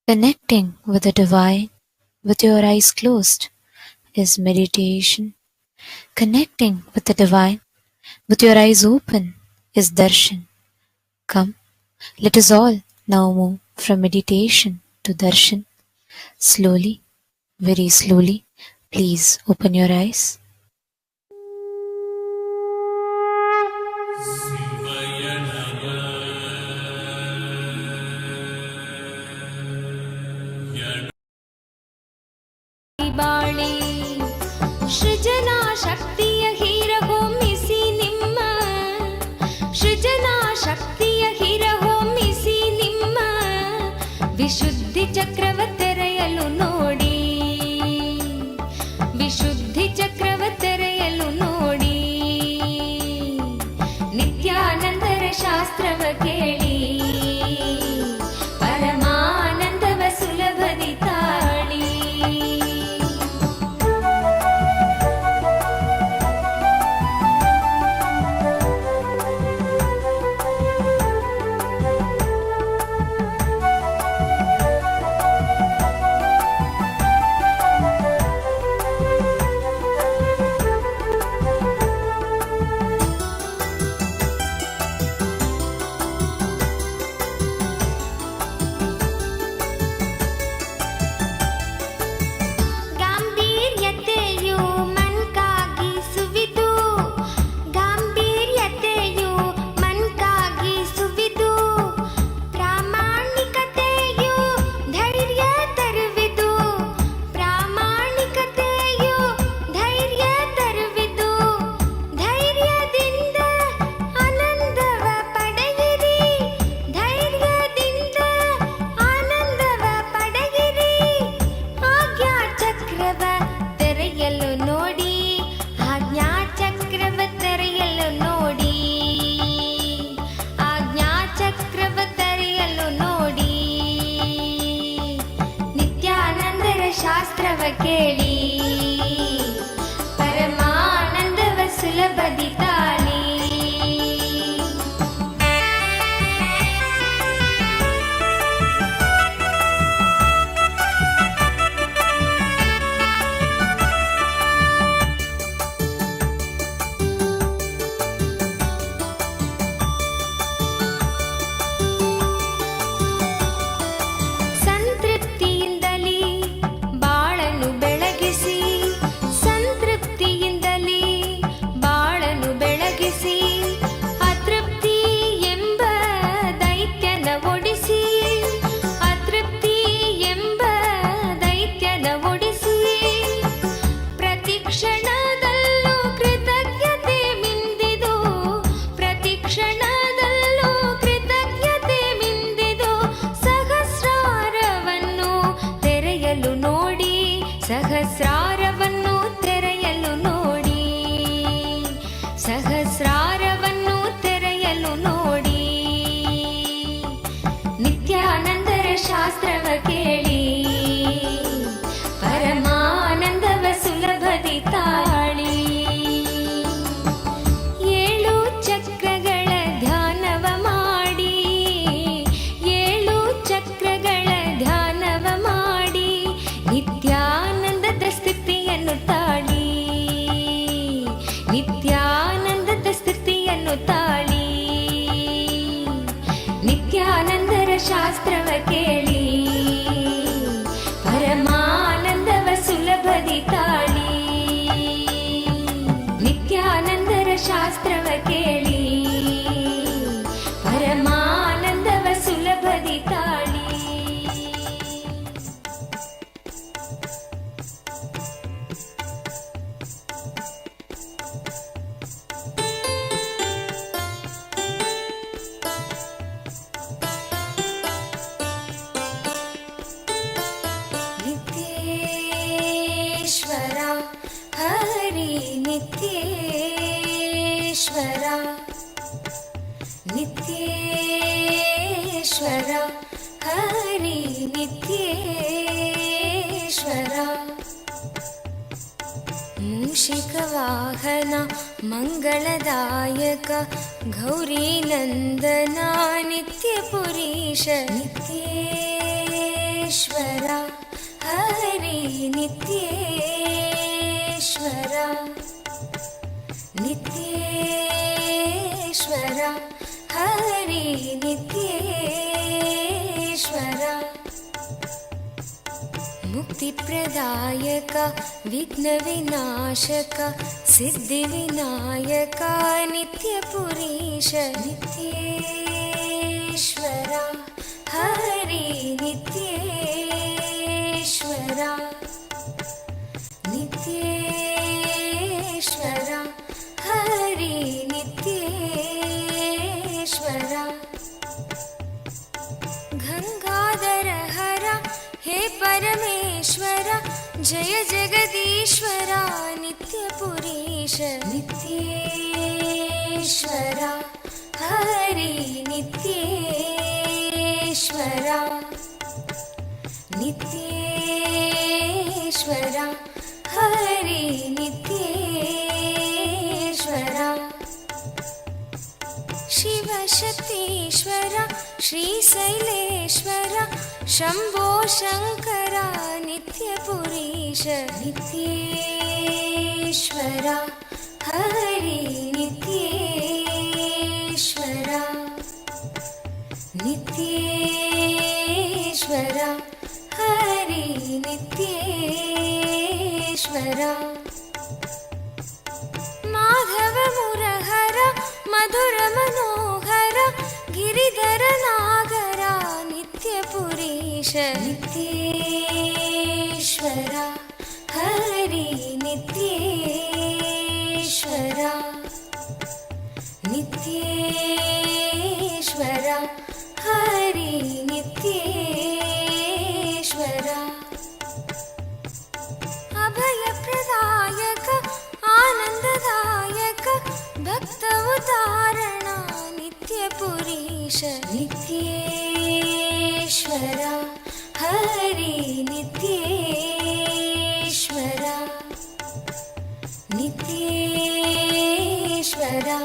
Connecting with the divine with your eyes closed is meditation. Connecting with the divine with your eyes open is darshan. Come, let us all now move from meditation to darshan. Slowly, very slowly, please open your eyes. ಬಾಳಿ ಸೃಜನಾ ಶಕ್ತಿಯ ಹೀರಹೊಮ್ಮಿಸಿ ನಿಮ್ಮ ಸೃಜನಾ ಶಕ್ತಿಯ ಹೀರಹೊಮ್ಮಿಸಿ ನಿಮ್ಮ ವಿಶುದ್ಧಿ ಚಕ್ರವ ತೆರೆಯಲು ನೋಡಿ ವಿಶುದ್ಧಿ ಚಕ್ರವ ತೆರೆಯಲು ನೋಡಿ ನಿತ್ಯಾನಂದರ ಶಾಸ್ತ್ರವ ಕೇಳಿ ಪರಮಾನಂದವ ಸುಲಭದಿ ತಾಳಿ ಶಾಸ್ತ್ರವ ಕೇಳಿ ಪರಮಾನಂದವ ಸುಲಭದಿ ತಾಳಿ ಸಹಸ್ರಾರವನ್ನು ತೆರೆಯಲು ನೋಡಿ ಸಹಸ್ರಾರವನ್ನು ತೆರೆಯಲು ನೋಡಿ ನಿತ್ಯಾನಂದರ ಶಾಸ್ತ್ರವ ಕೇಳಿ ಪರಮಾನಂದವ ಸುಲಭದಿ ತಾಳಿ ಏಳು ಚಕ್ರಗಳ ಧ್ಯಾನವ ಮಾಡಿ ಏಳು ಚಕ್ರಗಳ ಧ್ಯಾನವ ಮಾಡಿ ನಿತ್ಯಾನಂದದ ಸ್ಥಿತಿಯನ್ನು ತಾಳಿ ನಿತ್ಯಾನಂದದ ಸ್ಥಿತಿಯನ್ನು ತಾಳಿ ನಿತ್ಯಾನಂದರ ಶಾಸ್ತ್ರವ ಕೇಳಿ ಪರಮಾನಂದವ ಸುಲಭದಿ ತಾಳಿ ನಿತ್ಯಾನಂದರ ಶಾಸ್ತ್ರವ ಕೇಳಿ ಪರಮಾನಂದವ ಸುಲಭದಿ ತಾಳಿ ನಿತ್ಯೇಶ್ವರ ಹರಿ ನಿತ್ಯೇಶ್ವರ ನಿತ್ಯೇಶ್ವರ ಹರಿ ನಿತ್ಯೇಶ್ವರ ಮೂಷಿಕ ವಾಹನ ಮಂಗಳದಾಯಕ ಗೌರಿ ನಂದನ ನಿತ್ಯ ಪುರೀಶ ನಿತ್ಯೇಶ್ವರ हरि नित्येश्वरा नित्येश्वरा हरि नित्येश्वरा मुक्तिप्रदायक विघ्नविनाशक सिद्धिविनायक नित्यपुरीश नित्येश्वरा हरि नित्येश्वरा नित्येश्वरा हरि नित्येश्वरा गंगाधर हर हे परमेश्वर जय जगदीश्वरा नित्यपुरीश नित्येश्वरा हरि नित्येश्वरा नित्येश्वरा हरि नित्येश्वरा शिवशक्तीश्वर श्रीशैलेश्वर शम्भो शङ्कर नित्यपुरीश नित्येश्वरा हरि नित्येश्वरा नित्येश्वरा हरि नित्येश्वरा माधव मुरहर मधुर मनोहर गिरिधर नागर नित्यपुरीश नित्येश्वरा हरि नित्येश्वरा नित्येश्वरा हरि नित्येश्वरा अभयप्रदायक आनन्ददायक भक्त उदाहरण नित्यपुरीश नित्येश्वरा हरि नित्येश्वरा नित्येश्वरा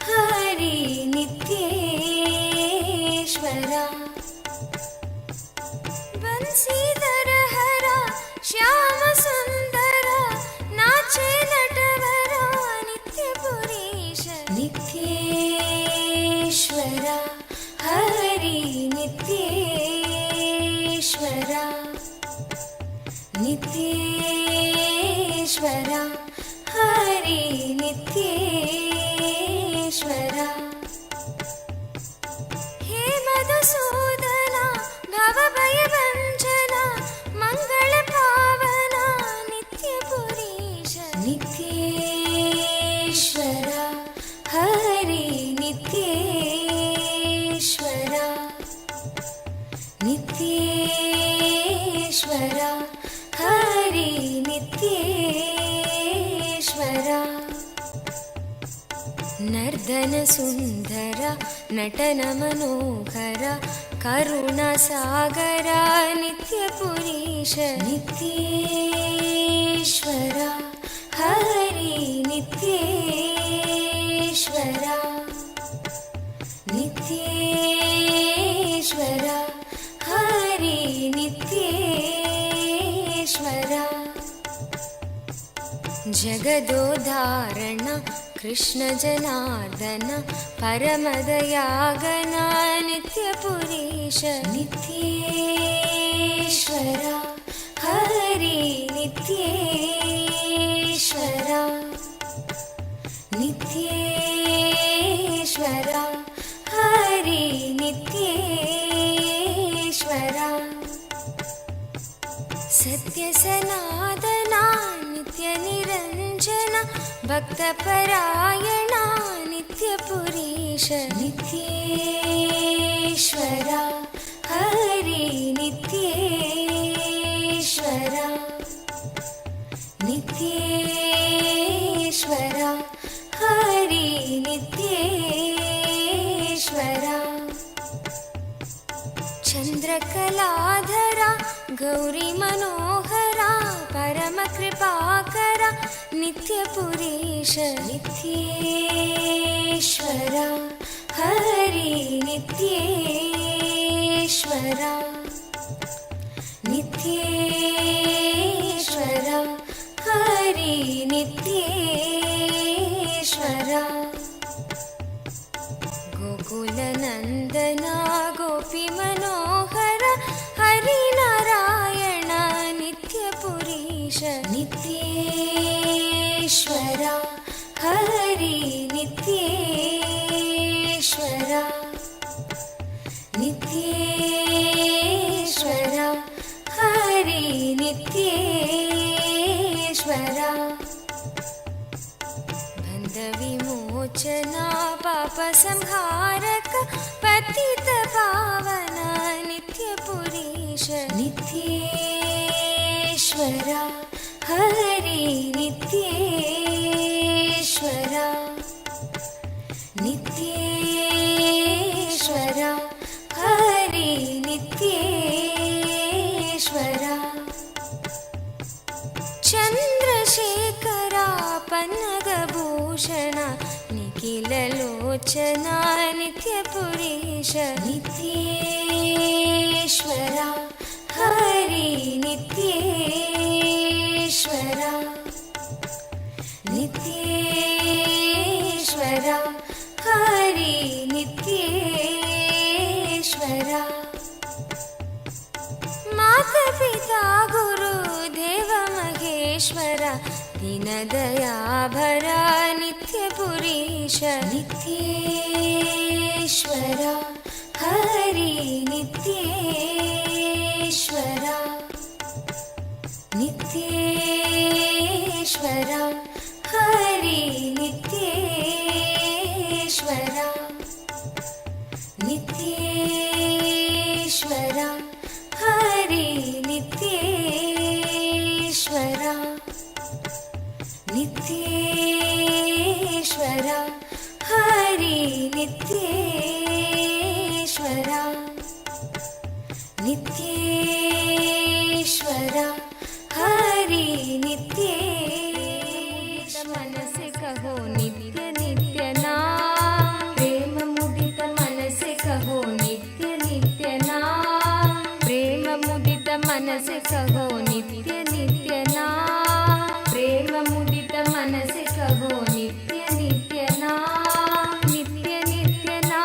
हरि नित्येश्वरा बंसीधर हर श्याम सुंदर नाचे नटवर नित्यपुरीश नित्येश्वरा हरि नित्येश्वरा नित्येश्वरा हरि नित्येश्वरा हे मधुसूदना भवभयभञ्जना मंगल पावना नित्यपुरीश नित्येश्वरा हरि नित्येश्वरा नित्येश्वरा हरि नित्येश्वरा नर्दन सुंदर नटन मनोहर करुणा सागर नित्यपुरीश नित्येश्वरा हरि नित्येश्वरा नित्येश्वरा हरि नित्येश्वरा जगदोधारण कृष्ण जनार्दन परमदयागन नित्यपुरीश नित्येश्वरा हरि नित्येश्वरा नित्येश्वरा हरि नित्येश्वरा सत्य सनातना नित्य निरंजन भक्तपरायणा नित्यपुरीश नित्येश्वरा हरि नित्येश्वरा नित्येश्वरा हरि नित्येश्वरा चंद्रकलाधरा गौरी मनोहरा परम कृपाकरा नित्यपुरीश नित्येश्वरा हरि नित्येश्वरा नित्येश्वरा हरि नित्येश्वरा नित्येश्वरा हरि नित्येश्वरा बन्धविमोचना पापसंहारक पतित पावना नित्यपुरीश नित्येश्वरा हरि नित्येश्वरा नित्येश्वरा हरि नित्येश्वरा चन्द्रशेखरा पन्नगभूषण निखिललोचना नित्यपुरीश नित्येश्वरा हरि नित्येश्वरा नित्येश्वरा हरि नित्येश्वरा मातापिता गुरुदेव महेश्वर दीनदयाभरा नित्यपुरीश नित्येश्वरा हरि नित्येश्वरा नित्येश्वरा हरि नित्येश्वरा नित्येश्वरा हरि नित्येश्वरा नित्येश्वरा हरि नित्येश्वरा नित्येश्वरा हरि नित्येश मन से कहो नित्य नित्य नाम प्रेम मुदित मन से कहो नित्य नित्य नाम प्रेम मुदित मन से कहो नित्य नित्य नाम प्रेम मुदित मन से कहो नित्य नित्य नाम नित्य नित्य नाम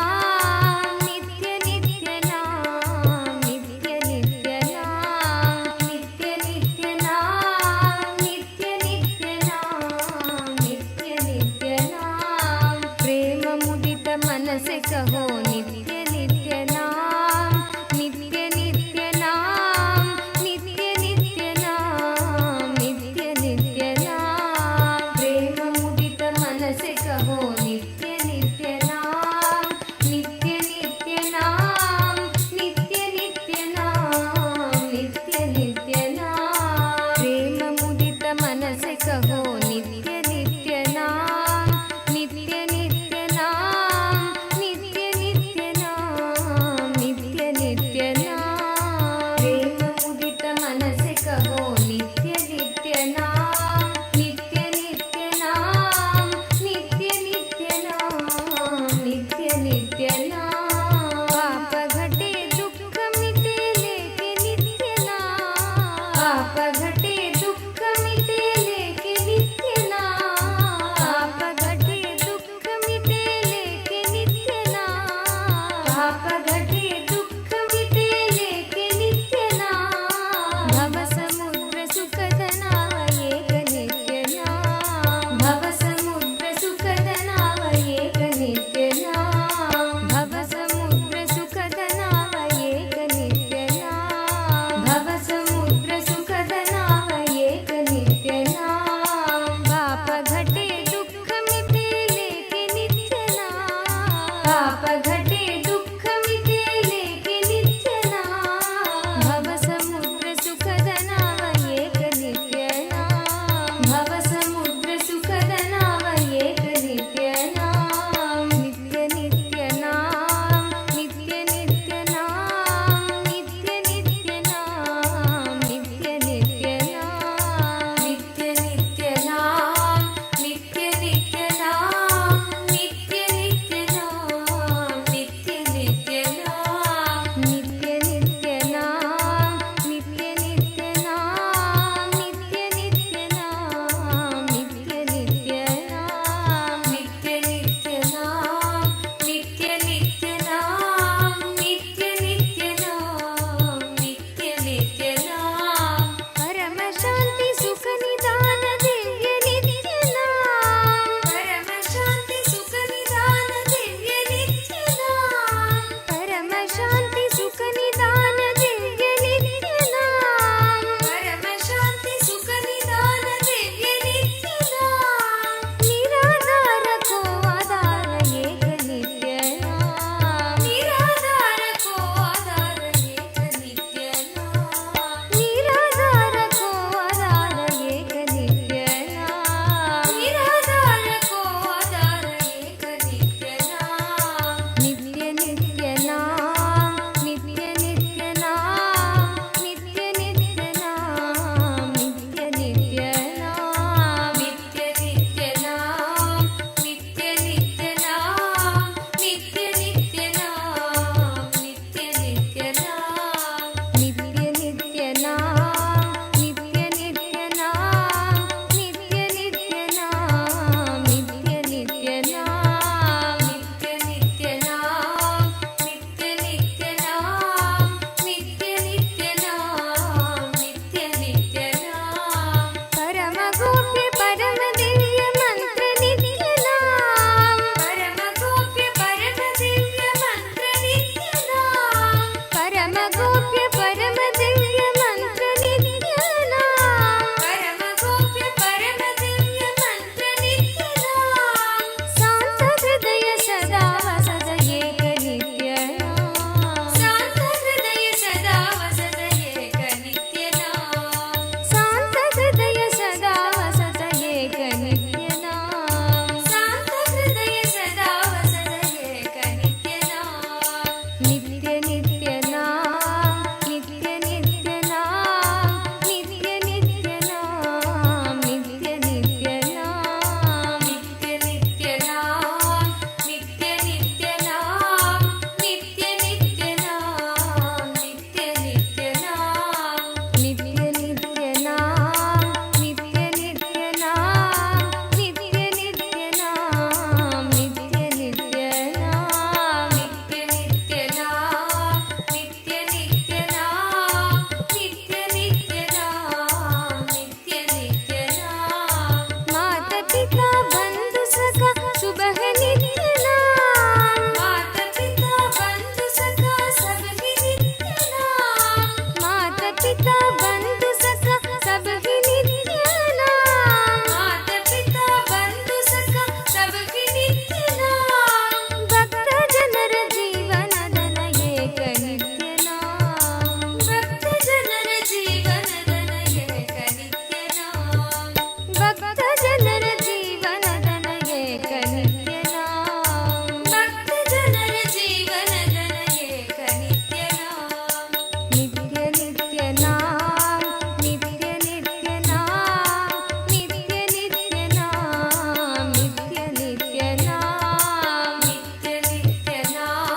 ಭಕ್ತ ಜನರ ಜೀವನದನ ಏಕ ನಿತ್ಯನಾಂ ಭಕ್ತ ಜನರ ಜೀವನದನ ಏಕ ನಿತ್ಯನಾಂ ನಿತ್ಯ ನಿತ್ಯನಾಂ ನಿತ್ಯ ನಿತ್ಯನಾಂ ನಿತ್ಯ ನಿತ್ಯನಾಂ ನಿತ್ಯ ನಿತ್ಯನಾಂ ನಿತ್ಯ ನಿತ್ಯನಾಂ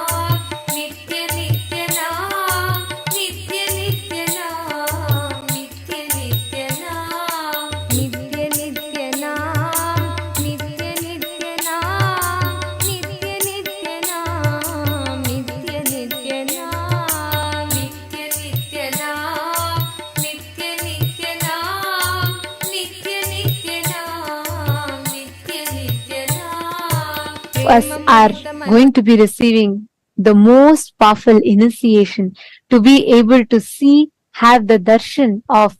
ನಿತ್ಯ ನಿತ್ಯನಾಂ ನಿತ್ಯ ನಿತ್ಯನಾಂ ನಿತ್ಯ ನಿತ್ಯನಾಂ ನಿತ್ಯ ನಿತ್ಯನಾಂ ನಿತ್ಯ ನಿತ್ಯನಾಂ ನಿತ್ಯ ನಿತ್ಯನಾಂ ನಿತ್ಯ ನಿತ್ಯನಾಂ ನಿತ್ಯ ನಿತ್ಯನಾಂ ನಿತ್ಯ ನಿತ್ಯನಾಂ ನಿತ್ಯ ನಿತ್ಯನಾಂ ನಿತ್ಯ ನಿತ್ಯನಾಂ Us are going to be receiving the most powerful initiation to be able to see, have the darshan of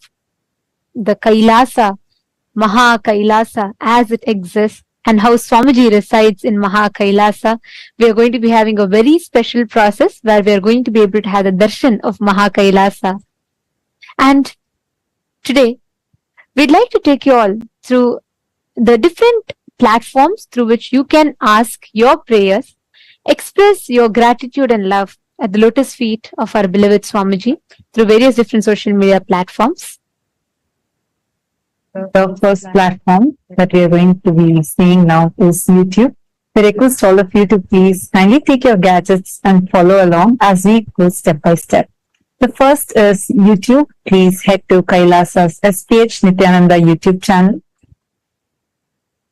the Kailasa, Maha Kailasa as it exists, and how Swamiji resides in Maha Kailasa. We are going to be having a very special process where we are going to be able to have the darshan of Maha Kailasa. And today, we'd like to take you all through the different platforms through which you can ask your prayers, express your gratitude and love at the lotus feet of our beloved Swamiji through various different social media platforms. The first platform that we are going to be seeing now is YouTube. We request all of you to please kindly take your gadgets and follow along as we go step by step. The first is YouTube. Please head to Kailasa's SPH Nityananda YouTube channel.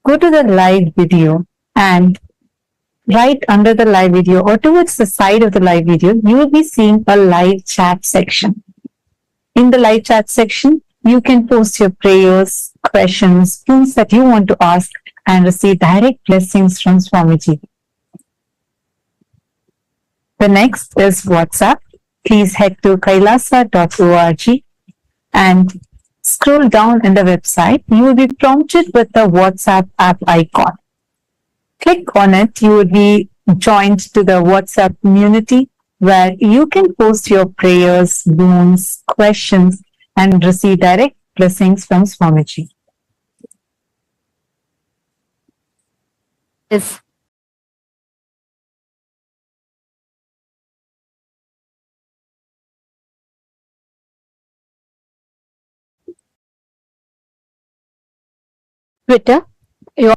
Go to the live video, and right under the live video or towards the side of the live video, you will be seeing a live chat section. In the live chat section, you can post your prayers, questions, things that you want to ask and receive direct blessings from Swamiji. The next is WhatsApp. Please head to kailasa.org and scroll down in the website. You will be prompted with the WhatsApp app icon. Click on it. You will be joined to the WhatsApp community where you can post your prayers, boons, questions, and receive direct blessings from Swamiji. Yes. Twitter. You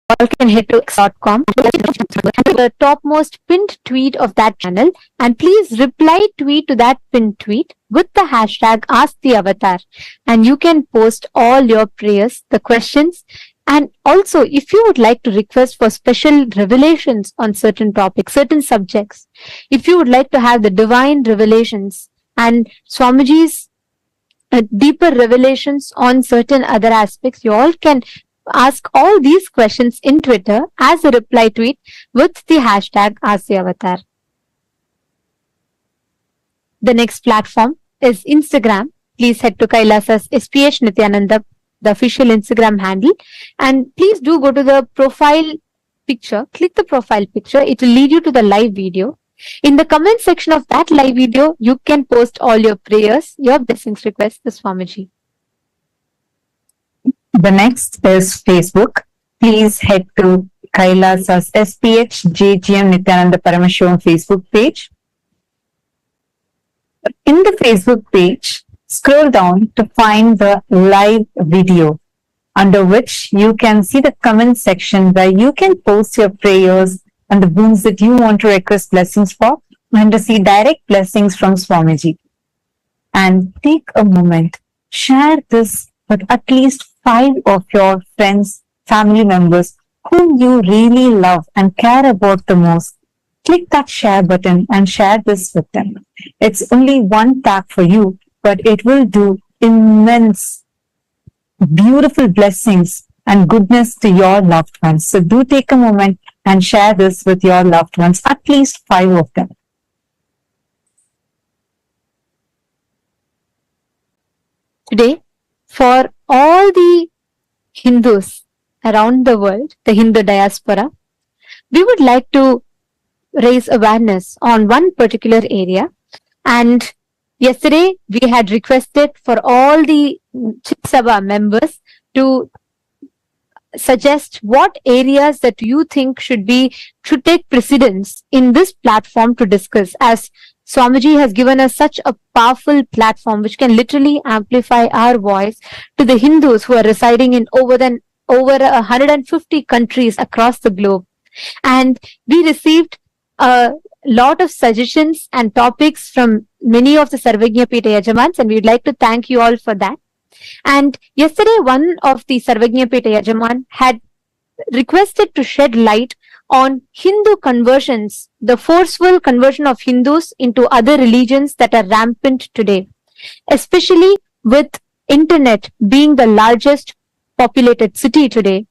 all can head to x.com, the topmost pinned tweet of that channel, and please reply tweet to that pinned tweet with the hashtag #AskTheAvatar, and you can post all your prayers, the questions, and also if you would like to request for special revelations on certain topics, certain subjects, if you would like to have the divine revelations and Swamiji's deeper revelations on certain other aspects, you all can ask all these questions in Twitter as a reply tweet with the hashtag #AskTheAvatar. The next platform is Instagram. Please head to Kailasa's SPH Nityananda, the official Instagram handle, and please do go to the profile picture. Click the profile picture. It will lead you to the live video. In the comment section of that live video, you can post all your prayers, your blessings requests to Swamiji. The next is Facebook. Please head to Kailasa's SPH JGM Nityananda Paramashivam Facebook page. In the Facebook page, scroll down to find the live video, under which you can see the comment section where you can post your prayers and the boons that you want to request blessings for and receive direct blessings from Swamiji. And take a moment, share this with at least 5 of your friends, family members whom you really love and care about the most. Click that share button and share this with them. It's only one tap for you, but it will do immense, beautiful blessings and goodness to your loved ones. So do take a moment and share this with your loved ones, at least 5 of them. Today, for all the Hindus around the world, the Hindu diaspora, we would like to raise awareness on one particular area. And yesterday we had requested for all the Chit Sabha members to suggest what areas that you think should take precedence in this platform to discuss, as Swamiji has given us such a powerful platform which can literally amplify our voice to the Hindus who are residing in over 150 countries across the globe. And we received a lot of suggestions and topics from many of the Sarvagnya Pita Yajamans, and we'd like to thank you all for that. And yesterday, one of the Sarvagnya Pita Yajaman had requested to shed light on Hindu conversions, the forceful conversion of Hindus into other religions that are rampant today, especially with internet being the largest populated city today.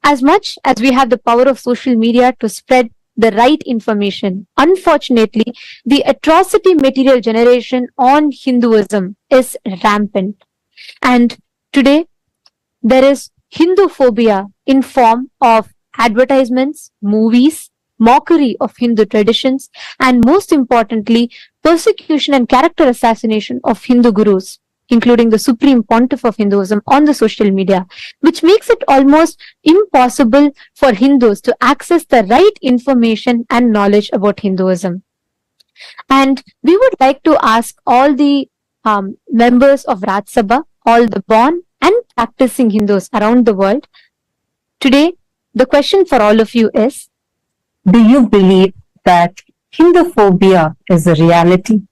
As much as we have the power of social media to spread the right information, unfortunately, the atrocity material generation on Hinduism is rampant. And today, there is Hindu phobia in form of advertisements, movies, mockery of Hindu traditions, and most importantly, persecution and character assassination of Hindu gurus, including the supreme pontiff of Hinduism on the social media, which makes it almost impossible for Hindus to access the right information and knowledge about Hinduism. And we would like to ask all the members of Raj Sabha, all the born and practicing Hindus around the world. Today, the question for all of you is, Do you believe that Hinduphobia is a reality?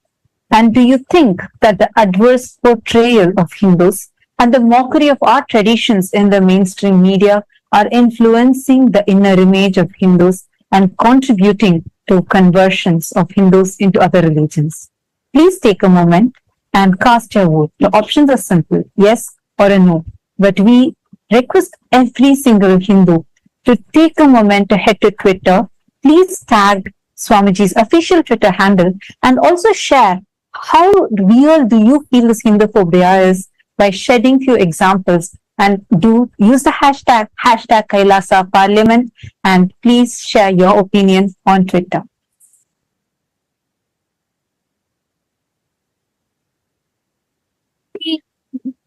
And do you think that the adverse portrayal of Hindus and the mockery of our traditions in the mainstream media are influencing the inner image of Hindus and contributing to conversions of Hindus into other religions? Please take a moment and cast your vote. The options are simple, yes or a no. But we request every single Hindu to take a moment to head to Twitter. Please tag Swamiji's official Twitter handle and also share how real do you feel this Hinduphobia is by shedding few examples, and do use the hashtag Kailasa Parliament, and please share your opinion on Twitter.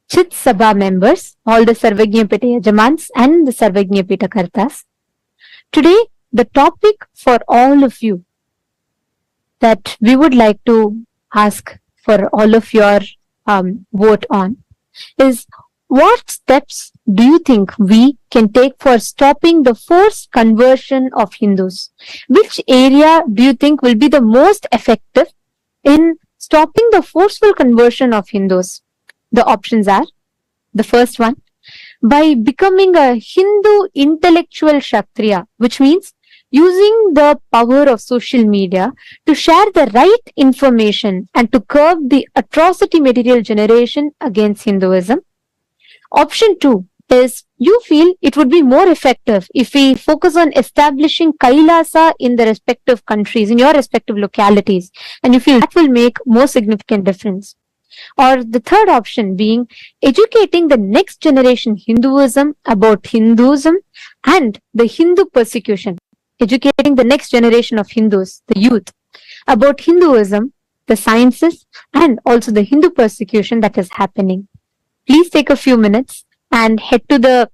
Chit Sabha members, all the Sarvagnya Pita Yajamans and the Sarvagnya Pita Kartas. Today, the topic for all of you that we would like to ask for all of your vote on is, what steps do you think we can take for stopping the forced conversion of Hindus? Which area do you think will be the most effective in stopping the forceful conversion of Hindus? The options are, the first one, by becoming a Hindu intellectual Kshatriya, which means using the power of social media to share the right information and to curb the atrocity material generation against Hinduism. Option 2 is, you feel it would be more effective if we focus on establishing Kailasa in the respective countries, in your respective localities, and you feel that will make more significant difference. Or the third option being educating the next generation Hinduism about Hinduism and the Hindu persecution. Educating the next generation of Hindus, the youth, about Hinduism, the sciences, and also the Hindu persecution that is happening. Please take a few minutes and head to the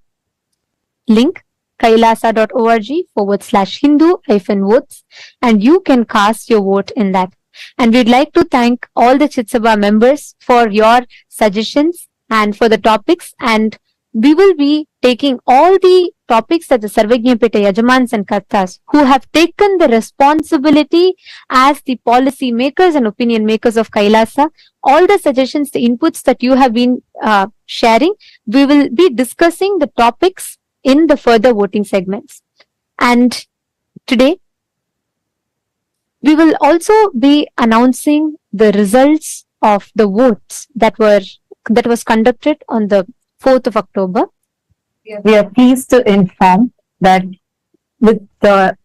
link kailasa.org/Hindu-votes, and you can cast your vote in that. And we'd like to thank all the Chit Sabha members for your suggestions and for the topics. And we will be taking all the topics that the Sarvagnya Pita Yajamans and Kartas, who have taken the responsibility as the policy makers and opinion makers of Kailasa, all the suggestions, the inputs that you have been sharing, we will be discussing the topics in the further voting segments. And today, we will also be announcing the results of the votes that was conducted on the 4th of October. We are pleased to inform that with the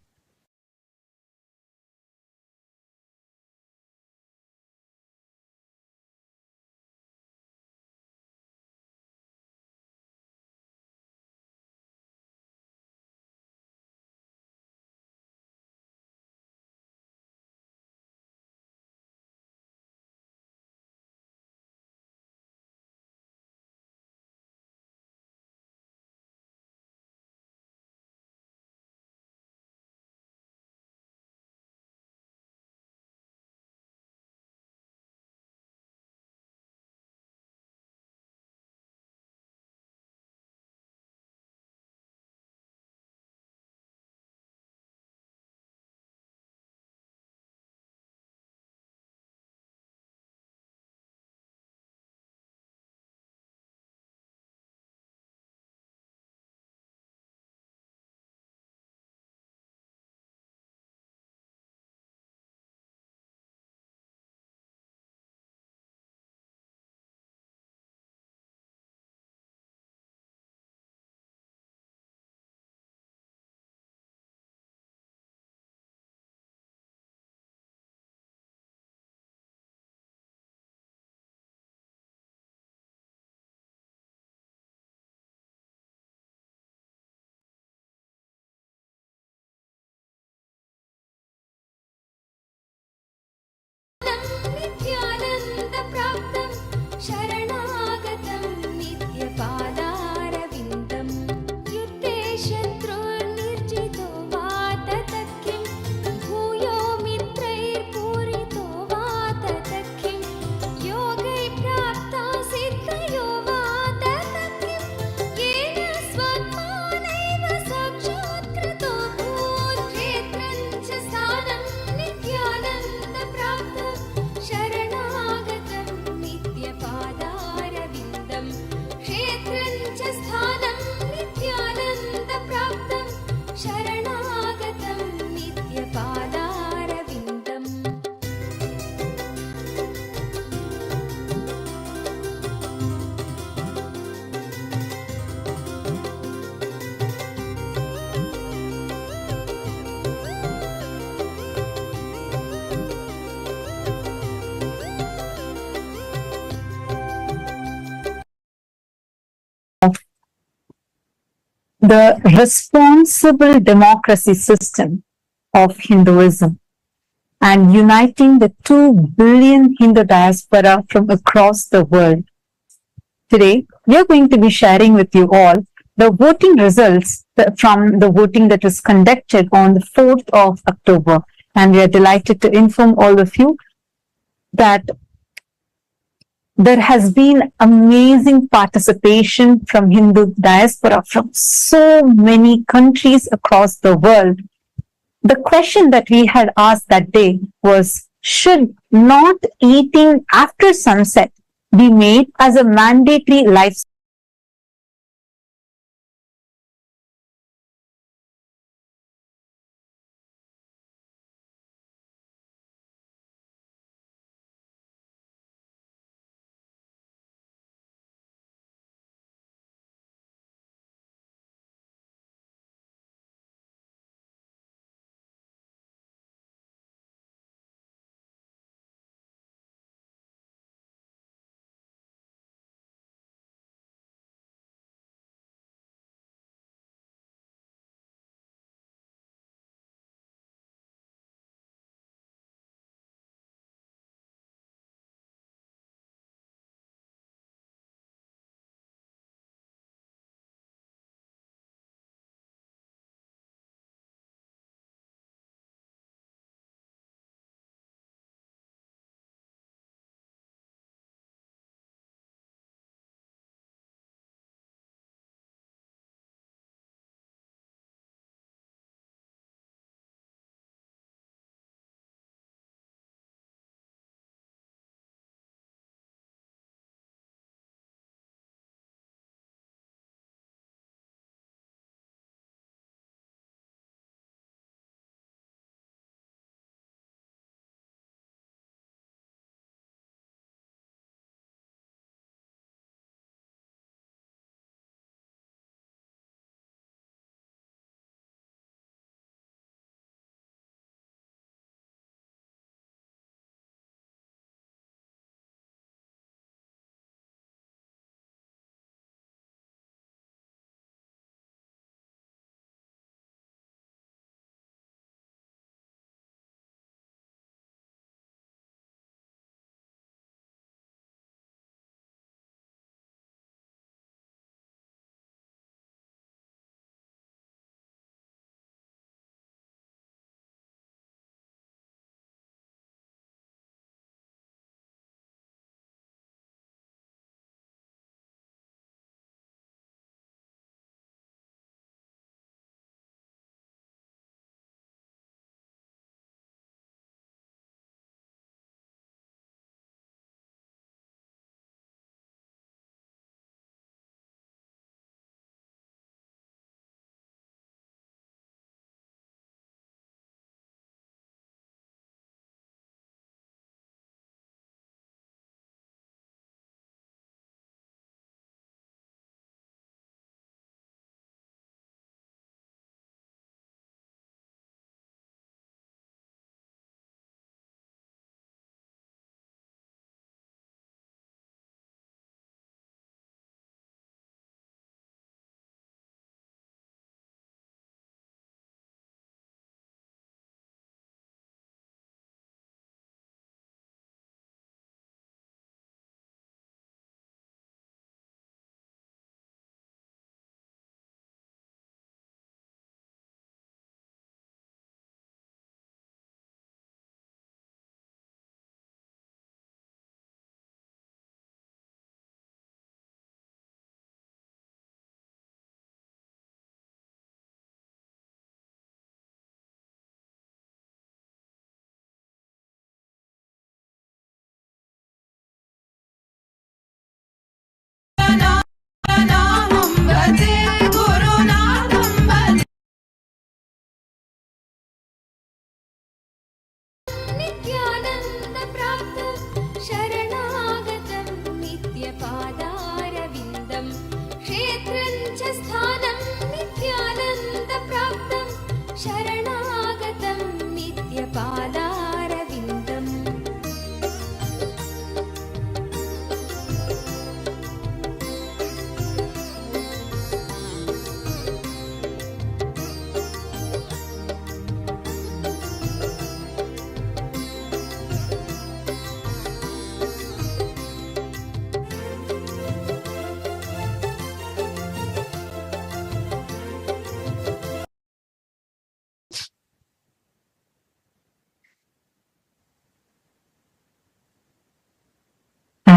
the responsible democracy system of Hinduism and uniting the 2 billion Hindu diaspora from across the world. Today, we are going to be sharing with you all the voting results from the voting that was conducted on the 4th of October. And we are delighted to inform all of you that there has been amazing participation from Hindu diaspora from so many countries across the world. The question that we had asked that day was, should not eating after sunset be made as a mandatory lifestyle?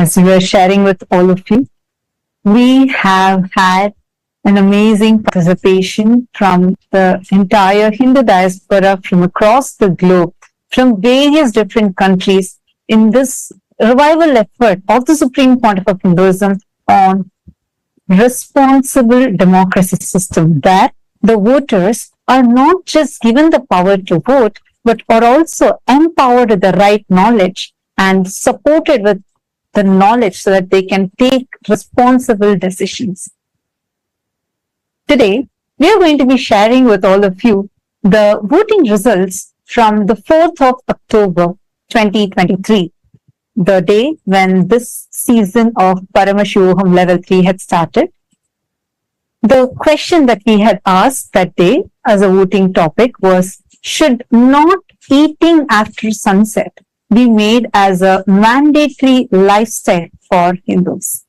as we were sharing with all of you, we have had an amazing participation from the entire Hindu diaspora from across the globe, from various different countries in this revival effort of the Supreme Pontiff of Hinduism on responsible democracy system, where the voters are not just given the power to vote, but are also empowered with the right knowledge and supported with the knowledge so that they can take responsible decisions. Today, we are going to be sharing with all of you the voting results from the 4th of October 2023, the day when this season of Paramashivoham Level 3 had started. The question that we had asked that day as a voting topic was, should not eating after sunset be made as a mandatory lifestyle for Hindus?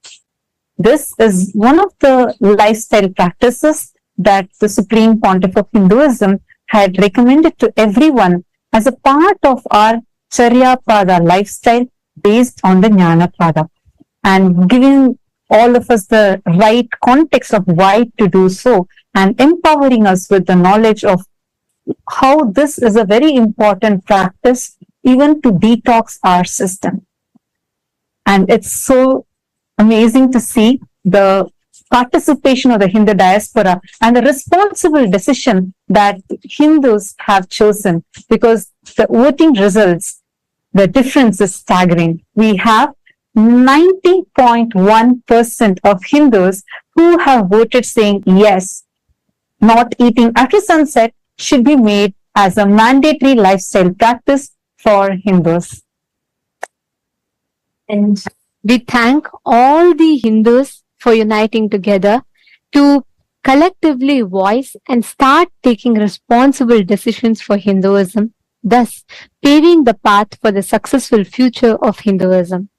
This is one of the lifestyle practices that the Supreme Pontiff of Hinduism had recommended to everyone as a part of our Charyapada lifestyle based on the Jnanapada, and giving all of us the right context of why to do so, and empowering us with the knowledge of how this is a very important practice even to detox our system. And it's so amazing to see the participation of the Hindu diaspora and the responsible decision that Hindus have chosen, because the voting results, the difference is staggering. We have 90.1% of Hindus who have voted saying yes, not eating after sunset should be made as a mandatory lifestyle practice for Hindus. And we thank all the Hindus for uniting together to collectively voice and start taking responsible decisions for Hinduism, thus paving the path for the successful future of Hinduism.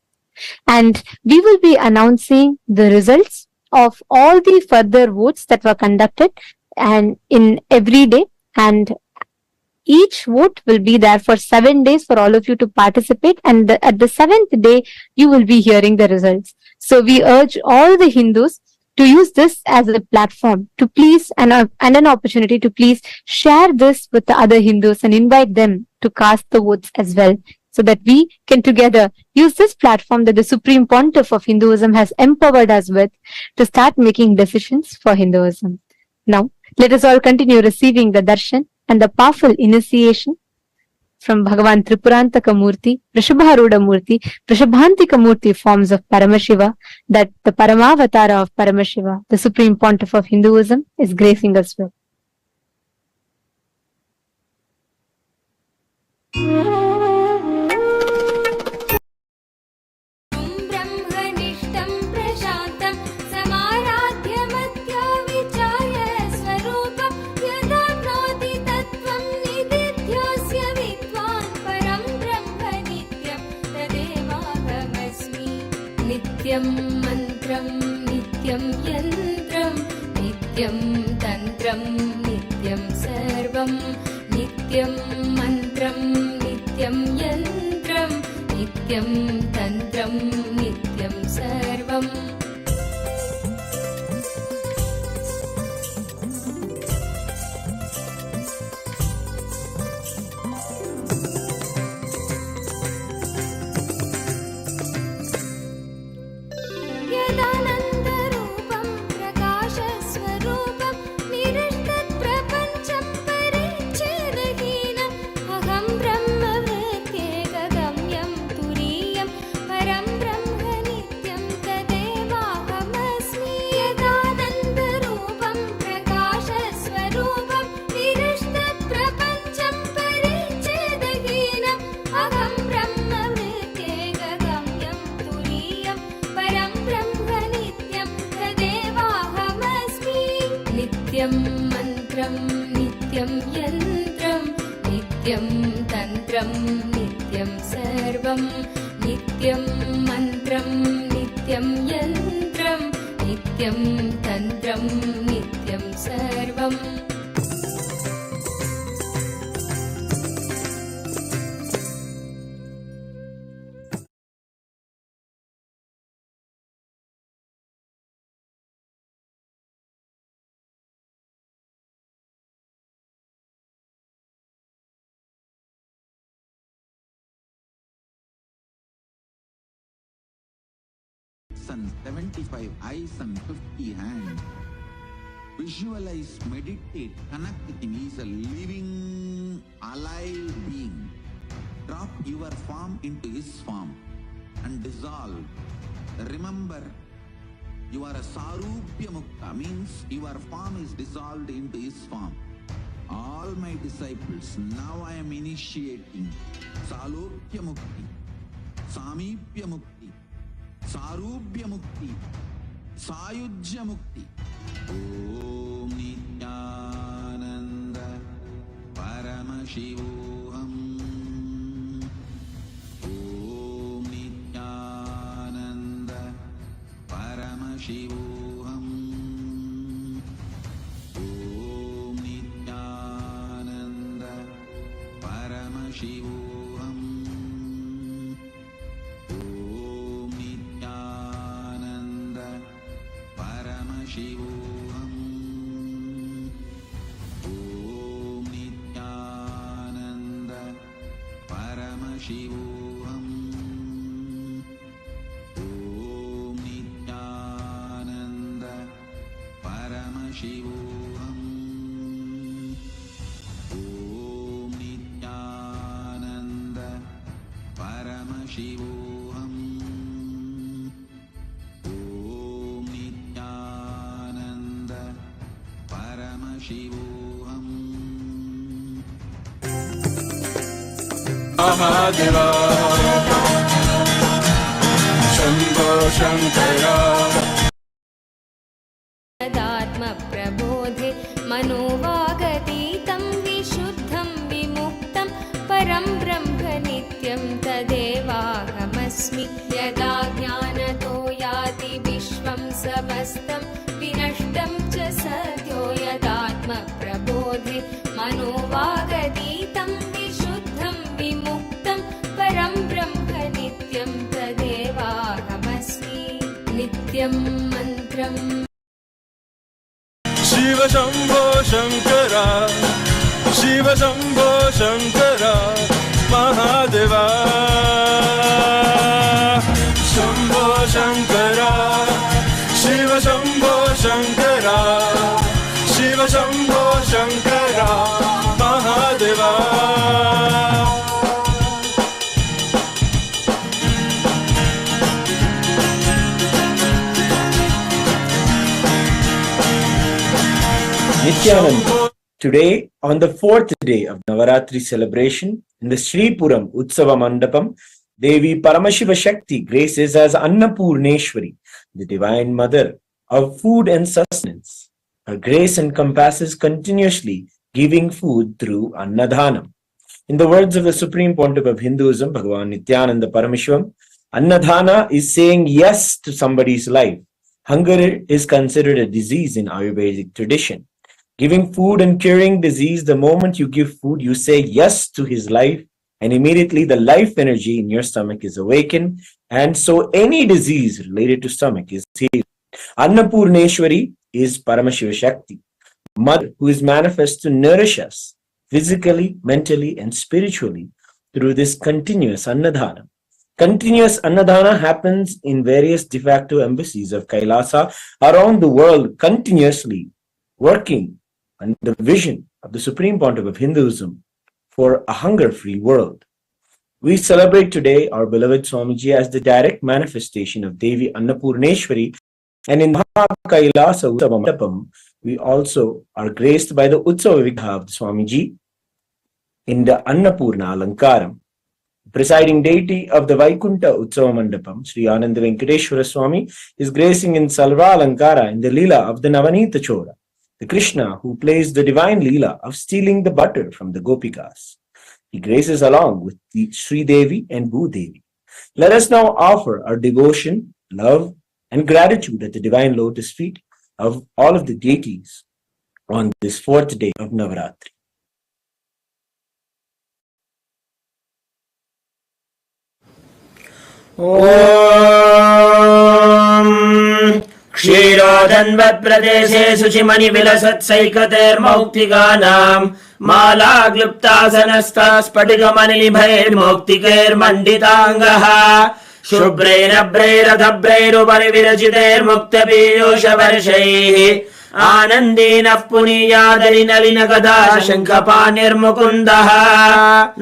And we will be announcing the results of all the further votes that were conducted and in every day, and each vote will be there for 7 days for all of you to participate, and at the 7th day you will be hearing the results. So we urge all the Hindus to use this as a platform to please and an opportunity to please share this with the other Hindus and invite them to cast the votes as well, so that we can together use this platform that the Supreme Pontiff of Hinduism has empowered us with to start making decisions for Hinduism. Now, let us all continue receiving the darshan and the powerful initiation from Bhagavan Tripurantaka Murthy, Vrishabharuda Murthy, Vrishabhantika Murthy forms of Paramashiva, that the Paramavatara of Paramashiva, the Supreme Pontiff of Hinduism, is gracing us with. ब्रह्मनिष्ठं प्रशान्तं समाराध्यमत्या विचार्य स्वरूपं यदाप्नोति तत्त्वं निदिध्योऽस्य विद्वान् परं ब्रह्म नित्यं तदेवाहमस्मि। नित्यं मन्त्रं नित्यं यन्त्रं नित्यं तन्त्रं नित्यं सर्वं नित्यं मन्त्रं नित्यं यन्त्रं नित्यं तन्त्रं नित्यं सर्वम्। यदानन्दरूपं प्रकाशस्वरूपं निरस्तत्प्रपञ्चं परिच्छेदहीनम् अहं ब्रह्मवृत्त्येकगम्यं तुरीयं परं ब्रह्म नित्यं तदेवाहमस्मि। यदानन्दरूपं प्रकाशस्वरूपं निरस्तत्प्रपञ्चं परिच्छेदहीनम् अहं ब्रह्मवृत्त्येकगम्यं तुरीयं परं ब्रह्म नित्यं तदेवाहमस्मि। नित्यं मन्त्रं नित्यं यन्त्रं नित्यं तन्त्रं नित्यं सर्वं नित्यं मन्त्रं नित्यं यन्त्रं नित्यं तन्त्रं नित्यं सर्वम्। and 75 eyes and 50 hands. Visualize, meditate, connect with him. He is a living, alive being. Drop your form into his form and dissolve. Remember, you are a Sarupya Mukta, means your form is dissolved into his form. All my disciples, now I am initiating Salokya Mukti, Samipya Mukti, Sarupya Mukti, Sayujya Mukti. Om Nityananda Paramashivoham. Om Nityananda Paramashivoham. Om Nityananda Paramashivoham. Om Nityananda Paramashivoham. Om Nityananda Paramashivoham. Om Nityananda Paramashivoham. Om Nityananda Paramashivoham. Om Nityananda Paramashivoham. Mahadeva Shambho Shankara तदात्मप्रबोधे मनोवागतीतं विशुद्धं विमुक्तं परं ब्रह्म नित्यं तदेवाहमस्मि यदा ज्ञानतो याति विश्वं समस्तं विनष्टं च सद्यो यदात्मप्रबोधे मनोवागतीतं विशुद्धं विमुक्तं परं ब्रह्म नित्यं तदेवाहमस्मि नित्यं मन्त्रम् Shiva Shambho Shankara Shiva Shambho Shankara Mahadeva Shambho Shankara Shiva Shambho Shankara Shiva Shambho Shankara Mahadeva Nityananda. Today, on the fourth day of Navaratri celebration, in the Sripuram Utsava Mandapam, Devi Paramashiva Shakti graces as Annapurneshwari, the Divine Mother of food and sustenance. Her grace encompasses continuously giving food through Annadhanam. In the words of the Supreme Pontiff of Hinduism, Bhagavan Nityananda Parameshwaram, Annadhana is saying yes to somebody's life. Hunger is considered a disease in Ayurvedic tradition. Giving food and curing disease, the moment you give food, you say yes to his life, and immediately the life energy in your stomach is awakened, and so any disease related to stomach is healed. Annapurneshwari is Paramashiva Shakti, Mother who is manifest to nourish us physically, mentally, and spiritually through this continuous Annadhana. Continuous Annadhana happens in various de facto embassies of Kailasa around the world, continuously working on the vision of the Supreme Pontiff of Hinduism for a hunger-free world. We celebrate today our beloved Swamiji as the direct manifestation of Devi Annapurneshwari, and in Kailasa Utsava Mandapam, we also are graced by the Utsava Vigha of the Swamiji in the Annapurna Alankaram. Presiding deity of the Vaikunta Utsava Mandapam, Sri Ananda Venkateshwara Swami, is gracing in Salva Alankara in the Leela of the Navanita Chora, the Krishna who plays the divine Leela of stealing the butter from the Gopikas. He graces along with the Sri Devi and Bhu Devi. Let us now offer our devotion, love, and gratitude at the divine lotus feet of all of the deities on this fourth day of Navaratri. ॐ क्षीरोदन्वत्प्रदेशे शुचिमणिविलसत्सैकतेर्मौक्तिकानाम् मालाग्लुप्तासनस्ता स्फटिकमणिनिभैर्मौक्तिकैर्मण्डिताङ्गः शुभ्रैरभ्रैरधभ्रैरुपरि विरचितैर्मुक्तपीयूषवर्षैः आनन्देनः पुनीयादरिनलिनगदा शङ्खपाणिर्मुकुन्दः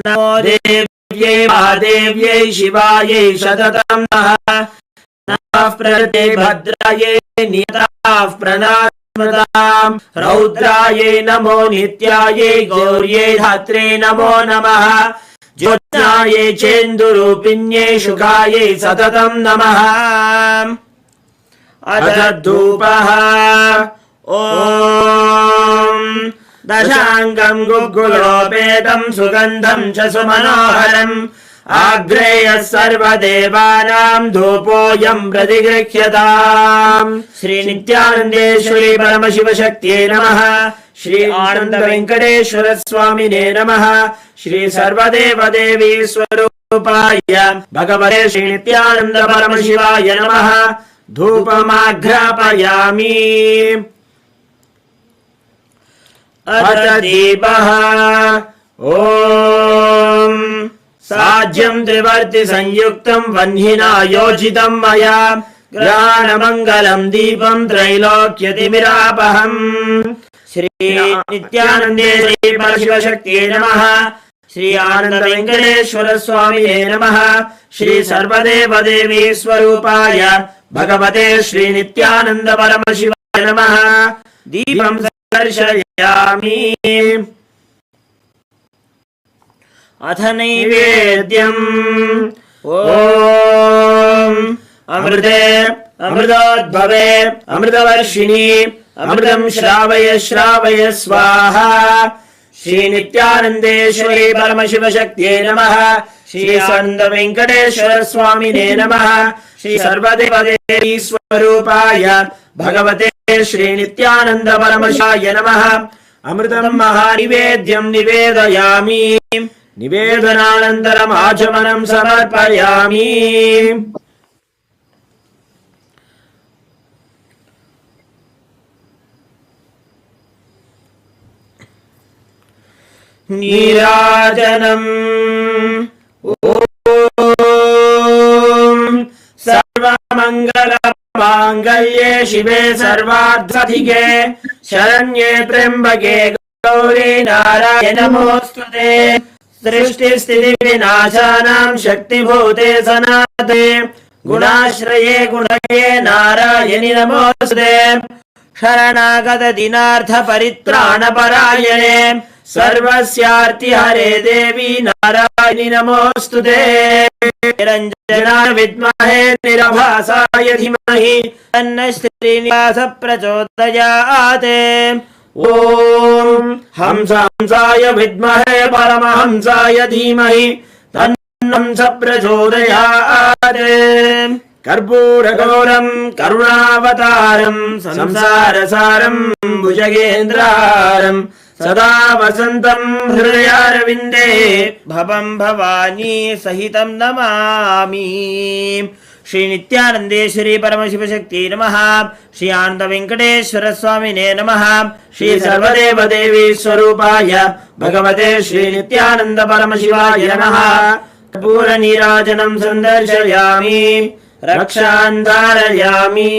नमो देव्यै महादेव्यै शिवायै सततं नमः प्रकृते भद्रायै नियताः प्रणामताम् रौद्रायै नमो नित्यायै गौर्यै धात्रे नमो नमः ज्योत्स्नायै चेन्दुरूपिण्यै शुकायै सततं नमः अथ धूपः ॐ दशाङ्गम् गुग्गुलोपेतं सुगन्धं च सुमनोहरम् आग्रेयः सर्वदेवानां धूपोऽयं प्रतिगृह्यताम् श्री नित्यानन्देश्वरी परमशिवशक्त्यै नमः श्री आनन्द वेङ्कटेश्वर स्वामिने नमः श्री सर्वदेवदेवी स्वरूपाय भगवते श्री नित्यानन्द परमशिवाय नमः धूपमाघ्रापयामि अथ दीपः ॐ साज्यं त्रिवर्ति संयुक्तं वह्निना योजितं मया ग्रहाणमङ्गलं दीपं त्रैलोक्यतिमिरापहम् श्री नित्यानन्देश्वरी परमशिवशक्त्यै नमः श्री आनन्द वेङ्कटेश्वर स्वामिने नमः श्री सर्वदेवदेवी स्वरूपाय भगवते श्री नित्यानन्द परमशिवाय नमः दीपं दर्शयामि अथ नैवेद्यम् ॐ अमृते अमृतोद्भवे अमृतवर्षिणि अमृतं श्रावय श्रावय स्वाहा श्री नित्यानन्देश्वरी परमशिवशक्त्यै नमः श्री आनन्द वेङ्कटेश्वर स्वामिने नमः श्री सर्वदेवदेवी स्वरूपाय भगवते श्री नित्यानन्द परमशिवाय नमः अमृतं महानिवेद्यं निवेदयामि निवेदनानन्तरम् आचमनं समर्पयामि नीराजनम् ॐ सर्वमङ्गलमाङ्गल्ये शिवे सर्वार्थसाधिके शरण्ये त्र्यम्बके गौरी नारायणि नमोऽस्तुते सृष्टिस्थितिविनाशानां शक्तिभूते सनातने गुणाश्रये गुणये नारायणि नमोऽस्तुते शरणागत दिनार्थ परित्राणपरायणे सर्वस्यार्तिहरे देवी नारायणि नमोऽस्तुते निरञ्जनाय विद्महे निरभासाय धीमहि तन्नः श्रीनिवास प्रचोदयात् ॐ हंसाय विद्महे परमहंसाय धीमहि तन्नः प्रचोदयात् कर्पूरगौरं करुणावतारं संसारसारं भुजगेन्द्रहारं सदा वसन्तं हृदयारविन्दे भवं भवानी सहितं नमामि श्री नित्यानन्देश्वरी परमशिवशक्त्यै नमः श्री आनन्द वेङ्कटेश्वर स्वामिने नमः श्री सर्वदेवदेवी स्वरूपाय भगवते श्री नित्यानन्द परमशिवाय नमः कर्पूरनीराजनं सन्दर्शयामि रक्षान् धारयामि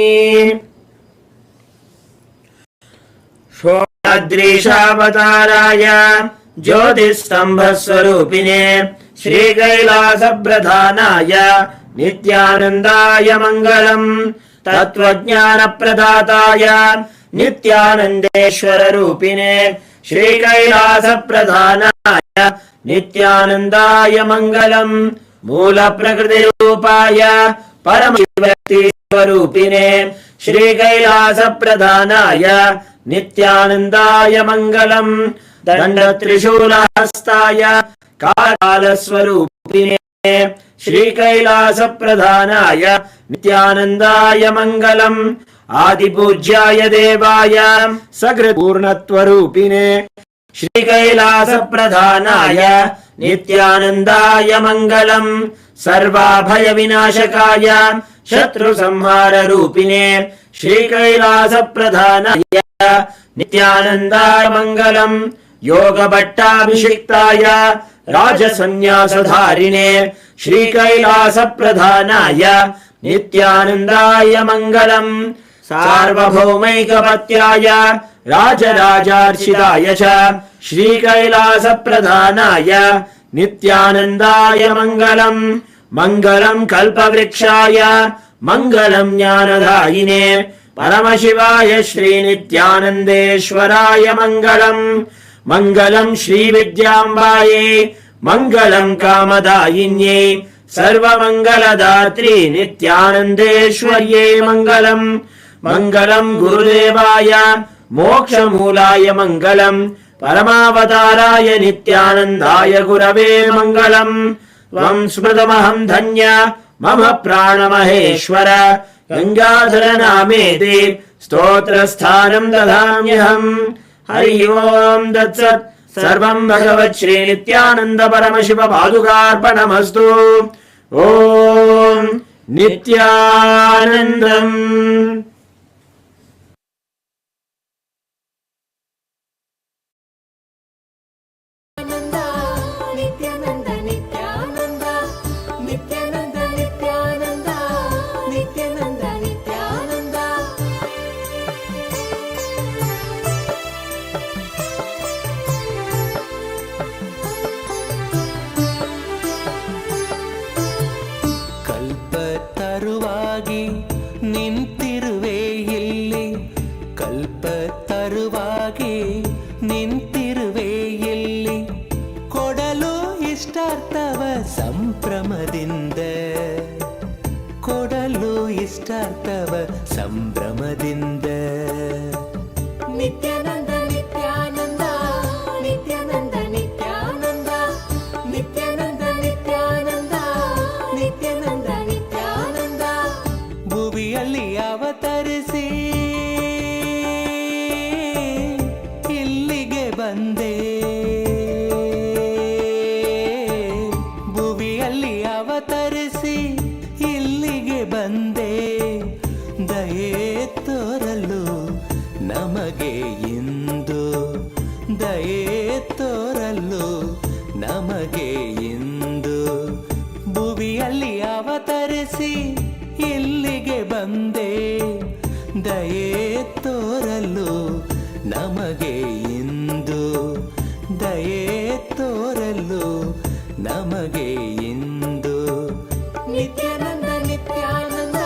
षोडद्रीशावताराय ज्योतिस्तम्भस्वरूपिणे श्रीकैलासप्रधानाय नित्यानन्दाय मङ्गलम् तत्त्वज्ञानप्रदाताय नित्यानन्देश्वररूपिणे श्रीकैलासप्रधानाय नित्यानन्दाय मङ्गलम् मूलप्रकृतिरूपाय परमशिवशक्तिस्वरूपिणे श्रीकैलासप्रधानाय नित्यानन्दाय मङ्गलम् दण्डत्रिशूलहस्ताय कालस्वरूपिणे श्रीकैलासप्रधानाय नित्यानन्दाय मङ्गलम् आदिपूज्याय देवाय सकृत्पूर्णत्वरूपिणे श्रीकैलासप्रधानाय नित्यानन्दाय मङ्गलम् सर्वाभयविनाशकाय शत्रुसंहाररूपिणे श्रीकैलासप्रधानाय नित्यानन्दाय मङ्गलम् योगभट्टाभिषिक्ताय राजसन्न्यासधारिणे श्रीकैलासप्रधानाय नित्यानन्दाय मङ्गलम् सार्वभौमैकपत्याय राजराजार्चिताय च श्रीकैलासप्रधानाय नित्यानन्दाय मङ्गलम् मङ्गलम् कल्पवृक्षाय मङ्गलम् ज्ञानदायिने परमशिवाय श्रीनित्यानन्देश्वराय मङ्गलम् मङ्गलम् श्रीविद्याम्बायै मङ्गलम् कामदायिन्यै सर्वमङ्गलदात्री नित्यानन्देश्वर्यै मङ्गलम् मङ्गलम् गुरुदेवाय मोक्षमूलाय मङ्गलम् परमावताराय नित्यानन्दाय गुरवे मङ्गलम् त्वम् स्मृतमहम् धन्य मम प्राणमहेश्वर गङ्गाधर नामेति स्तोत्रस्थानम् ददाम्यहम् हरि ओम् तत्सत् सर्वम् भगवत् श्री नित्यानन्द परमशिव पादुकार्पणमस्तु ओम् नित्यानन्दम् ಕಲ್ಪತರುವಾಗಿ ನಿಂತಿರುವೆ ಇಲ್ಲಿ ಕಲ್ಪತರುವಾಗಿ ನಿಂತಿರುವೆ ಇಲ್ಲಿ ಕೊಡಲು ಇಷ್ಟಾರ್ಥವ ಸಂಭ್ರಮದಿಂದ ಕೊಡಲು ಇಷ್ಟಾರ್ಥವ ಸಂಭ್ರಮದಿಂದ ನಿತ್ಯಾನಂದ ನಿತ್ಯಾನಂದ ನಿತ್ಯಾನಂದ ನಿತ್ಯಾನಂದ ನಿತ್ಯಾನಂದ ನಿತ್ಯಾನಂದ ನಿತ್ಯಾನಂದ ನಿತ್ಯಾನಂದ ಭುವಿಯಲ್ಲಿ ಅವತರಿಸಿ ಇಲ್ಲಿಗೆ ಬಂದೆ ಭುವಿಯಲ್ಲಿ ಅವತರಿಸಿ ಇಲ್ಲಿಗೆ ಬಂದೆ ದಯೆ ತೋರಲು ನಮಗೆ ಇಂದು ದಯೆ ತೋರಲು ನಮಗೆ ಇಂದು ಭುವಿಯಲ್ಲಿ ಅವತರಿಸಿ ಇಲ್ಲಿಗೆ ಬಂದೆ ದಯೆ ತೋರಲು ನಮಗೆ ಇಂದು ದಯೆ ತೋರಲು ನಮಗೆ ಇಂದು Nithyananda Nithyananda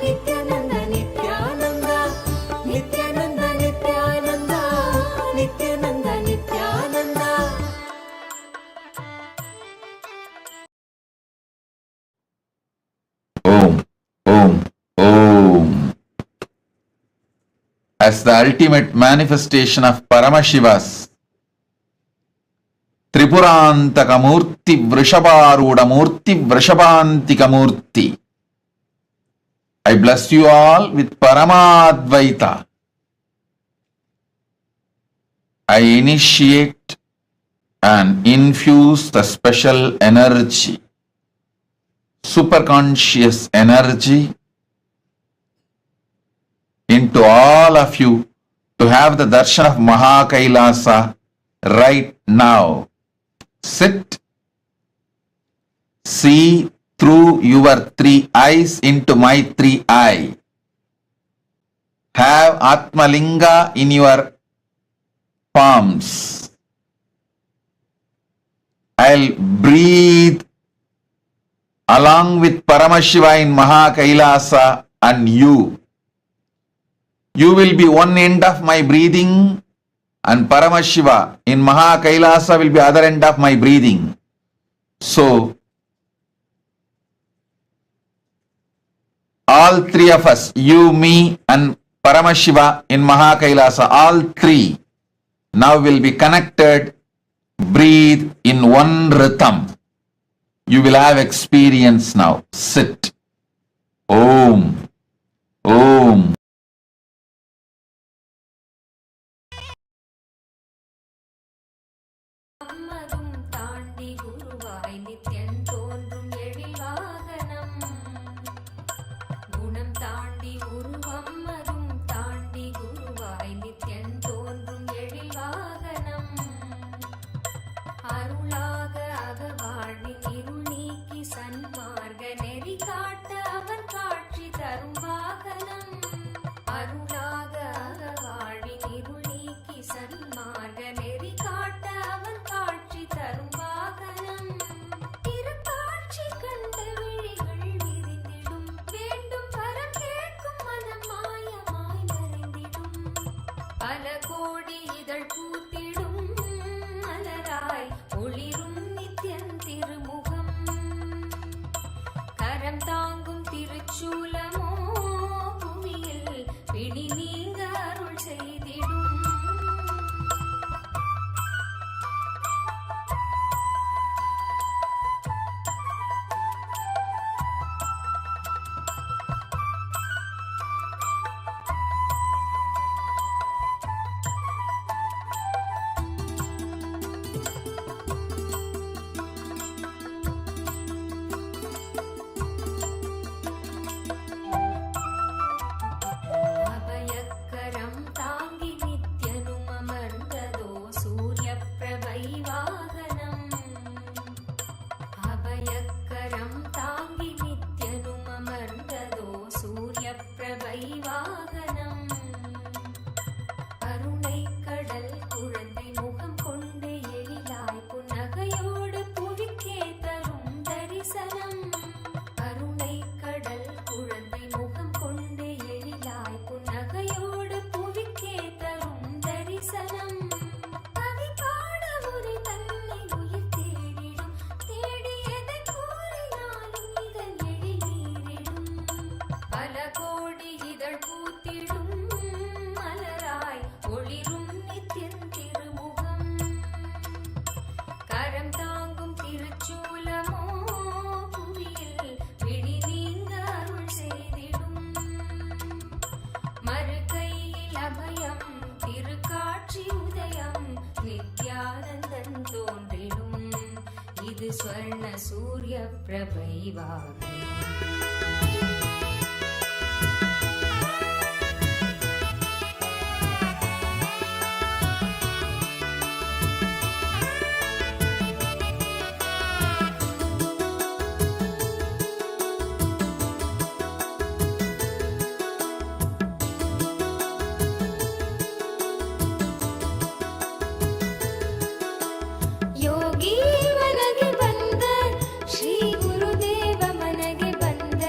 Nithyananda Nithyananda Nithyananda Nithyananda Nithyananda Nithyananda Om, Om, Om. As the ultimate manifestation of Paramashiva's Tripurantaka Murthy Vrishabharuda Murthy Vrishabhantika Murthy, I bless you all with Paramadvaita. I initiate and infuse the special energy, superconscious energy, into all of you to have the darshan of Mahakailasa right now. Sit, see through your three eyes into my three eyes. Have Atmalinga in your palms. I'll breathe along with Paramashiva in Mahakailasa and you. You will be one end of my breathing and Paramashiva in Mahakailasa will be other end of my breathing. So, all three of us, you, me and Paramashiva in Mahakailasa, all three now will be connected, breathe in one rhythm. You will have experience now. Sit. Om. Om. அம்மரும் தாண்டி குருவாய் நித்யன் தோன்றும் எழில் வாகனம் குணம் தாண்டி உருவம்மரும் தாண்டி குருவாய் நித்யன் தோன்றும் எழில் வாகனம் கரம் தாங்கும் திருச்சூலமோ புவியில் பிடி நீங்க அருள் செய்திடும். அபயக்கரம் தாங்கி நித்யனும் அமர்ந்ததோ சூரிய பிரபை வாகனம். அபயக்கரம் தாங்கி நித்யனும் அமர்ந்ததோ சூரிய பிரபை வாகனம். கருணை கடல் குழந்தை முகம் கொண்டு எழிலாய் புன்னகையோடு புவிக்கே தரும் தரிசனம். கருணை கடல் குழந்தை முகம் கொண்டு எழிலாய் புன்னகையோடு புவிக்கே தரும் தரிசனம். கவி பாட உரை தன்னை உயிர் தேடிடும், தேடியதை கூறினாலும் இதழ் எழிலீரிடும். பல கோடி இதழ் பூத்திடும் மலராய் ஒளிரும் நித்தியன் திருமுகம். கரம் தாங்கும் திருச்சூலமோ புவியில் பிடி நீங்க அருள் செய்திடும். மறுகையில் அபயம் திருக்காட்சி உதயம் நித்யானந்தன் தோன்றிடும். இது ஸ்வர்ண சூரிய பிரபை வாகனம். ಯೋಗಿ ಮನಗೆ ಬಂದ ಶ್ರೀ ಗುರುದೇವ ಮನಗೆ ಬಂದ.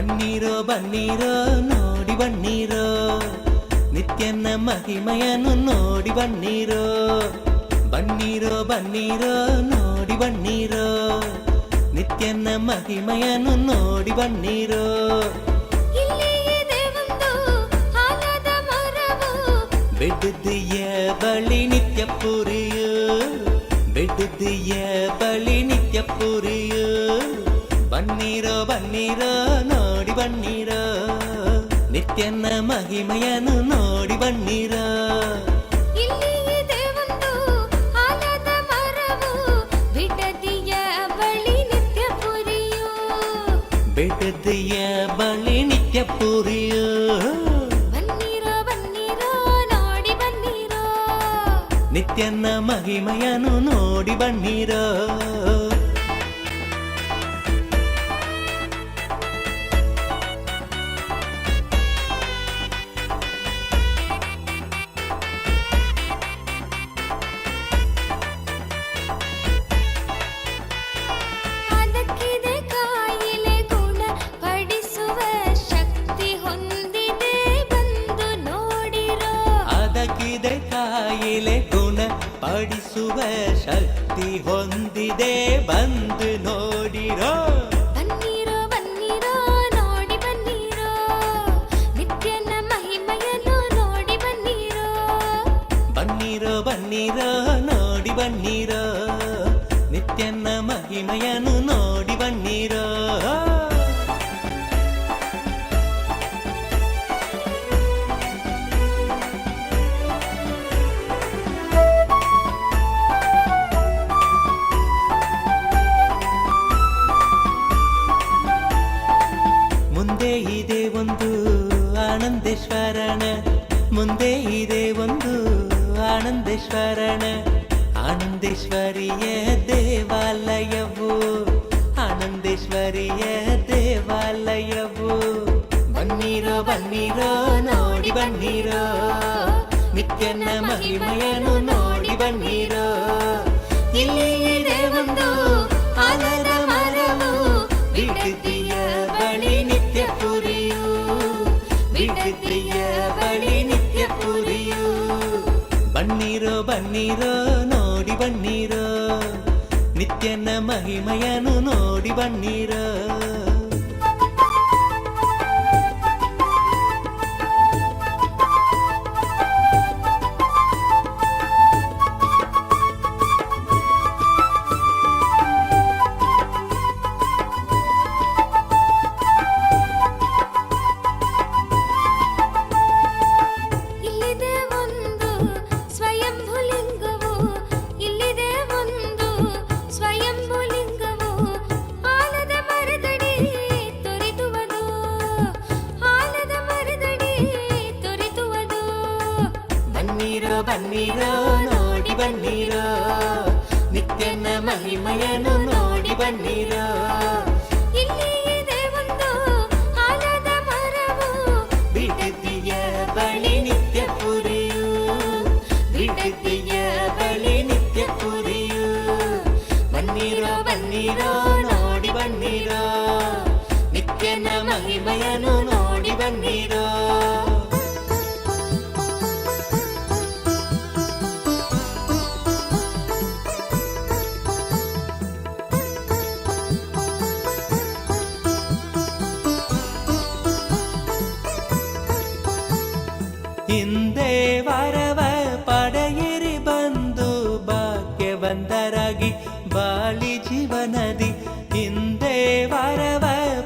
ಬನ್ನೀರೋ ಬನ್ನೀರೋ ನೋಡಿ ಬನ್ನೀರೋ ನಿತ್ಯನ ಮಹಿಮೆಯನ್ನು ನೋಡಿ ಬನ್ನೀರೋ ಬನ್ನೀರೋ ಬನ್ನೀರೋ ನೋಡಿ ಬನ್ನೀರೋ ನಿತ್ಯನ ಮಹಿಮೆಯನ್ನು ನೋಡಿ ಬನ್ನೀರೋ ಬೆಟ್ಟದಿಯ ಬಳಿ ನಿತ್ಯ ಪುರಿಯು ಬೆಟ್ಟದಿಯ ಬಳಿ ನಿತ್ಯ ಪುರಿಯು ಬನ್ನೀರೋ ಬನ್ನೀರೋ ನೋಡಿ ಬನ್ನೀರೋ ನಿತ್ಯನ ಮಹಿಮೆಯನ್ನು ನೋಡಿ ಬನ್ನೀರೋ ಬೆಟ್ಟದಿಯ ಬಳಿ ನಿತ್ಯ ಪುರಿಯು ನಿತ್ಯನ ಮಹಿಮೆಯನ್ನು ನೋಡಿ ಬನ್ನೀರೋ ಕಾಯಿಲೆ ಗುಣ ಪಡಿಸುವ ಶಕ್ತಿ ಹೊಂದಿದೆ ಬಂದು ನೋಡಿರೋ ಬನ್ನೀರೋ ಬನ್ನೀರೋ ನೋಡಿ ಬನ್ನೀರೋ ನಿತ್ಯನ ಮಹಿಮೆಯನ್ನು ನೋಡಿ ಬನ್ನೀರೋ ಬನ್ನೀರೋ ಬನ್ನೀರೋ ನೋಡಿ ಬನ್ನೀರೋ ನಿತ್ಯನ ಮಹಿಮೆಯನ್ನು ನೋಡಿ ಬನ್ನೀರೋ ಮುಂದೆ ಇದೆ ಒಂದು ಆನಂದೇಶ್ವರನ ಮುಂದೆ ಇದೆ ಒಂದು ಆನಂದೇಶ್ವರನ ಆನಂದೇಶ್ವರಿಯ ದೇವಾಲಯವು ಆನಂದೇಶ್ವರಿಯ ದೇವಾಲಯವು ಬನ್ನೀರೋ ಬನ್ನೀರೋ ನೋಡಿ ಬನ್ನೀರೋ ನಿತ್ಯನ ಮಹಿಮೆಯನ್ನು ನೋಡಿ ಬನ್ನೀರೋ ಇಲ್ಲಿ ಇದೆ ಒಂದು ಆಲದ ಮರವು ಬಿಡದಿಯ ಬಳಿ ನಿತ್ಯ ಪುರಿಯು ಬಿಡದಿಯ ಬಳಿ ನಿತ್ಯ ಪುರಿಯು ಬನ್ನೀರೋ ಬನ್ನೀರೋ ನೋಡಿ ಬನ್ನೀರೋ ನಿತ್ಯನ ಮಹಿಮೆಯನ್ನು ನೋಡಿ ಬನ್ನೀರೋ ಬನ್ನೀರೋ ನೋಡಿ ಬನ್ನೀರೋ ನಿತ್ಯನ ಮಹಿಮೆಯನ್ನು ನೋಡಿ ಬನ್ನೀರೋ ಇಲ್ಲಿ ಇದೆ ಒಂದು ಆಲದ ಮರವು ಬಿಡದಿಯ ಬಳಿ ನಿತ್ಯ ಪುರಿಯು ಬಿಡದಿಯ ಬಳಿ ನಿತ್ಯ ಪುರಿಯು ಬನ್ನೀರೋ ಬನ್ನೀರೋ ನೋಡಿ ಬನ್ನೀರೋ ನಿತ್ಯನ ಮಹಿಮೆಯನ್ನು ನೋಡಿ ಬನ್ನೀರೋ ಹಿಂದೆ ವರವ ಪಡೆಯಿರಿ ಬಂದು ಭಾಗ್ಯವಂತರಾಗಿ ಬಾಳಿ ಜೀವನದಿ ಹಿಂದೆ ವರವ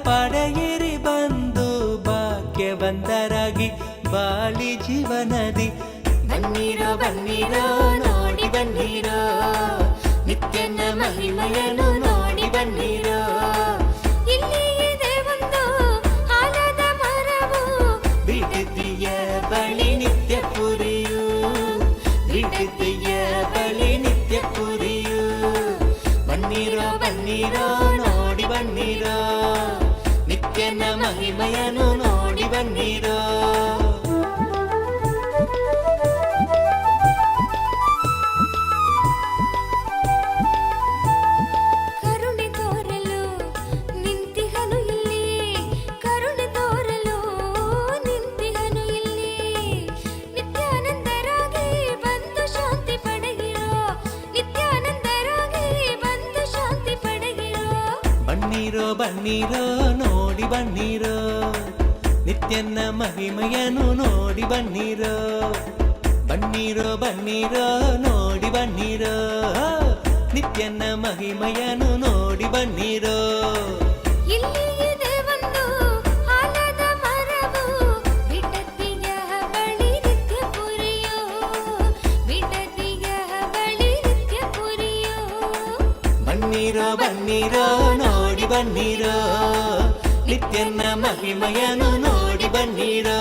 ಪಡೆಯಿರಿ ಬಂದು ಭಾಗ್ಯವಂತರಾಗಿ ಬಾಳಿ ಜೀವನದಿ ಬನ್ನೀರೋ ಬನ್ನೀರೋ ನೋಡಿ ಬನ್ನೀರೋ ನಿತ್ಯನ ಮಹಿಮೆಯನ್ನು ನೋಡಿ ಬನ್ನೀರೋ ಇಲ್ಲಿ ಇದೆ ಒಂದು ಆಲದ ಮರವು ಬಿಡದಿಯ ಬಳಿ ನಿತ್ಯ ಪುರಿಯು ಬಿಡದಿಯ ಬಳಿ ನಿತ್ಯ ಪುರಿಯು ಬನ್ನೀರೋ ಬನ್ನೀರೋ ನೋಡಿ ಬನ್ನೀರೋ ನಿತ್ಯನ ಮಹಿಮೆಯನ್ನು ನೋಡಿ ಬನ್ನೀರೋ ಕರುಣೆ ತೋರಲು ನಿಂತಿಹನು ಇಲ್ಲಿ ಕರುಣೆ ಬನ್ನಿರೋ ನೋಡಿ ಬನ್ನಿರೋ ನಿತ್ಯನ ಮಹಿಮೆಯನ್ನು ನೋಡಿ ಬನ್ನಿರೋ ಬನ್ನಿರೋ ಬನ್ನಿರೋ ನೋಡಿ ಬನ್ನಿರೋ ನಿತ್ಯನ ಮಹಿಮೆಯನ್ನು ನೋಡಿ ಬನ್ನಿರೋ ಇಲ್ಲಿ ಇದೆ ಒಂದು ಆಲದ ಮರವು ಬಿಡದಿಯ ಬಳಿ ನಿತ್ಯ ಪುರಿಯೋ ಬಿಡದಿಯ ಬಳಿ ನಿತ್ಯ ಪುರಿಯೋ ಬನ್ನಿರೋ ಬನ್ನಿರೋ ನೋಡಿ ಬನ್ನಿರೋ ನಿತ್ಯನ ಮಹಿಮೆಯನ್ನು ನೋಡಿ ಬನ್ನಿರೋ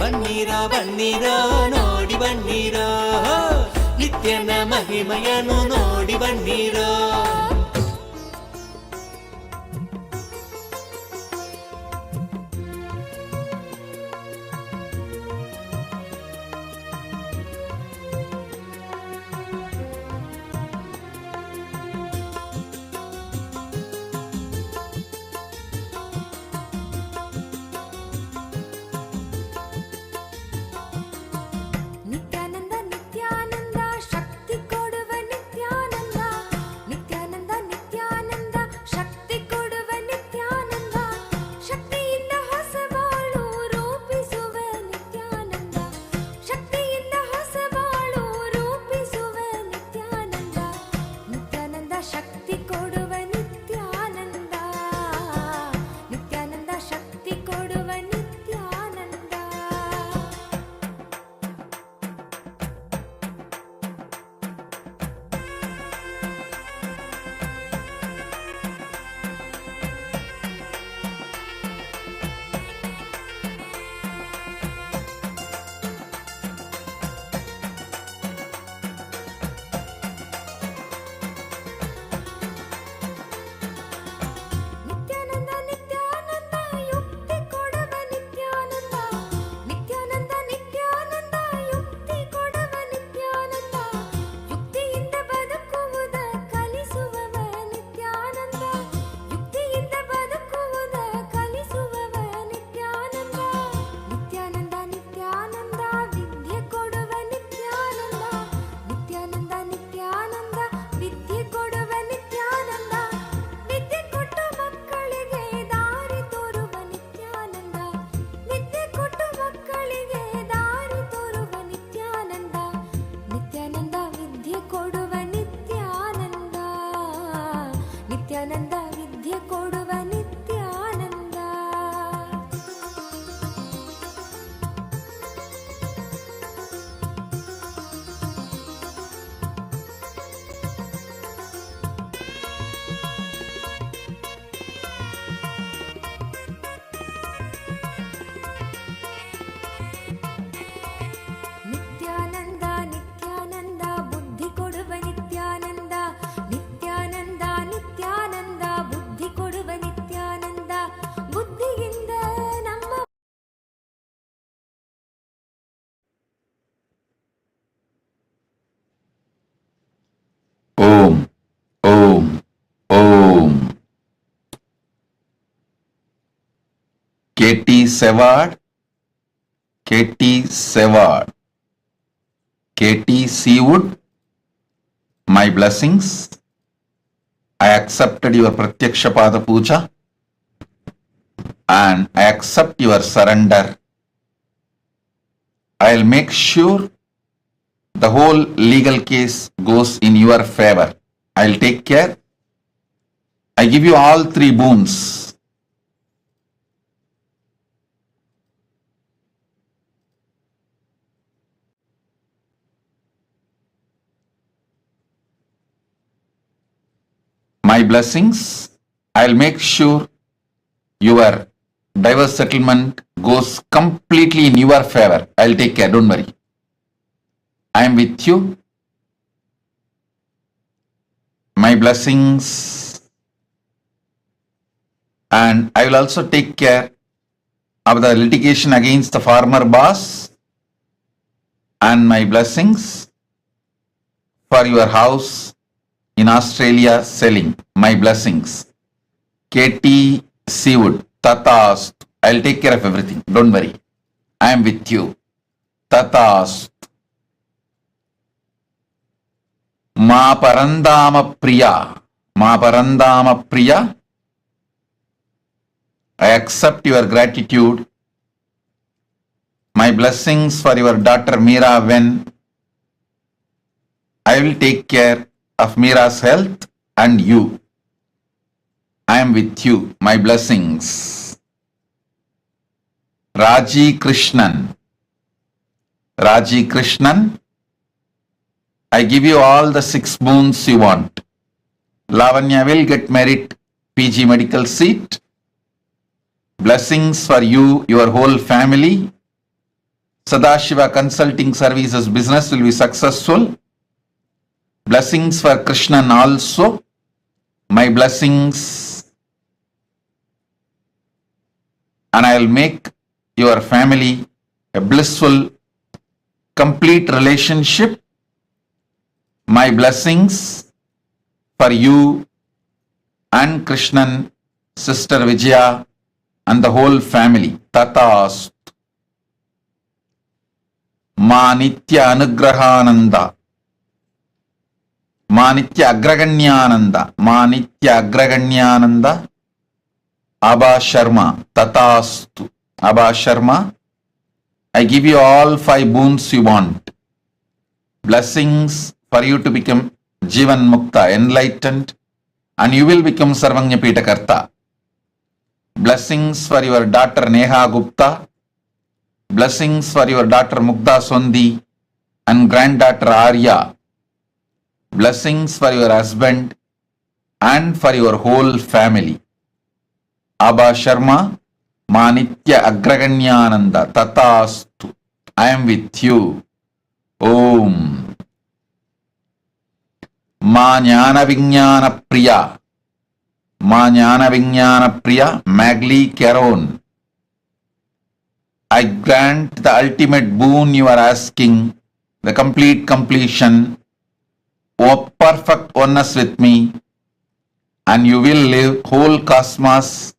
ಬನ್ನಿರೋ ಬನ್ನಿರೋ ನೋಡಿ ಬನ್ನಿರೋ ನಿತ್ಯನ ಮಹಿಮೆಯನ್ನು ನೋಡಿ ಬನ್ನಿರೋ ನಿತ್ಯಾನಂದ ನಿತ್ಯಾನಂದ ಶಕ್ತಿ ಕೊಡುವ ನಿತ್ಯಾನಂದ ನಿತ್ಯಾನಂದ ನಿತ್ಯಾನಂದ ಶಕ್ತಿ ಕೊಡುವ ನಿತ್ಯಾನಂದ ಶಕ್ತಿಯಿಂದ ಹೊಸ ಬಾಳು ರೂಪಿಸುವ ನಿತ್ಯಾನಂದ ಶಕ್ತಿಯಿಂದ ಹೊಸ ಬಾಳು ರೂಪಿಸುವ ನಿತ್ಯಾನಂದ ನಿತ್ಯಾನಂದ ಶಕ್ತಿ ಕೊಡುವ ನಿತ್ಯಾನಂದ ನಿತ್ಯಾನಂದ ಶಕ್ತಿ ಕೊಡುವ ನಿತ್ಯಾನಂದ ನಿತ್ಯಾನಂದ ನಿತ್ಯಾನಂದ ಯುಕ್ತಿ ಕೊಡುವ ನಿತ್ಯಾನಂದ ನಿತ್ಯಾನಂದ ನಿತ್ಯಾನಂದ ಯುಕ್ತಿ ಕೊಡುವ ನಿತ್ಯಾನಂದ ಯುಕ್ತಿಯಿಂದ ಬದುಕುವುದ ಕಲಿಸುವವ ನಿತ್ಯಾನಂದ ಯುಕ್ತಿಯಿಂದ ಬದುಕುವುದ ಕಲಿಸುವವ ನಿತ್ಯಾನಂದ ನಿತ್ಯಾನಂದ ನಿತ್ಯಾನಂದ ವಿದ್ಯೆ ಕೊಡುವ ನಿತ್ಯಾನಂದ ನಿತ್ಯಾನಂದ ನಿತ್ಯಾನಂದ ವಿದ್ಯೆ ಕೊಡುವ ನಿತ್ಯಾನಂದ ವಿದ್ಯೆ ಕೊಟ್ಟು ಮಕ್ಕಳಿಗೆ ದಾರಿ ತೋರುವ ನಿತ್ಯಾನಂದ ವಿದ್ಯೆ ಕೊಟ್ಟು ಮಕ್ಕಳಿಗೆ ದಾರಿ ತೋರುವ ನಿತ್ಯಾನಂದ ನಿತ್ಯಾನಂದ ವಿದ್ಯೆ ಕೊಡುವ ನಿತ್ಯಾನಂದ ನಿತ್ಯಾನಂದ ವಿದ್ಯೆ ಕೊಡುವ ನಿತ್ಯಾನಂದ ನಿತ್ಯಾನಂದ ನಿತ್ಯಾನಂದ ಬುದ್ಧಿ ಕೊಡುವ ನಿತ್ಯಾನಂದ ನಿತ್ಯಾನಂದ ನಿತ್ಯಾನಂದ ಬುದ್ಧಿ ಕೊಡುವ ನಿತ್ಯಾನಂದ ಬುದ್ಧಿಯಿಂದ ನಮ್ಮ ಓಂ ಓಂ ಓಂ KT Sevard, KT Sevard, KT Seawood, my blessings. I accepted your Pratyaksha Pada Puja and I accept your surrender. I'll make sure the whole legal case goes in your favor. I'll take care. I give you all three boons. My blessings, I'll make sure your divorce settlement goes completely in your favor. I'll take care, don't worry. I am with you. My blessings, and I will also take care of the litigation against the former boss, and my blessings for your house in Australia selling. My blessings. KT Seawood, Tatast. I'll take care of everything. Don't worry. I am with you. Tatast. Ma Parandama Priya. Ma Parandama Priya. accept your gratitude. My blessings for your daughter Meera when I will take care of Meera's health and you. I am with you. My blessings. Raji Krishnan. Raji Krishnan, I give you all the 6 boons you want. Lavanya will get merit PG medical seat. Blessings for you, your whole family. Sadashiva Consulting Services business will be successful. Blessings for Krishnan also. My blessings. And I will make your family a blissful, complete relationship. My blessings for you and Krishnan, Sister Vijaya, and the whole family. Tatast. Ma Nitya Anugrahananda. Ma Nitya Agraganyananda. Ma Nitya Agraganyananda. Abha Sharma. Tatastu. Abha Sharma, I give you all 5 boons you want. Blessings for you to become Jivan Mukta, enlightened, and you will become Sarvanya Pitakarta. Blessings for your daughter Neha Gupta. Blessings for your daughter Mukta Sondi and granddaughter Arya. Blessings for your husband and for your whole family. Abha Sharma, Ma Nitya Agraganyananda Tatastu. I am with you. Om. Ma Jnana Vijnana Priya. Ma Jnana Vijnana Priya Magli Caron. I grant the ultimate boon you are asking, the complete completion, O perfect oneness with me, and you will live whole cosmos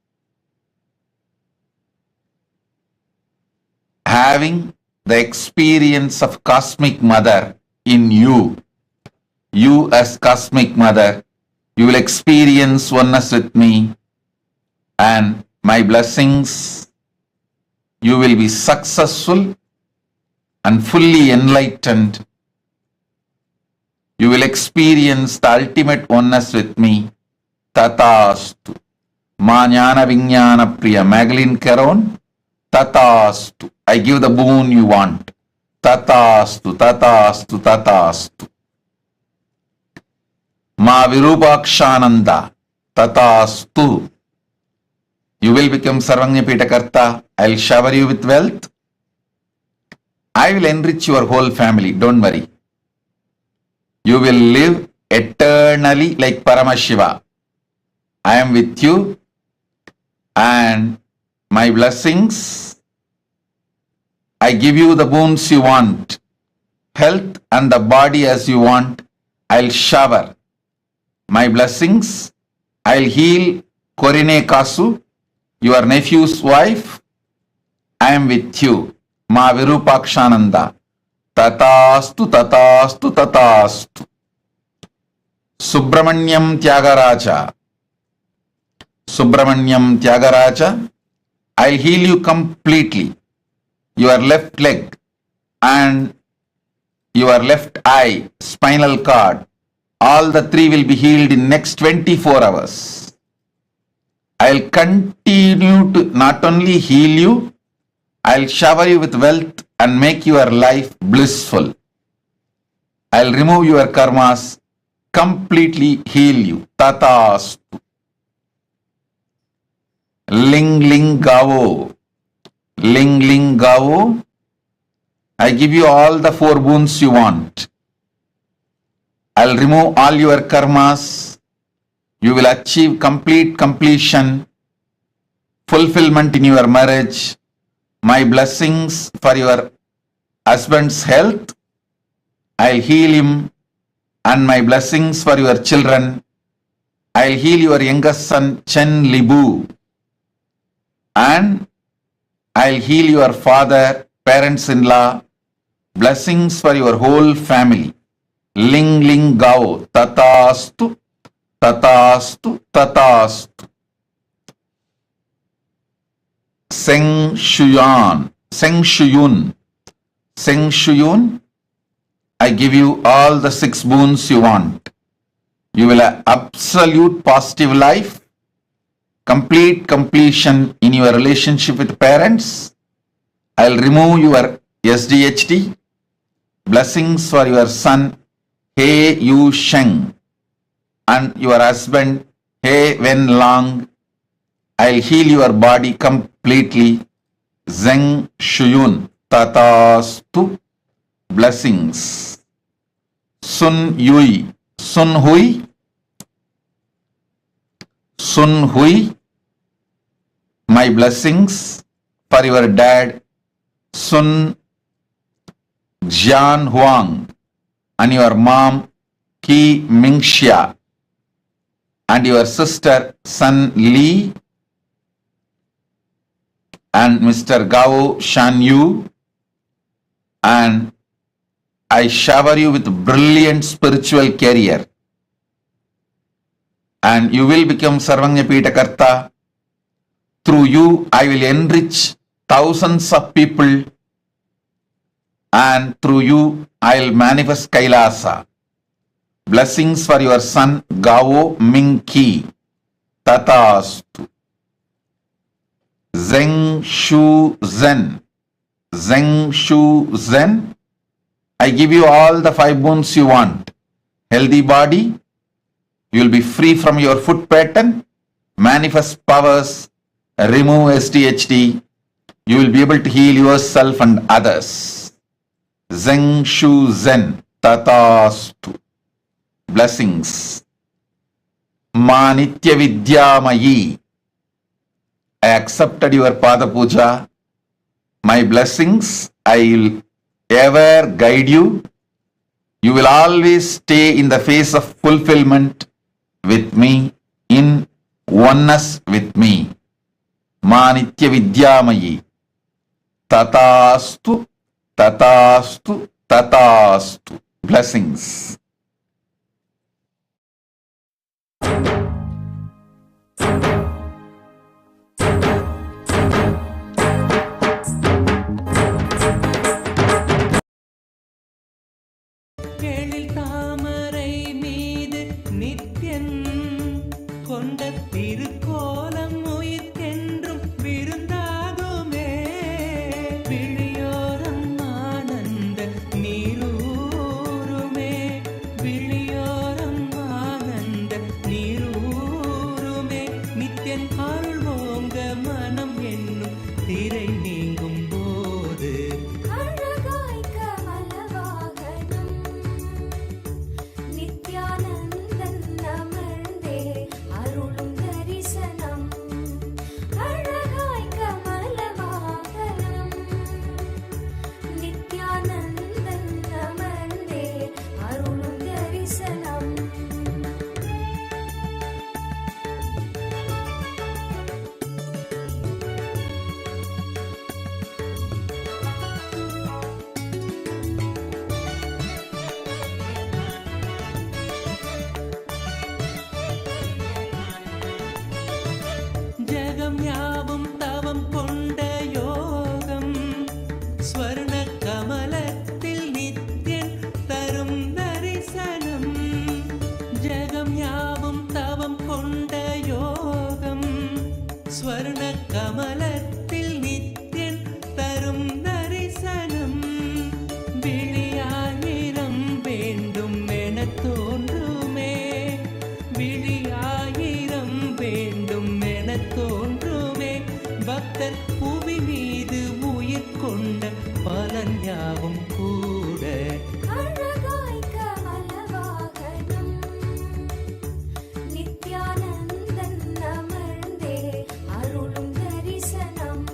having the experience of Cosmic Mother in you. You as Cosmic Mother, you will experience oneness with me and my blessings. You will be successful and fully enlightened. You will experience the ultimate oneness with me. Tatastu. Ma Jnana Vijnana Priya Magdalene Caron. Tatastu. I give the boon you want. Tatastu, Tatastu, Tatastu. Ma Virupakshananda. Tatastu. You will become Sarvanya Pitakarta. I will shower you with wealth. I will enrich your whole family. Don't worry. You will live eternally like Paramashiva. I am with you and my blessings. I give you the boons you want, health and the body as you want. I'll shower my blessings. I'll heal Korine Kasu, your nephew's wife. I am with you. Ma Virupakshananda. Tatastu, Tatastu, Tatastu. Subramanyam Tyagaraja. Subramanyam Tyagaraja. I'll heal you completely. Your left leg and your left eye, spinal cord, all the 3 will be healed in next 24 hours. I'll continue to not only heal you, I'll shower you with wealth and make your life blissful. I'll remove your karmas, completely heal you. Tatastu. Ling Ling Gavo. Ling Ling Gavo. I give you all the 4 boons you want. I'll remove all your karmas. You will achieve complete completion, fulfillment in your marriage. My blessings for your husband's health. I'll heal him. And my blessings for your children. I'll heal your youngest son Chen Libu. And I'll heal your father, parents-in-law. Blessings for your whole family. Ling Ling Gao. Tatastu, Tatastu, Tatastu. Seng Shuyun. Seng Shuyun. Seng Shuyun. I give you all the 6 boons you want. You will have absolute positive life, complete completion in your relationship with parents. I'll remove your SDHD. Blessings for your son, He Yu Sheng, and your husband, He Wen Long. I'll heal your body completely. Zeng Shuyun. Tatastu. Blessings. Sun Yui. Sun Hui. Sun Hui. My blessings for your dad, Sun Jian Huang, and your mom, Ki Mingxia, and your sister, Sun Li, and Mr. Gao Shan Yu, and I shower you with brilliant spiritual career, and you will become Sarvanyapita Karta. Through you, I will enrich thousands of people, and through you, I will manifest Kailasa. Blessings for your son, Gao Mingki. Tatastu. Zeng Shu Zen. Zeng Shu Zen. I give you all the 5 boons you want. Healthy body. You will be free from your foot pattern. Manifest powers. Remove SDHD. You will be able to heal yourself and others. Zeng Shu Zen. Tatastu. Blessings. Ma Nitya Vidyamayi. I accepted your Pada Puja. My blessings, I will ever guide you. You will always stay in the phase of fulfillment with me, in oneness with me. Ma Nitya Vidyamayi. Tatastu, Tatastu, Tatastu. Blessings. எழில் தாமரை மீது நித்யன் கொண்ட திருக்கோலம் உயிர்க்கென்றும் விருந்தாகுமே. விழியோரம் ஆனந்த நீரூருமே. விழியோரம் ஆனந்த நீரூருமே. நித்யன் அருள் ஓங்க மனம் என்னும் திரை நீங்கும் போது அழகாய் கமலவாகனம் நித்யானந்தன் அமர்ந்தே அருளும் தரிசனம். அழகாய் கமலவாகனம் நித்யானந்தன் அமர்ந்தே அருளும் தரிசனம். ஜகம் யாவும் தவம் கொண்ட யோகம் ஸ்வர்ண கமலத்தில் நித்யன் தரும் தரிசனம். ஜகம் யாவும் தவம் கொண்ட யோகம் ஸ்வர்ண கமலத்தில் நித்யன் தரும் தரிசனம். விழியாயிரம் வேண்டும் என தோன்றுமே. விழியாயிரம் வேண்டும் என தோன்றுமே. பக்தர் புவி மீது உயிர் கொண்ட பலன் யாவும் கூட அழகாய் கமலவாகனம் நித்யானந்தன் அமர்ந்தே அருளும் தரிசனம்.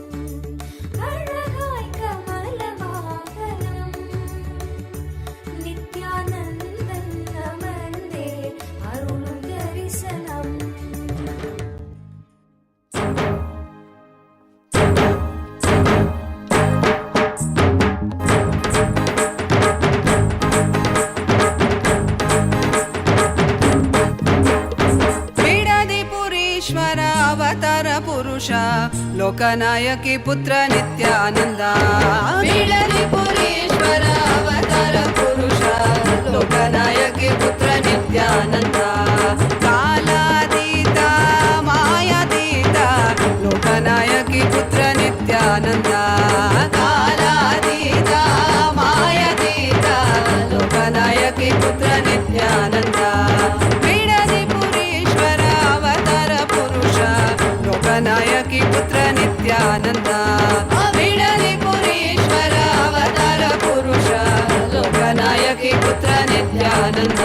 அழகாய் கமலவாகனம் நித்யானந்தன் அமர்ந்தே அருளும் தரிசனம். लोकनायकी पुत्र नित्यानंद बिडलिपुरीश्वर अवतार पुरुष लोकनायकी पुत्र नित्यानंद कालातीत मायातीत लोकनायकी पुत्र नित्यानंद कालातीत मायातीत लोकनायकी पुत्र नित्यानंद बिडलिपुरीश्वर अवतार पुरुष लोकनायकी पुत्र नित्यानंद बिडलिपुरीश्वर अवतार पुरुष लोकनायकी पुत्र नित्यानंद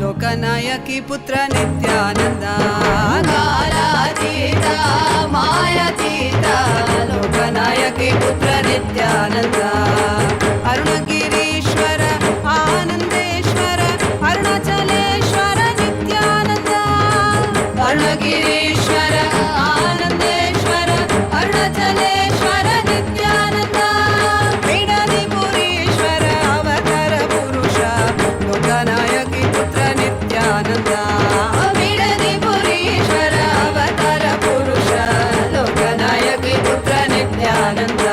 लोकनायकी पुत्र नित्यानंद कालातीत मायातीत लोकनायकी पुत्र नित्यानंद अरुणगिरीश्वर आनंदेश्वर अरुणाचलेश्वर नित्यानंद अरुणगिरीश्वर आनंदेश्वर अरुणाचलेश्वर नित्यानंद बिडलिपुरीश्वर अवतार पुरुष लोकनायकी पुत्र नित्यानंद बिडलिपुरीश्वर अवतार पुरुष लोकनायकी पुत्र नित्यानंद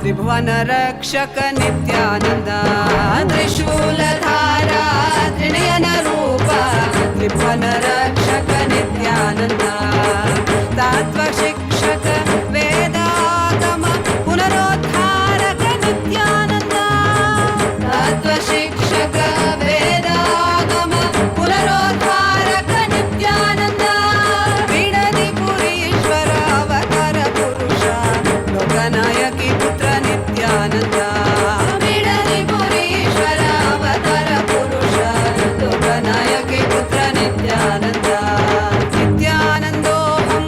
त्रिभुवन रक्षक नित्यानंद त्रिशूलधारा त्रिनयन रूप त्रिभुवन रक्षक नित्यानंद तत्व शिक्षक वेदागम पुनरोद्धारक नित्यानंद तत्व शिक्षक वेदागम पुनरोद्धारक नित्यानंद बिडलिपुरीश्वर अवतार पुरुष लोकनायकी पुत्र नित्यानंद बिडलिपुरीश्वर अवतार पुरुष लोकनायकी पुत्र नित्यानंद नित्यानंदोऽहं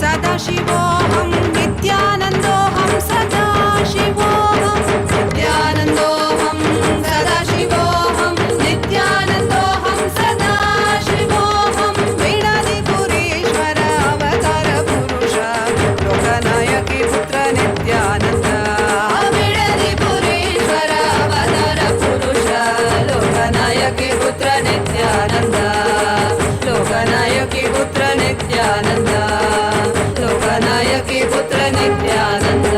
सदाशिवोऽहं नित्यानंदोऽहं सदाशिवोऽहं नित्यानंदोऽहं सदाशिवोऽहं नित्यानंदोऽहं सदाशिवोऽहं बिडलिपुरीश्वर अवतार पुरुष लोकनायकी पुत्र नित्यानंद बिडलिपुरीश्वर अवतार पुरुष लोकनायकी पुत्र नित्यानंद लोकनायकी पुत्र नित्यानंद लोकनायकी पुत्र नित्यानंद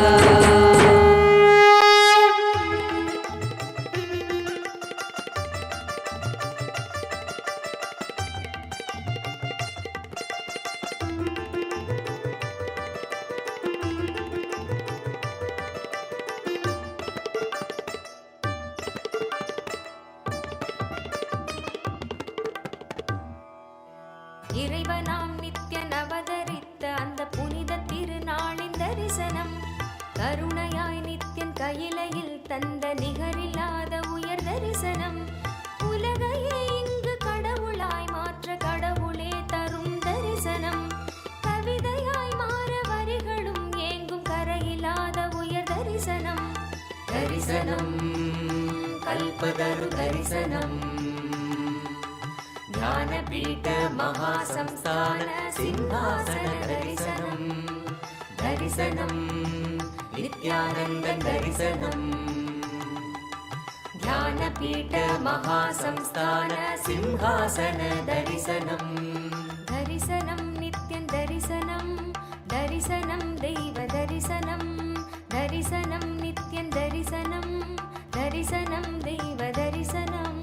இறைவனாம் நித்யன் அவதரித்த அந்த புனித திருநாளின் தரிசனம் கருணையாய் நித்யன் கையிலையில் தந்த நிகரில்லாத உயர் தரிசனம் உலகையே இங்கு கடவுளாய் மாற்ற கடவுளே தரும் தரிசனம் கவிதையாய் மாற வரிகளும் ஏங்கும் கரையில்லாத உயர் தரிசனம் தரிசனம் கல்பதரு தரிசனம் ஞானபீட மகாசம்ஸ்தான சிம்ஹாசன தரிசனம் தரிசனம் நித்யானந்த தரிசனம் ஞானபீட மகாசம்ஸ்தான சிம்ஹாசன தரிசனம் தரிசனம் நித்யன் தரிசனம் தரிசனம் தெய்வ தரிசனம் தரிசனம் நித்யன் தரிசனம் தரிசனம் தெய்வ தரிசனம்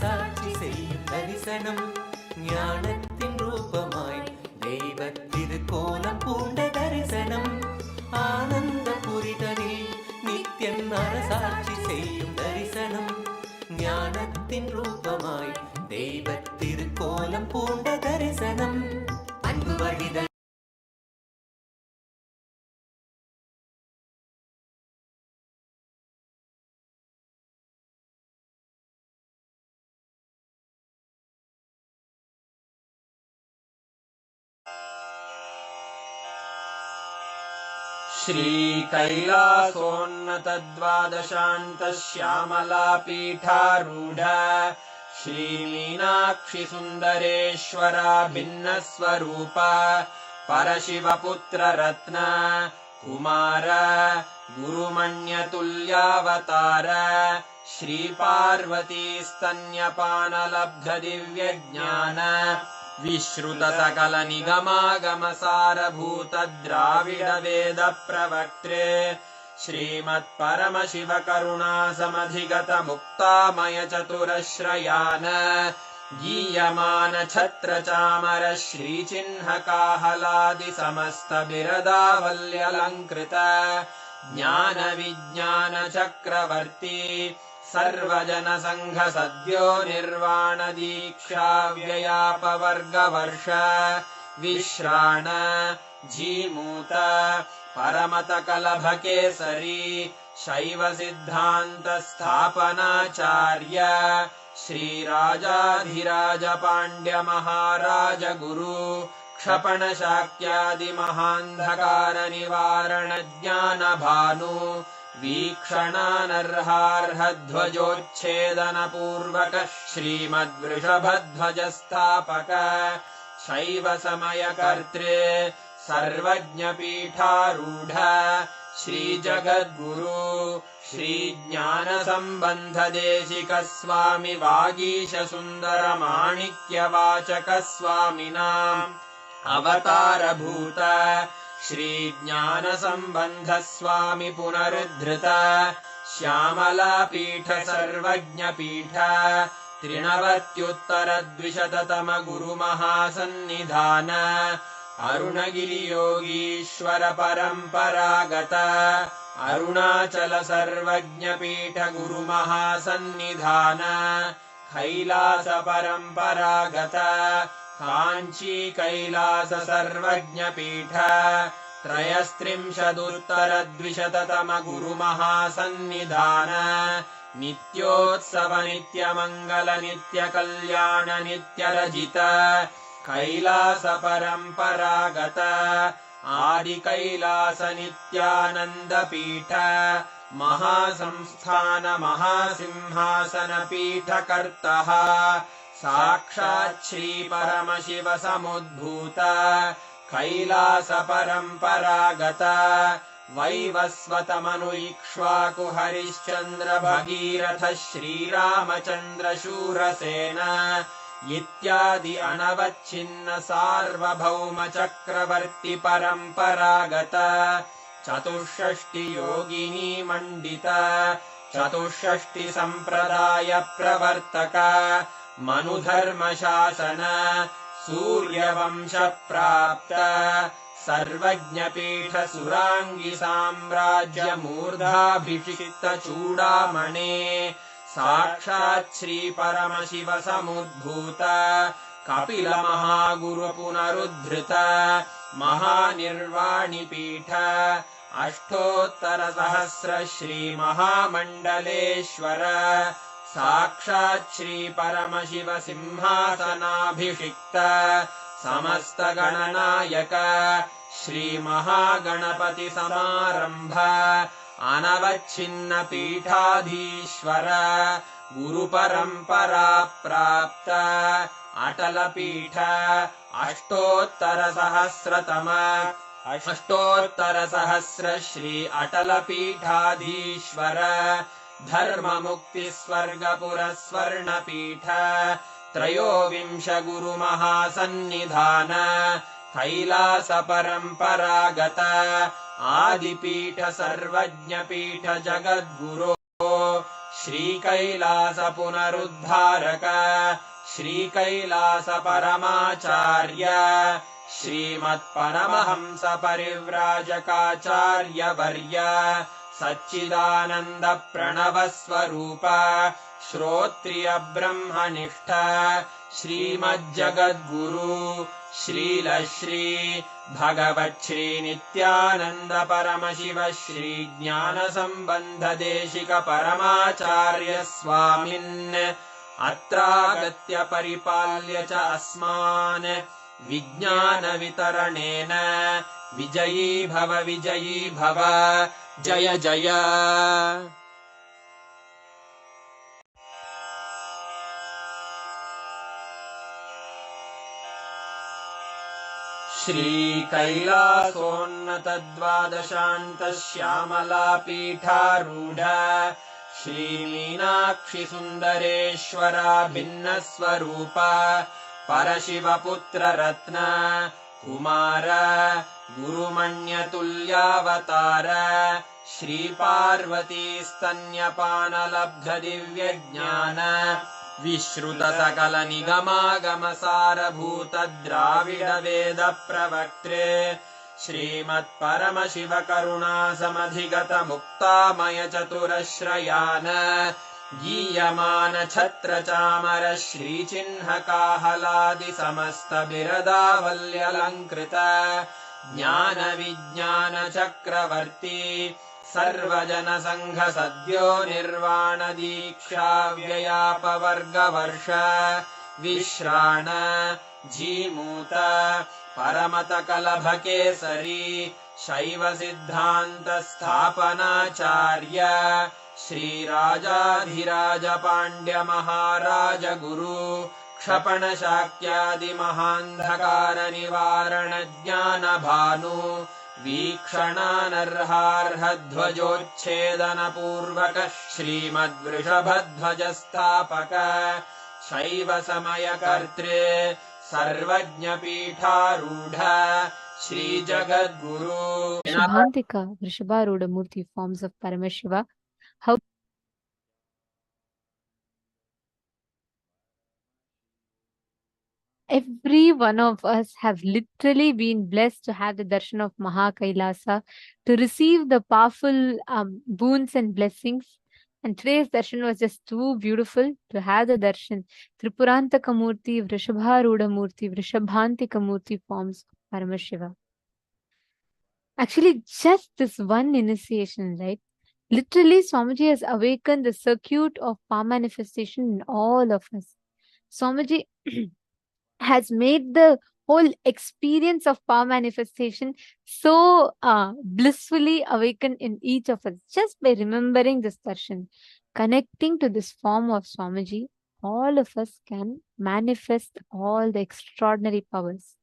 அரசாட்சி செய்யும் தரிசனம் ஞானத்தின் ரூபமாய் தெய்வ திருக்கோலம் பூண்ட தரிசனம் ஆனந்த புரிதனில் நித்தியன் அரசாட்சி செய்யும் தரிசனம் ஞானத்தின் ரூபமாய் தெய்வ திருக்கோலம் பூண்ட தரிசனம் அன்பு வழித श्रीकैलासोन्नतद्वादशान्तश्यामलापीठारूढ श्रीमीनाक्षिसुन्दरेश्वरा भिन्नस्वरूप परशिवपुत्ररत्न कुमार गुरुमण्यतुल्यावतार श्रीपार्वतीस्तन्यपानलब्धदिव्यज्ञान विश्रुत सकल निगमागमसारभूत द्राविड वेद प्रवक्त्रे श्रीमत्परमशिव करुणा समधिगत मुक्तामय चतुरश्रयान गीयमान छत्र चामर श्रीचिह्न काहलादि समस्त बिरदावल्यलङ्कृत ज्ञान विज्ञान चक्रवर्ती सर्वजन संघ सद्यो निर्वाण दीक्षा व्ययापवर्गवर्ष विश्राण जीमूत परमत कलभ केसरी शैव सिद्धांत स्थापनाचार्य श्रीराजाधिराज पाण्ड्य महाराज गुरु क्षपण शाक्यादि महान्धकार निवारण ज्ञान भानु वीक्षणानर्हार्हध्वजोच्छेदन पूर्वक श्रीमद्वृषभध्वज स्थापक शैव समय कर्त्रे सर्वज्ञ पीठारूढ श्री जगद्गुरु श्री ज्ञान संबंध देशिक स्वामी वागीश सुंदर माणिक्य वाचक स्वामिनाम् अवतार भूत श्री ज्ञान संबंध स्वामी पुनरुद्धृत श्यामला पीठ सर्वज्ञ पीठ त्रिनवत्युत्तर द्विशततम गुरु महासन्निधान अरुणगिरि योगीश्वर परंपरागत अरुणाचल सर्वज्ञ पीठ गुरु महासन्निधान कैलास परंपरागत कांची कैलास सर्वज्ञ पीठ त्रयस्त्रिंशदुत्तर द्विशततम गुरु महासन्निधान नित्योत्सव नित्य मंगल नित्य कल्याण नित्य रजित कैलास परंपरागत आदि कैलास नित्यानंद पीठ महासंस्थान महासिंहासन पीठ कर्तः साक्षात् श्री परमशिव समुद्भूत कैलास परंपरागत वैवस्वत मनु इक्ष्वाकु हरिश्चंद्र भगीरथ श्रीरामचंद्र शूरसेन इत्यादि अनवच्छिन्न सार्वभौम चक्रवर्ति परंपरागत चतुष्षष्टि योगिनी मंडित चतुष्षष्टि संप्रदाय प्रवर्तक मनुधर्म शासन सूर्यवंश प्राप्त सर्वज्ञ पीठ सुरांगी साम्राज्य मूर्धाभिषिक्त चूड़ामणे साक्षात् श्री परमशिव समुद्भूत कपिल महागुरु पुनरुद्धृत महानिर्वाणि पीठ अष्टोत्तर सहस्र श्री महामंडलेश्वर साक्षात् श्री परमशिव सिंहासनाभिषिक्त समस्त गणनायक श्री महागणपति समारंभ अनवच्छिन्न पीठाधीश्वर गुरु परंपरा प्राप्त अटल पीठ अष्टोत्तर सहस्र श्री अटल पीठाधीश्वर धर्म मुक्ति स्वर्गपुर स्वर्ण पीठ त्रयोविंश गुरु महासन्निधान कैलास परंपरागत आदिपीठ सर्वज्ञ पीठ जगद्गुरो श्रीकैलास पुनरुद्धारक श्रीकैलास परमाचार्य श्रीमत्परमहंस परिव्राजकाचार्यवर्य सच्चिदानन्द प्रणव स्वरूप श्रोत्रिय ब्रह्मनिष्ठ श्रीमज्जगद्गुरु श्रील श्री भगवच्छ्री नित्यानन्द परमशिव श्री ज्ञान संबंध देशिक परमाचार्य स्वामिन् अत्रागत्य परिपाल्य च अस्मान् विज्ञान वितरणेन विजयी भव जय जय। श्रीकैलासोन्नतद्वादशान्तश्यामलापीठारूढ श्रीमीनाक्षिसुन्दरेश्वरा भिन्नस्वरूप परशिवपुत्ररत्न कुमार गुरुमण्यतुल्यावतार श्रीपार्वतीस्तन्यपानलब्धदिव्यज्ञान विश्रुत सकल निगमागमसारभूत द्राविड वेद प्रवक्त्रे श्रीमत्परमशिव करुणा समधिगत मुक्तामय चतुरश्रयान गीयमान छत्र चामर श्रीचिह्न काहलादि समस्त बिरदावल्यलङ्कृत ज्ञान विज्ञान चक्रवर्ती सर्वजन संघ सद्यो निर्वाण दीक्षा व्ययापवर्गवर्ष विश्राण जीमूत परमत कलभ केसरी शैव सिद्धान्त स्थापनाचार्य श्रीराजाधिराज पाण्ड्य महाराज गुरु क्षपण शाक्यादि महान्धकार निवारण ज्ञान भानु वीक्षणानर्हार्ह ध्वजोच्छेदन पूर्वक श्रीमद्वृषभध्वज स्थापक शैव समय कर्त्रे सर्वज्ञ पीठारूढ़ श्री जगद्गुरु Shubhantika, Vrishabharuda Murthy forms of Paramashiva. How every one of us have literally been blessed to have the darshan of Mahakailasa, to receive the powerful boons and blessings. And today's darshan was just too beautiful to have the darshan. Tripurantaka Murthy, Vrishabharuda Murthy, Vrishabhantika Murthy forms of Paramashiva. Actually, just this one initiation, right? Literally, Swamiji has awakened the circuit of power manifestation in all of us. Swamiji has made the whole experience of power manifestation so blissfully awakened in each of us. Just by remembering this darshan, connecting to this form of Swamiji, all of us can manifest all the extraordinary powers.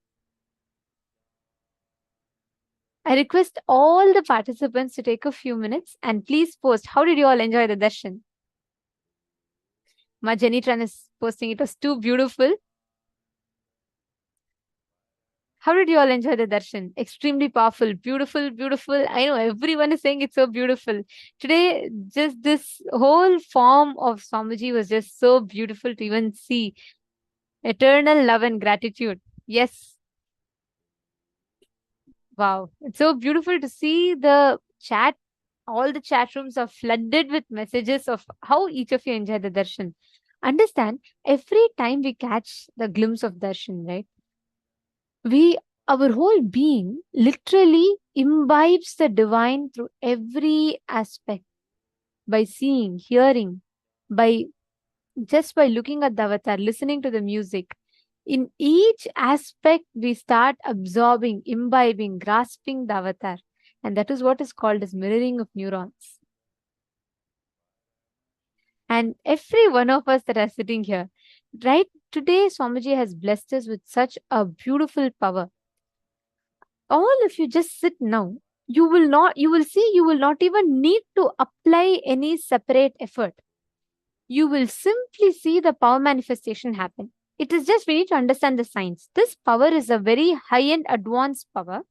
I request all the participants to take a few minutes and please post, how did you all enjoy the darshan? Ma Jenny Tran is posting, it was too beautiful. How did you all enjoy the darshan? Extremely powerful, beautiful, beautiful. I know everyone is saying it's so beautiful. Today, just this whole form of Swamiji was just so beautiful to even see. Eternal love and gratitude. Yes. Wow. It's so beautiful to see the chat. All the chat rooms are flooded with messages of how each of you enjoyed the darshan. Understand, every time we catch the glimpse of darshan, right? Our whole being literally imbibes the divine through every aspect. By seeing, hearing, just by looking at the avatar, listening to the music. In each aspect, we start absorbing, imbibing, grasping the avatar. And that is what is called as mirroring of neurons. And every one of us that are sitting here, right today, Swamiji has blessed us with such a beautiful power. All of you just sit now. You will not even need to apply any separate effort. You will simply see the power manifestation happen. It is just we need to understand the science. This power is a very high-end advanced power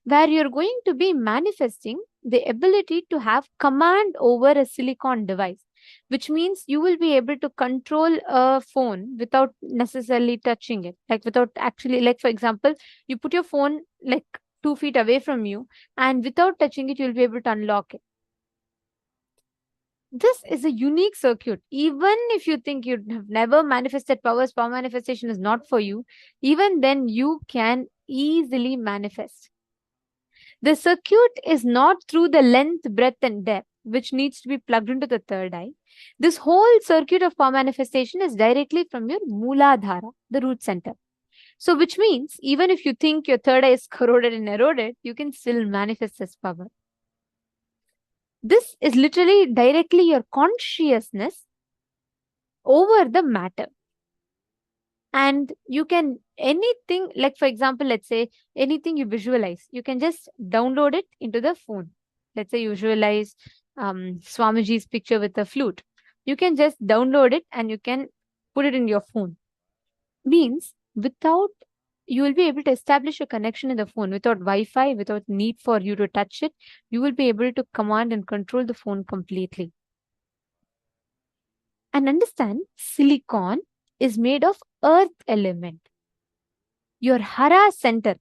where you're going to be manifesting the ability to have command over a silicon device. which means you will be able to control a phone without necessarily touching it. Like without actually, like for example, you put your phone like 2 feet away from you, and without touching it, you'll be able to unlock it. This is a unique circuit. Even if you think you have never manifested powers, power manifestation is not for you, even then you can easily manifest. The circuit is not through the length, breadth, and depth, which needs to be plugged into the third eye. This whole circuit of power manifestation is directly from your Mooladhara, the root center. So, which means even if you think your third eye is corroded and eroded, you can still manifest this power. This is literally directly your consciousness over the matter. And you can, anything, like for example, let's say anything you visualize, you can just download it into the phone. Let's say you visualize Swamiji's picture with a flute. You can just download it and you can put it in your phone. Means without, you will be able to establish a connection in the phone without Wi-Fi, without need for you to touch it. You will be able to command and control the phone completely. And understand, silicon is made of earth element. Your Hara center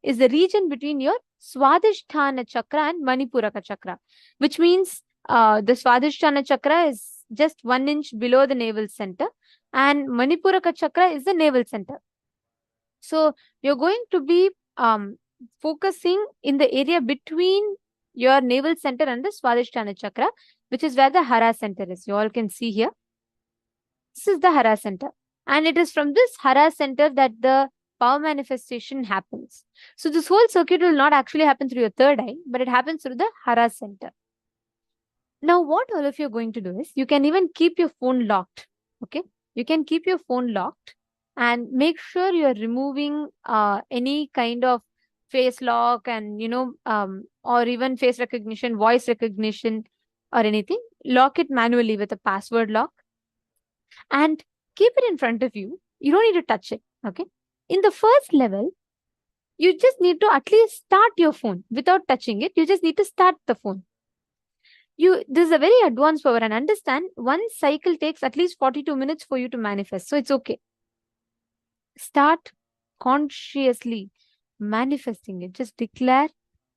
is the region between your Swadhisthana chakra and Manipuraka chakra, which means the Swadhisthana chakra is just 1 inch below the navel center, and Manipuraka chakra is the navel center. So you're going to be focusing in the area between your navel center and the Swadhisthana chakra, which is where the Hara center is. You all can see here. This is the Hara center. And it is from this Hara center that the power manifestation happens. So this whole circuit will not actually happen through your third eye, but it happens through the Hara center. Now, what all of you are going to do is, you can even keep your phone locked. Okay. You can keep your phone locked and make sure you're removing any kind of face lock and, or even face recognition, voice recognition or anything. Lock it manually with a password lock and keep it in front of you. You don't need to touch it. Okay. In the first level, you just need to at least start your phone without touching it. You just need to start the phone. This is a very advanced power, and understand, one cycle takes at least 42 minutes for you to manifest. So it's okay. Start consciously manifesting it. Just declare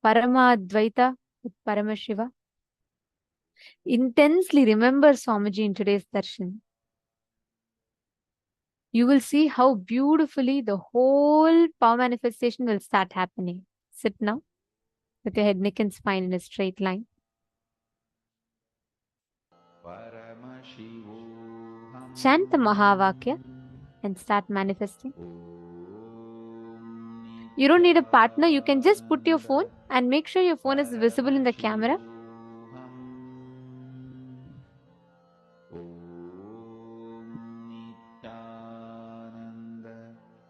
Parama Advaita with Paramashiva. Intensely remember Swamiji in today's darshan. You will see how beautifully the whole power manifestation will start happening. Sit now with your head, neck and spine in a straight line. Chant the Mahavakya and start manifesting. You don't need a partner. You can just put your phone and make sure your phone is visible in the camera.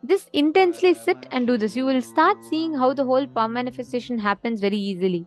Just intensely sit and do this. You will start seeing how the whole power manifestation happens very easily.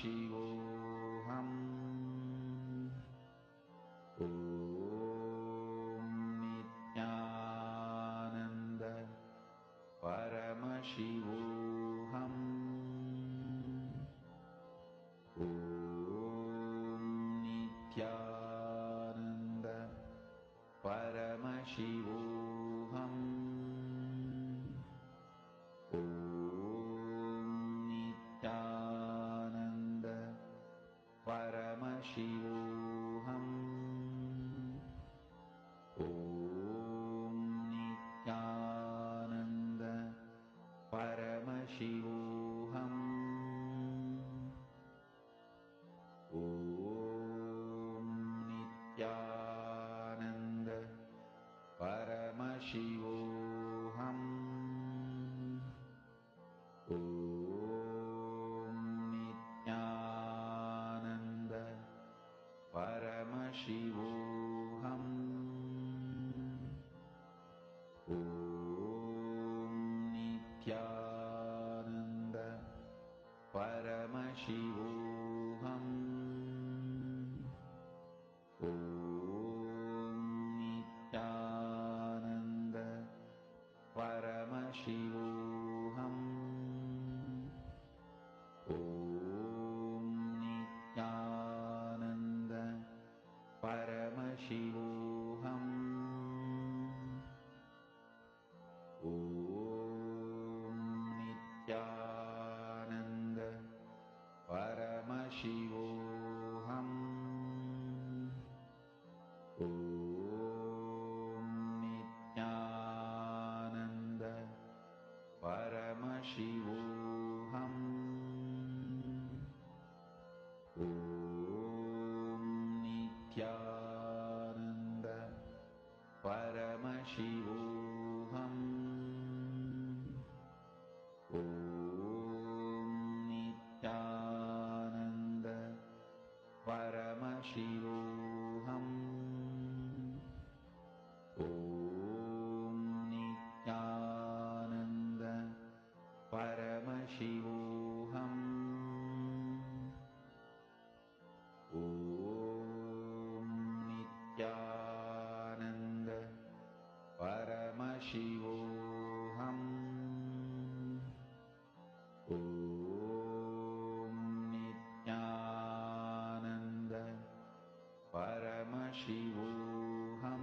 Shivoham. Om Nityananda Paramashivoham. Om Nityananda Paramashivoham. Om Nityananda Paramashivoham. Om Nityananda Paramashivoham. Om Nityananda Paramashivoham. Om Nityananda Paramashivoham. Om Nityananda Paramashivoham. Om Nityananda Paramashivoham. Om Nityananda Paramashivoham. Om Nityananda Paramashivoham. Om Nityananda Paramashivoham. Om Nityananda Paramashivoham. Om Nityananda Paramashivoham. Om Nityananda Paramashivoham. Om Nityananda Paramashivoham.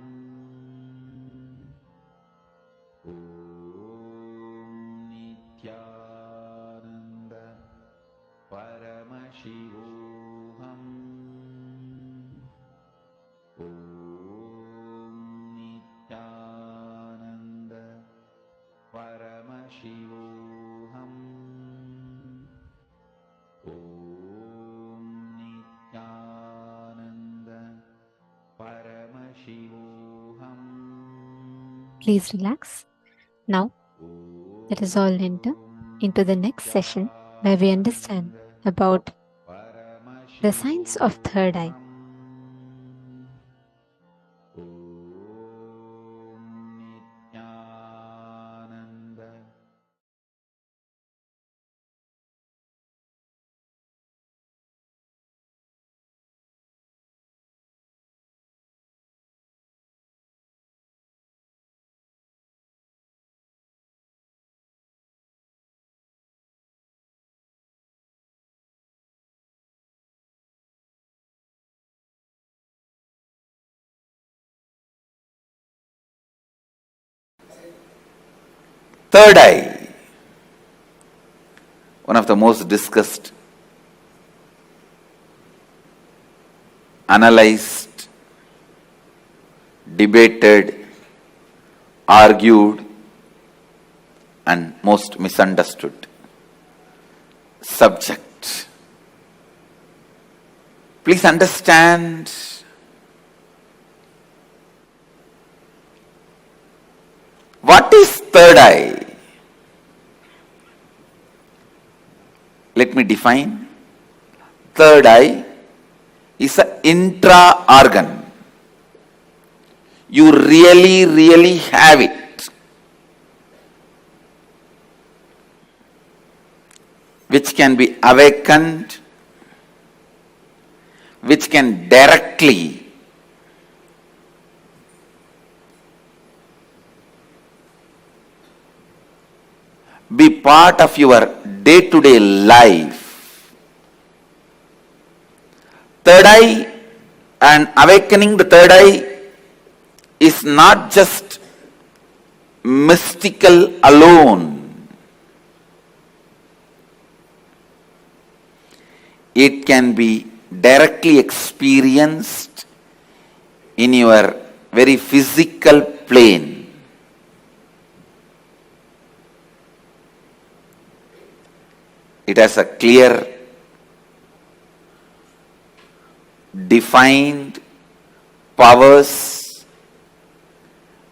Om Nityananda Paramashivoham. Om Nityananda Paramashivoham. Om Nityananda Paramashivoham. Om Nityananda Paramashivoham. Please relax. Now, let us all enter into the next session where we understand about the science of third eye. Third eye, one of the most discussed, analyzed, debated, argued, and most misunderstood subject. Please understand, what is third eye? Let me define. Third eye is an intra-organ. You really have it, which can be awakened which can directly be part of your day-to-day life. Third eye and awakening the third eye is not just mystical alone. It can be directly experienced in your very physical plane. It has a clear, defined powers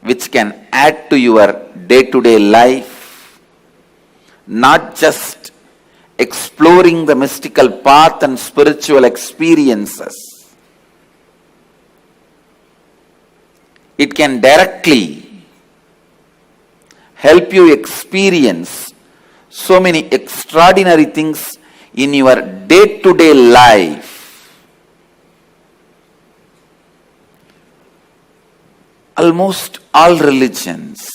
which can add to your day-to-day life, not just exploring the mystical path and spiritual experiences. It can directly help you experience so many extraordinary things in your day-to-day life. Almost all religions,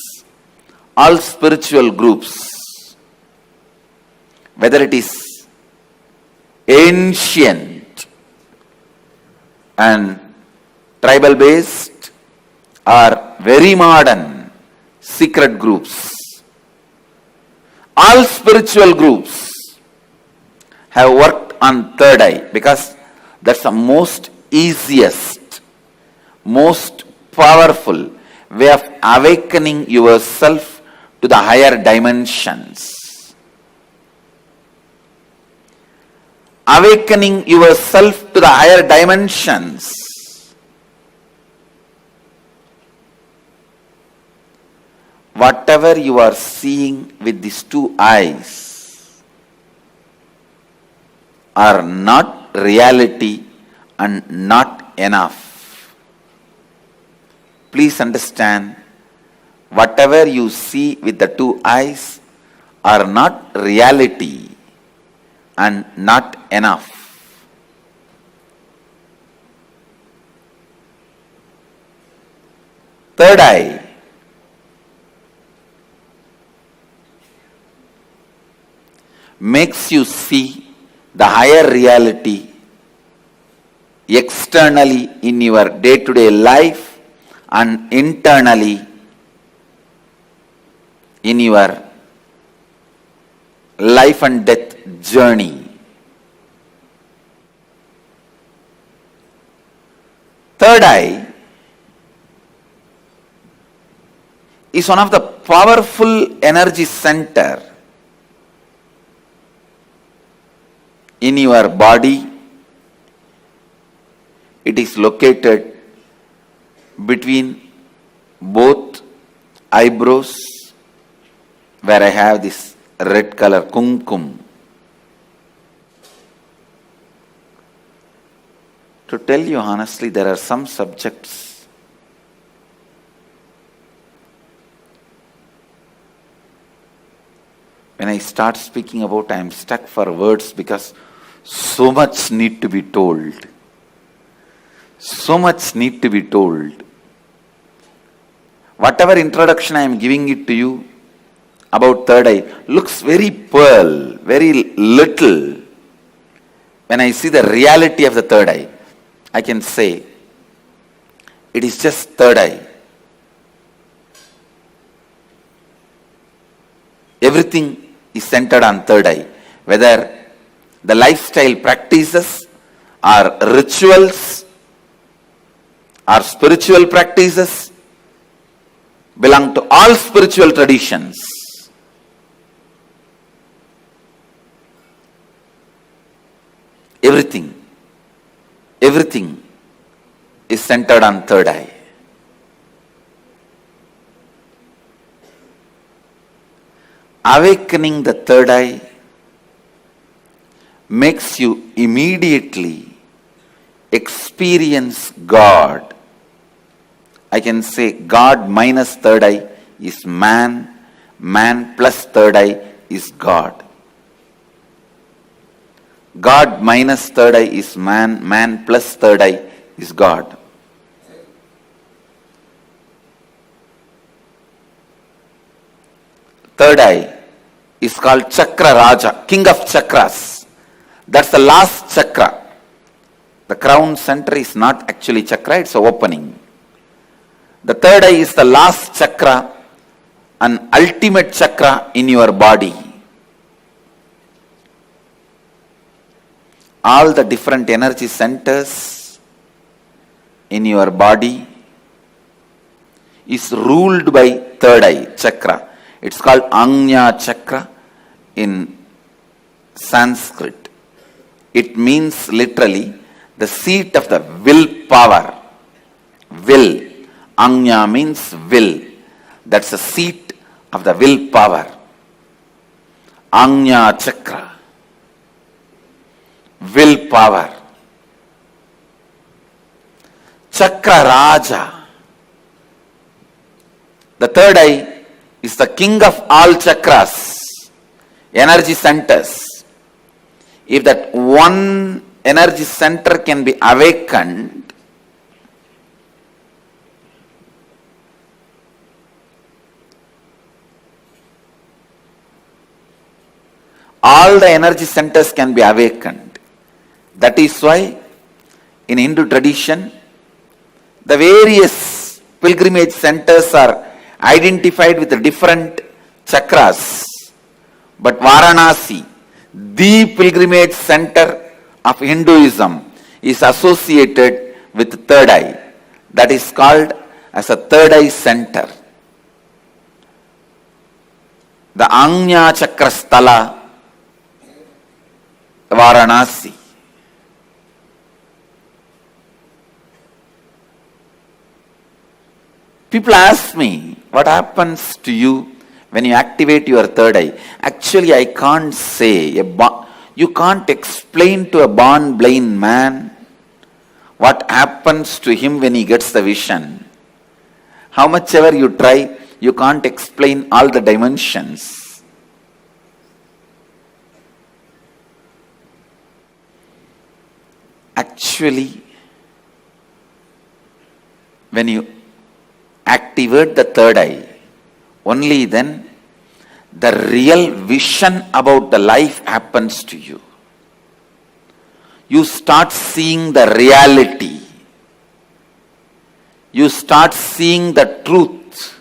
all spiritual groups, whether it is ancient and tribal based or very modern secret groups, all spiritual groups have worked on third eye because that's the most easiest, most powerful way of awakening yourself to the higher dimensions. Awakening yourself to the higher dimensions whatever you are seeing with these two eyes are not reality and not enough. Please understand, whatever you see with the two eyes are not reality and not enough. Third eye makes you see the higher reality externally in your day-to-day life and internally in your life and death journey. Third eye is one of the powerful energy center in your body. It is located between both eyebrows, where I have this red color kumkum. To tell you honestly, there are some subjects when I start speaking about, I am stuck for words because so much need to be told. So much need to be told. Whatever introduction I am giving it to you about third eye looks very pearl, very little. When I see the reality of the third eye, I can say it is just third eye. Everything is centered on third eye. Whether the lifestyle practices or rituals or spiritual practices belong to all spiritual traditions. Everything is centered on third eye. Awakening the third eye makes you immediately experience God. I can say God minus third eye is man, man plus third eye is God. God minus third eye is man, man plus third eye is God. Third eye is called Chakra Raja, king of chakras. That's the last chakra. The crown center is not actually chakra, it's an opening. The third eye is the last chakra, an ultimate chakra in your body. All the different energy centers in your body is ruled by third eye chakra. It's called Ajna chakra in Sanskrit. It means literally the seat of the will power. Will. Ajna means will. That's the seat of the will power. Ajna chakra. Will power. Chakra Raja. The third eye is the king of all chakras, energy centers. If that one energy center can be awakened, all the energy centers can be awakened. That is why in Hindu tradition, the various pilgrimage centers are identified with the different chakras. But Varanasi, the pilgrimage center of Hinduism, is associated with third eye. That is called as a third eye center. The Ajna Chakra Sthala, Varanasi. People ask me, what happens to you when you activate your third eye? Actually, I can't say. You can't explain to a born blind man what happens to him when he gets the vision. How much ever you try, you can't explain all the dimensions. Actually, when you activate the third eye, only then the real vision about the life happens to you. You start seeing the reality. You start seeing the truth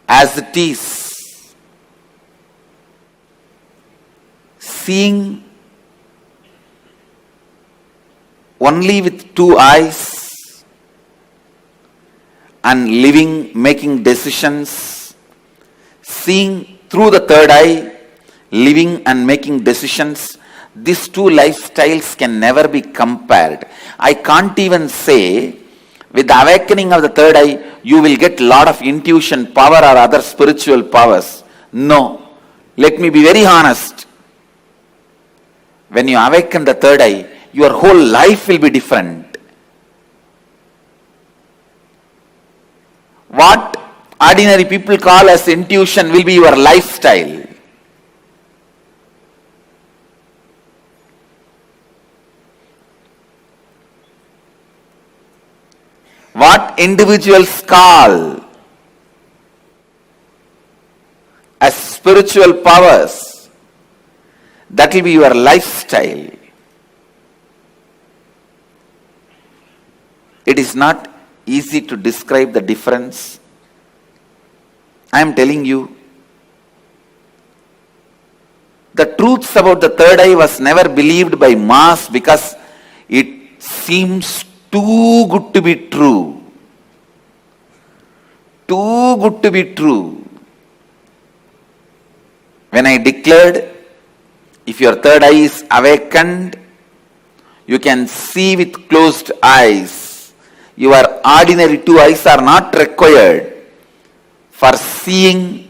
as it is. Seeing only with two eyes and living, making decisions, seeing through the third eye, living and making decisions, these two lifestyles can never be compared. I can't even say, with the awakening of the third eye, you will get a lot of intuition power or other spiritual powers. No. Let me be very honest. When you awaken the third eye, your whole life will be different. What ordinary people call as intuition will be your lifestyle. What individuals call as spiritual powers, that will be your lifestyle. It is not easy to describe the difference. I am telling you, the truths about the third eye was never believed by mass because it seems too good to be true. Too good to be true. When I declared, if your third eye is awakened, you can see with closed eyes. Your ordinary two eyes are not required for seeing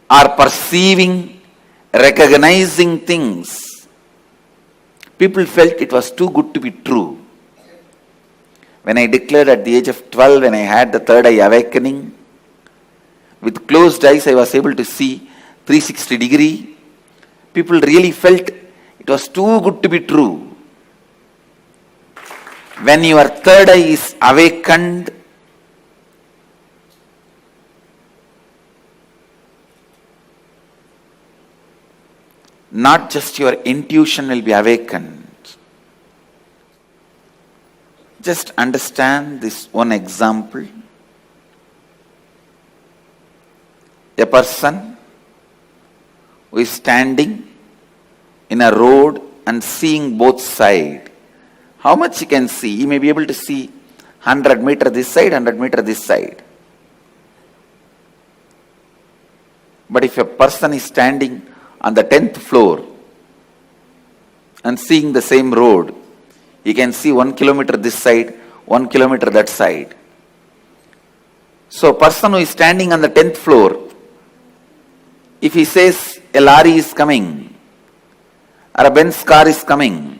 or perceiving, recognizing things. People felt it was too good to be true. When I declared at the age of 12, when I had the third eye awakening, With closed eyes, I was able to see 360 degree. People really felt it was too good to be true. When your third eye is awakened, not just your intuition will be awakened. Just understand this one example. A person who is standing in a road and seeing both sides. How much he can see? He may be able to see 100 meter this side, 100 meter this side. But if a person is standing on the 10th floor and seeing the same road, he can see 1 kilometer this side, 1 kilometer that side. So a person who is standing on the 10th floor, if he says a lorry is coming or a Benz car is coming,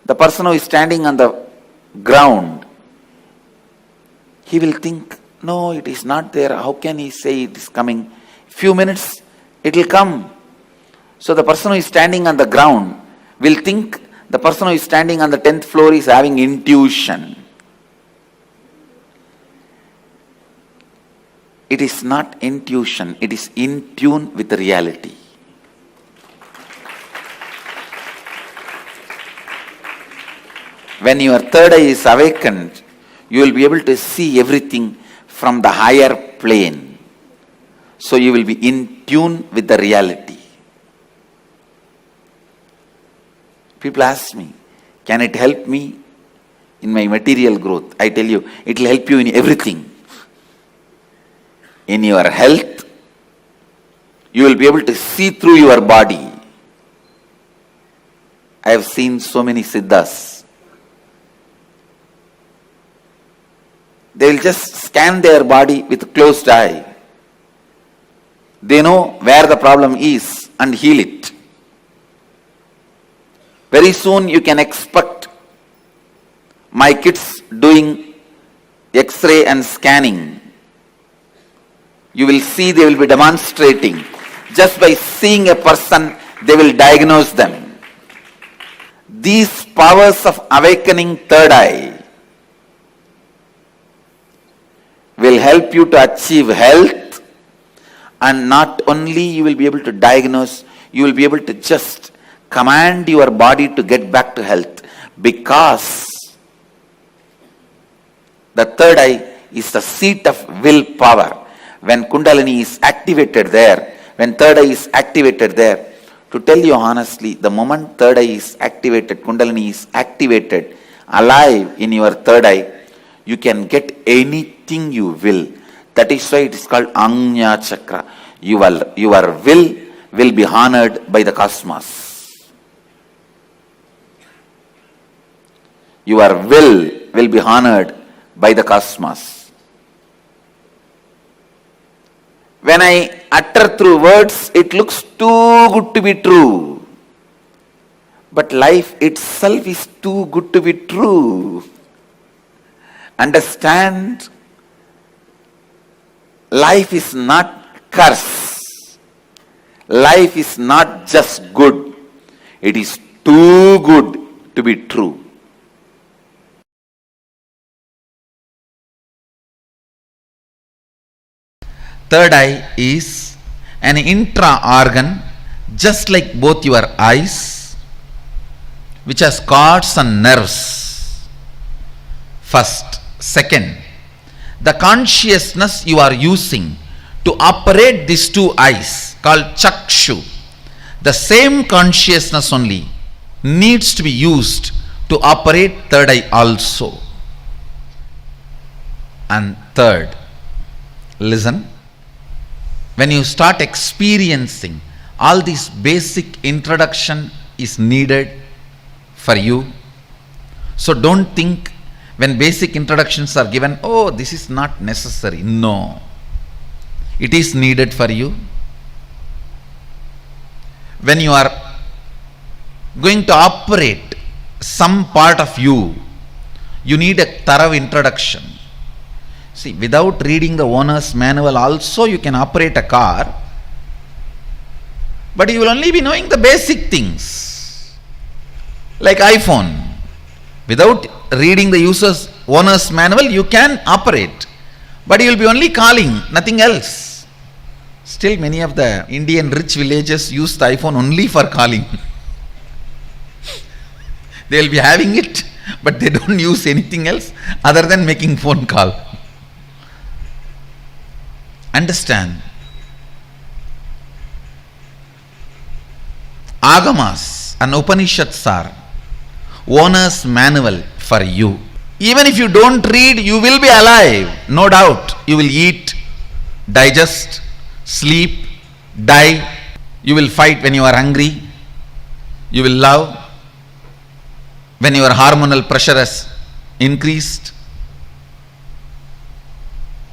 the person who is standing on the ground, he will think, no, it is not there. How can he say it is coming? Few minutes, it will come. So the person who is standing on the ground will think the person who is standing on the 10th floor is having intuition. It is not intuition, it is in tune with the reality. When your third eye is awakened, you will be able to see everything from the higher plane. So you will be in tune with the reality. People ask me, can it help me in my material growth? I tell you, it will help you in everything. In your health, you will be able to see through your body. I have seen so many siddhas. They will just scan their body with closed eye. They know where the problem is and heal it. Very soon you can expect my kids doing X-ray and scanning. You will see they will be demonstrating. Just by seeing a person, they will diagnose them. These powers of awakening third eye will help you to achieve health, and not only you will be able to diagnose, you will be able to just command your body to get back to health, because the third eye is the seat of willpower. When Kundalini is activated there, when third eye is activated there, to tell you honestly, the moment third eye is activated, Kundalini is activated, alive in your third eye, you can get anything you will. That is why it is called Anya Chakra. Your will be honored by the cosmos. Your will be honored by the cosmos. When I utter through words, it looks too good to be true. But life itself is too good to be true. Understand, life is not curse. Life is not just good. It is too good to be true. Third eye is an intra-organ, just like both your eyes, which has cords and nerves. First. Second, the consciousness you are using to operate these two eyes, called chakshu, the same consciousness only needs to be used to operate third eye also. And third, listen, when you start experiencing, all this basic introduction is needed for you. So don't think when basic introductions are given, oh, this is not necessary. No, it is needed for you. When you are going to operate some part of you, you need a thorough introduction. See, without reading the owner's manual also you can operate a car, but you will only be knowing the basic things. Like iPhone. Without reading the owner's manual, you can operate, but you will be only calling, nothing else. Still, many of the Indian rich villages use the iPhone only for calling. They will be having it, but they don't use anything else other than making phone call. Understand? Agamas and Upanishads are owner's manual for you. Even if you don't read, you will be alive, no doubt. You will eat, digest, sleep, die. You will fight when you are hungry. You will love when your hormonal pressure has increased.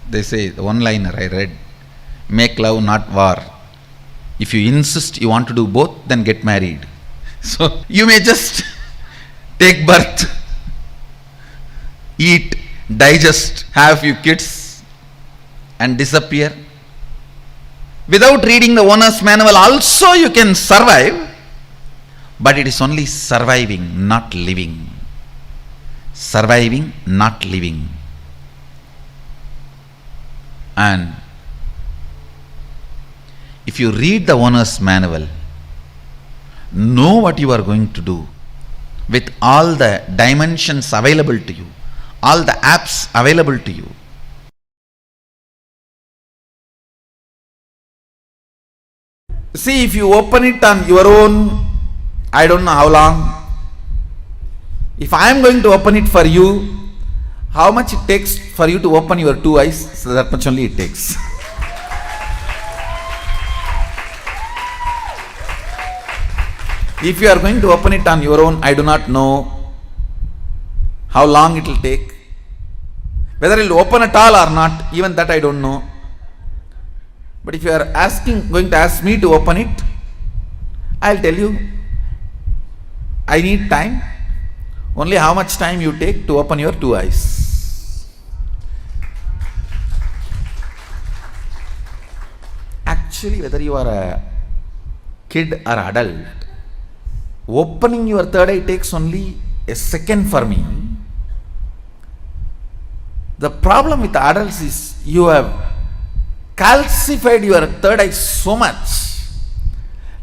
They say, the one-liner I read, make love, not war. If you insist you want to do both, then get married. So you may just take birth, eat, digest, have a few kids and disappear. Without reading the owner's manual also you can survive, but it is only surviving, not living. Surviving, not living. And if you read the owner's manual, know what you are going to do with all the dimensions available to you, all the apps available to you. See, if you open it on your own, I don't know how long. If I am going to open it for you, how much it takes for you to open your two eyes? So that much only it takes. If you are going to open it on your own, I do not know how long it will take. Whether it will open at all or not, even that I don't know. But if you are going to ask me to open it, I will tell you, I need time. Only how much time you take to open your two eyes. Actually, whether you are a kid or adult, opening your third eye takes only a second for me. The problem with adults is you have calcified your third eye so much.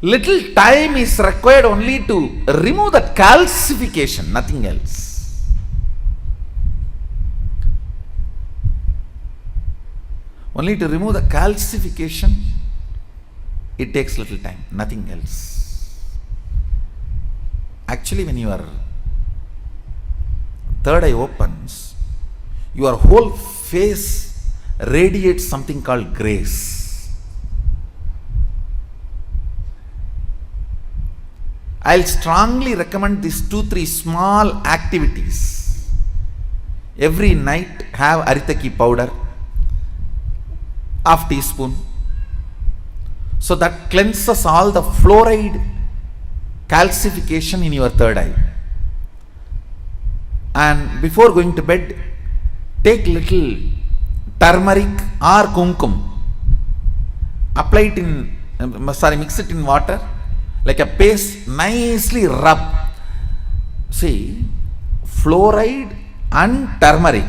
Little time is required only to remove that calcification, nothing else. Only to remove the calcification, it takes little time, nothing else. Actually, when your third eye opens, your whole face radiates something called grace. I'll strongly recommend these 2-3 small activities. Every night have aritaki powder, half teaspoon. So that cleanses all the fluoride calcification in your third eye. And before going to bed, take little turmeric or kumkum. Apply it mix it in water. Like a paste, nicely rub. See, fluoride and turmeric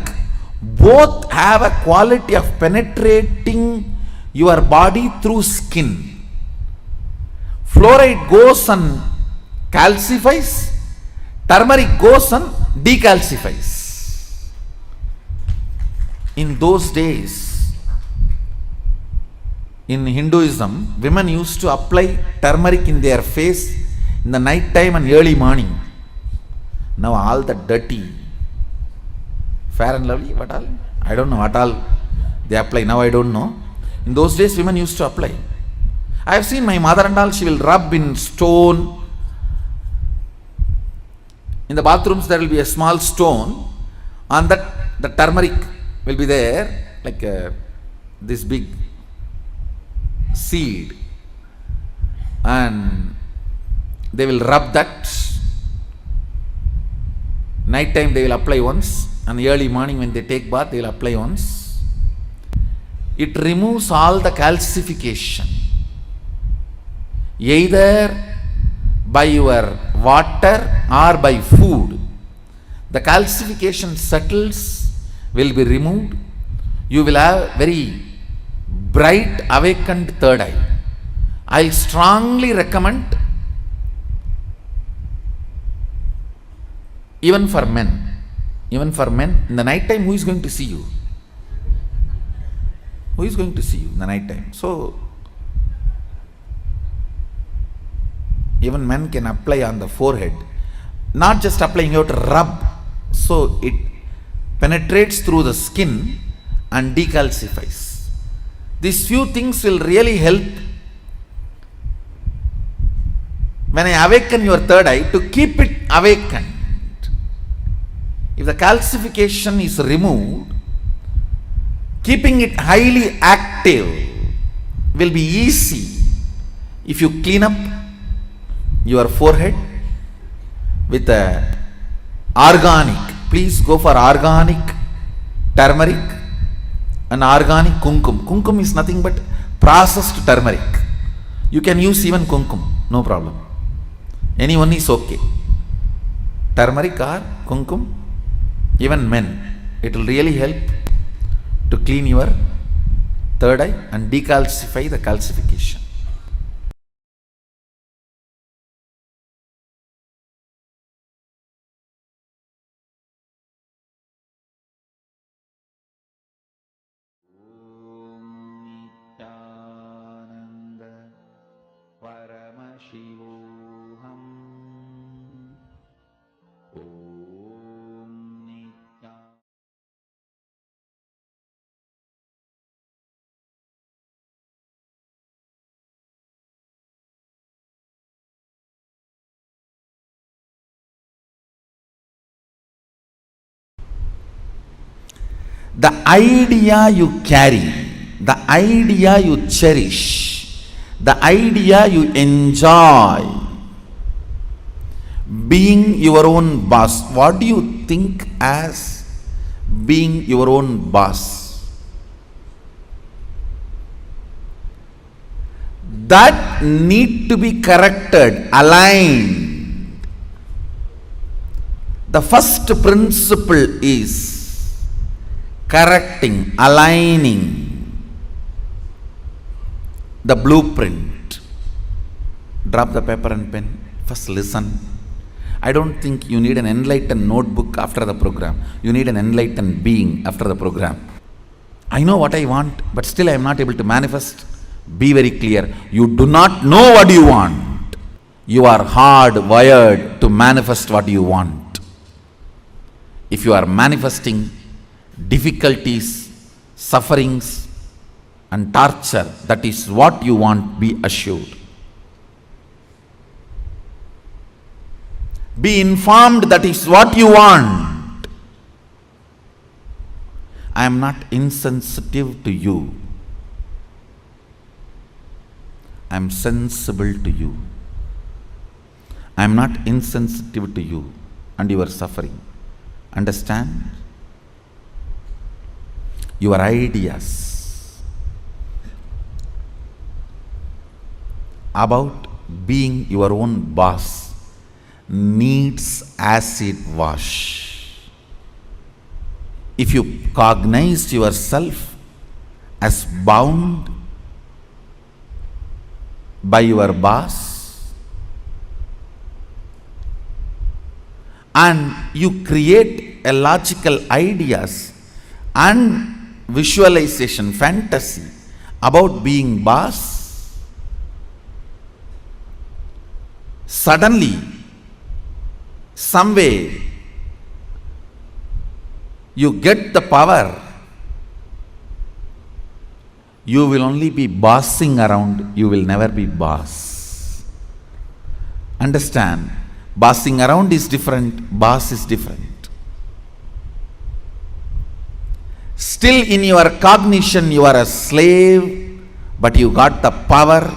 both have a quality of penetrating your body through skin. Fluoride goes and calcifies, turmeric goes and decalcifies. In those days, in Hinduism, women used to apply turmeric in their face in the night time and early morning. Now all the dirty, Fair and Lovely, what all? I don't know what all they apply, now I don't know. In those days, women used to apply. I have seen my mother and all, she will rub in stone. In the bathrooms, there will be a small stone. On that, the turmeric will be there, like this big seed, and they will rub that. Night time they will apply once, and early morning when they take bath they will apply once. It removes all the calcification, either by your water or by food. The calcification settles, will be removed. You will have very bright awakened third eye. I strongly recommend, even for men, in the night time, who is going to see you? Who is going to see you in the night time? So, even men can apply on the forehead. Not just applying, you have to rub. So, it penetrates through the skin and decalcifies. These few things will really help when I awaken your third eye to keep it awakened. If the calcification is removed, keeping it highly active will be easy if you clean up your forehead with a organic. Please go for organic turmeric and organic kumkum. Kumkum is nothing but processed turmeric. You can use even kumkum, no problem. Anyone is okay. Turmeric or kumkum, even men, it will really help to clean your third eye and decalcify the calcification. The idea you carry, the idea you cherish, the idea you enjoy, being your own boss. What do you think as being your own boss? That need to be corrected, aligned. The first principle is correcting, aligning the blueprint. Drop the paper and pen. First listen. I don't think you need an enlightened notebook after the program. You need an enlightened being after the program. I know what I want, but still I am not able to manifest. Be very clear. You do not know what you want. You are hardwired to manifest what you want. If you are manifesting difficulties, sufferings and torture, that is what you want, be assured. Be informed that is what you want. I am not insensitive to you. I am sensible to you. I am not insensitive to you and your suffering. Understand? Your ideas about being your own boss needs acid wash. If you cognize yourself as bound by your boss and you create a logical ideas and visualization, fantasy about being boss, suddenly, some way, you get the power. You will only be bossing around, you will never be boss. Understand? Bossing around is different, boss is different. Still in your cognition you are a slave, but you got the power,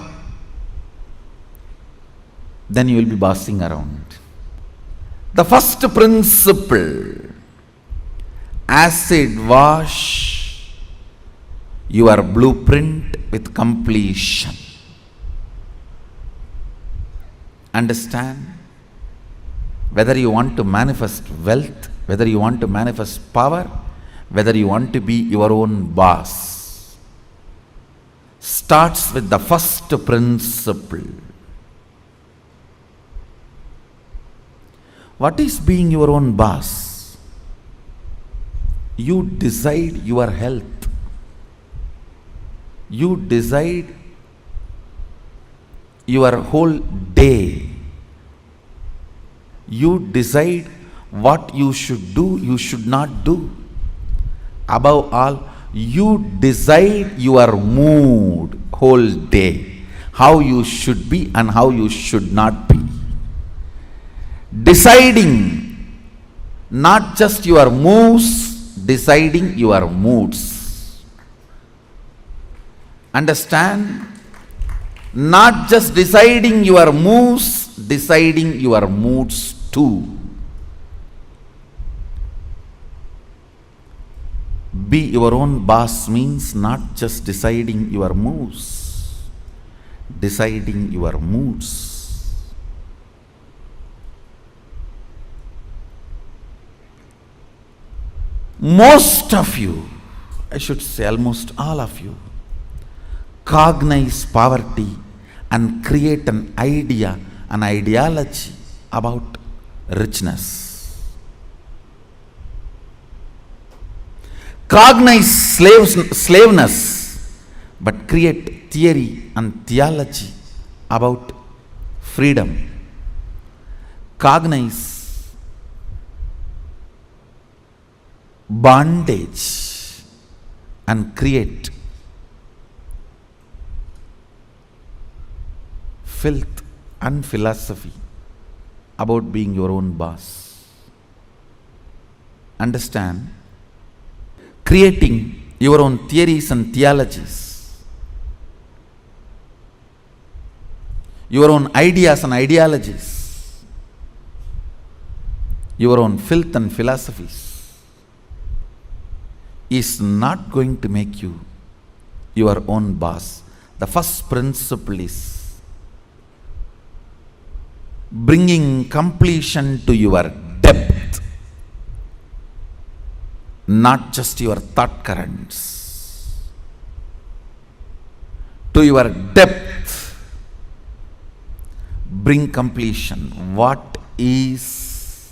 then you will be bossing around. The first principle, acid wash your blueprint with completion. Understand? Whether you want to manifest wealth, whether you want to manifest power, whether you want to be your own boss, starts with the first principle. What is being your own boss? You decide your health. You decide your whole day. You decide what you should do, you should not do. Above all, you decide your mood whole day, how you should be and how you should not be. Deciding not just your moves, deciding your moods. Understand? Not just deciding your moves, deciding your moods too. Be your own boss means not just deciding your moves, deciding your moods. Most of you, I should say almost all of you, cognize poverty and create an idea, an ideology about richness. Cognize slaveness, but create theory and theology about freedom. Cognize bondage and create filth and philosophy about being your own boss. Understand? Creating your own theories and theologies, your own ideas and ideologies, your own filth and philosophies is not going to make you your own boss. The first principle is bringing completion to your depth, not just your thought currents. To your depth, bring completion. What is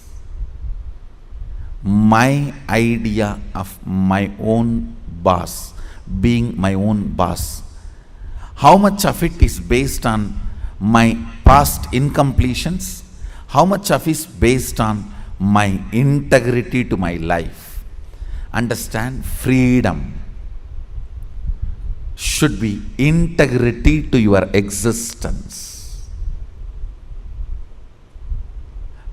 my idea of my own boss, being my own boss? How much of it is based on my past incompletions? How much of it is based on my integrity to my life? Understand, freedom should be integrity to your existence.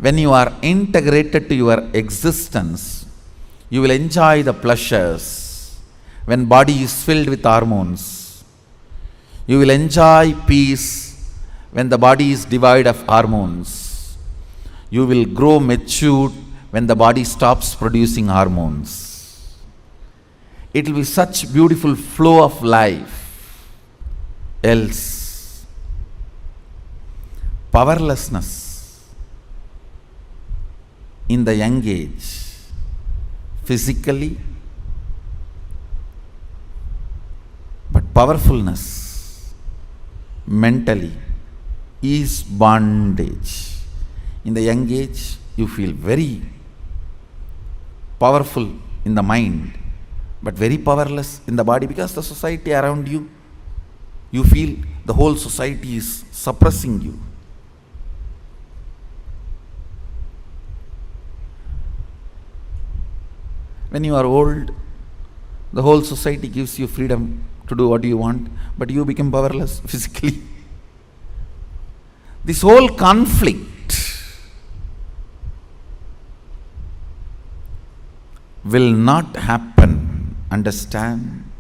When you are integrated to your existence, you will enjoy the pleasures. When body is filled with hormones, you will enjoy peace. When the body is devoid of hormones, you will grow matured when the body stops producing hormones. It will be such beautiful flow of life. Else, powerlessness in the young age, physically, but powerfulness mentally is bondage. In the young age, you feel very powerful in the mind, but very powerless in the body because the society around you, you feel the whole society is suppressing you. When you are old, the whole society gives you freedom to do what you want, but you become powerless physically. This whole conflict will not happen. Understand?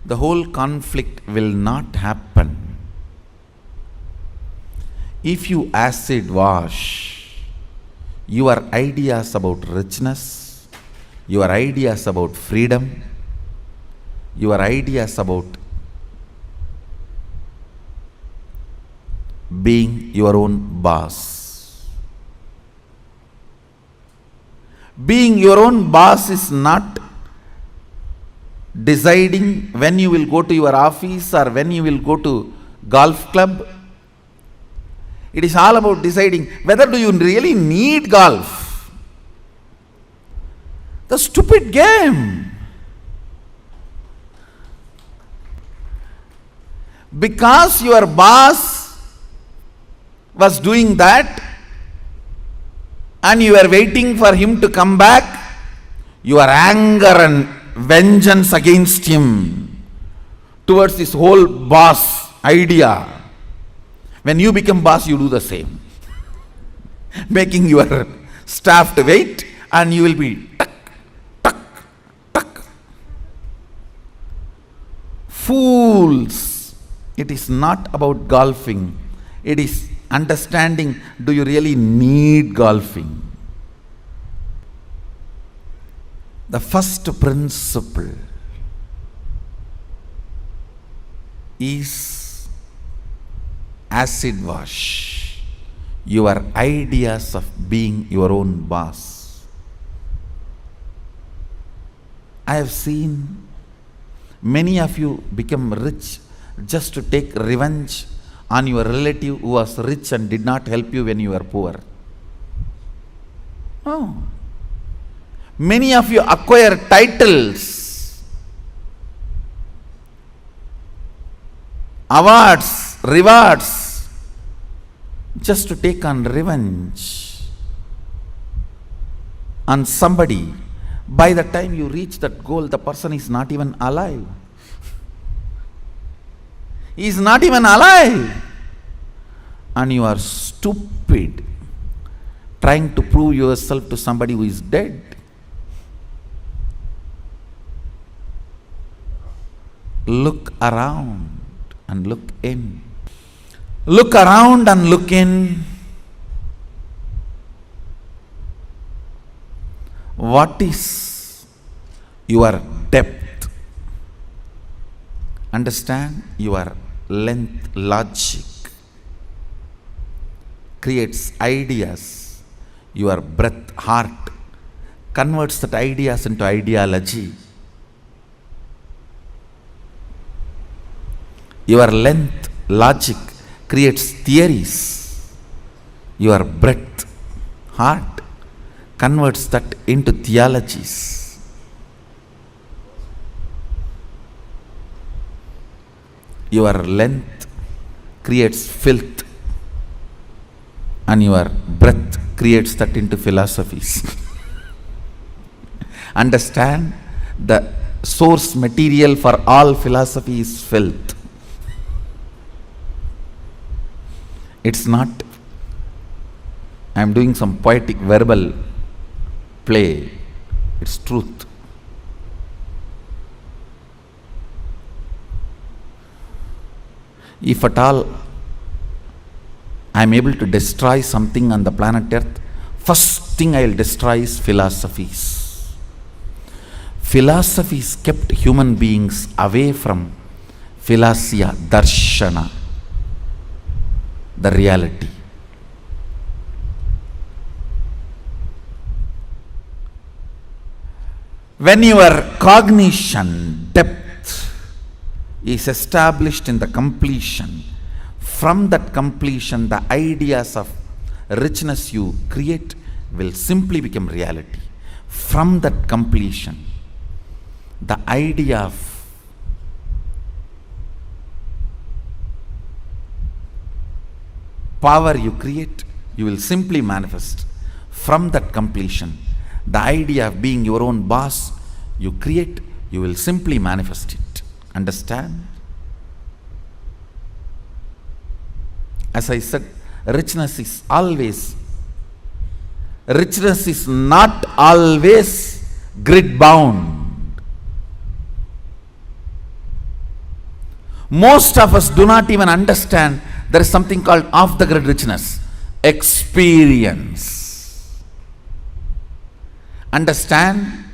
The whole conflict will not happen if you acid wash your ideas about richness, your ideas about freedom, your ideas about being your own boss. Being your own boss is not deciding when you will go to your office or when you will go to golf club. It is all about deciding whether do you really need golf. The stupid game. Because your boss was doing that and you were waiting for him to come back, your anger and vengeance against him towards this whole boss idea. When you become boss, you do the same. Making your staff to wait and you will be tuck, tuck, tuck. Fools. It is not about golfing. It is understanding, do you really need golfing? The first principle is acid wash your ideas of being your own boss. I have seen many of you become rich just to take revenge on your relative who was rich and did not help you when you were poor. No. Many of you acquire titles, awards, rewards, just to take on revenge on somebody. By the time you reach that goal, the person is not even alive. He is not even alive. And you are stupid trying to prove yourself to somebody who is dead. Look around and look in. Look around and look in. What is your depth? Understand your length. Logic creates ideas. Your breath, heart converts that ideas into ideology. Your length, logic creates theories. Your breath, heart converts that into theologies. Your length creates filth and your breath creates that into philosophies. Understand, the source material for all philosophy is filth. It's not, I am doing some poetic verbal play. It's truth. If at all I am able to destroy something on the planet Earth, first thing I will destroy is philosophies. Philosophies kept human beings away from philosia, darshana, the reality. When your cognition depth is established in the completion, from that completion, the ideas of richness you create will simply become reality. From that completion, the idea of power you create, you will simply manifest. From that completion, the idea of being your own boss you create, you will simply manifest it. Understand? As I said, richness is not always grid bound. Most of us do not even understand there is something called off the grid richness. Experience. Understand?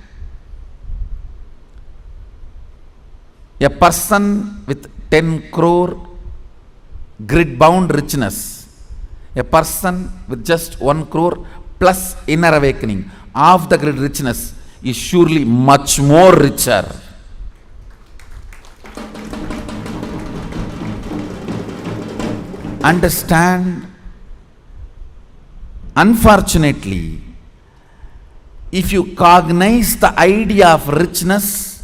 A person with 10 crore grid bound richness, a person with just 1 crore plus inner awakening, half the grid richness, is surely much more richer. Understand, unfortunately, if you cognize the idea of richness,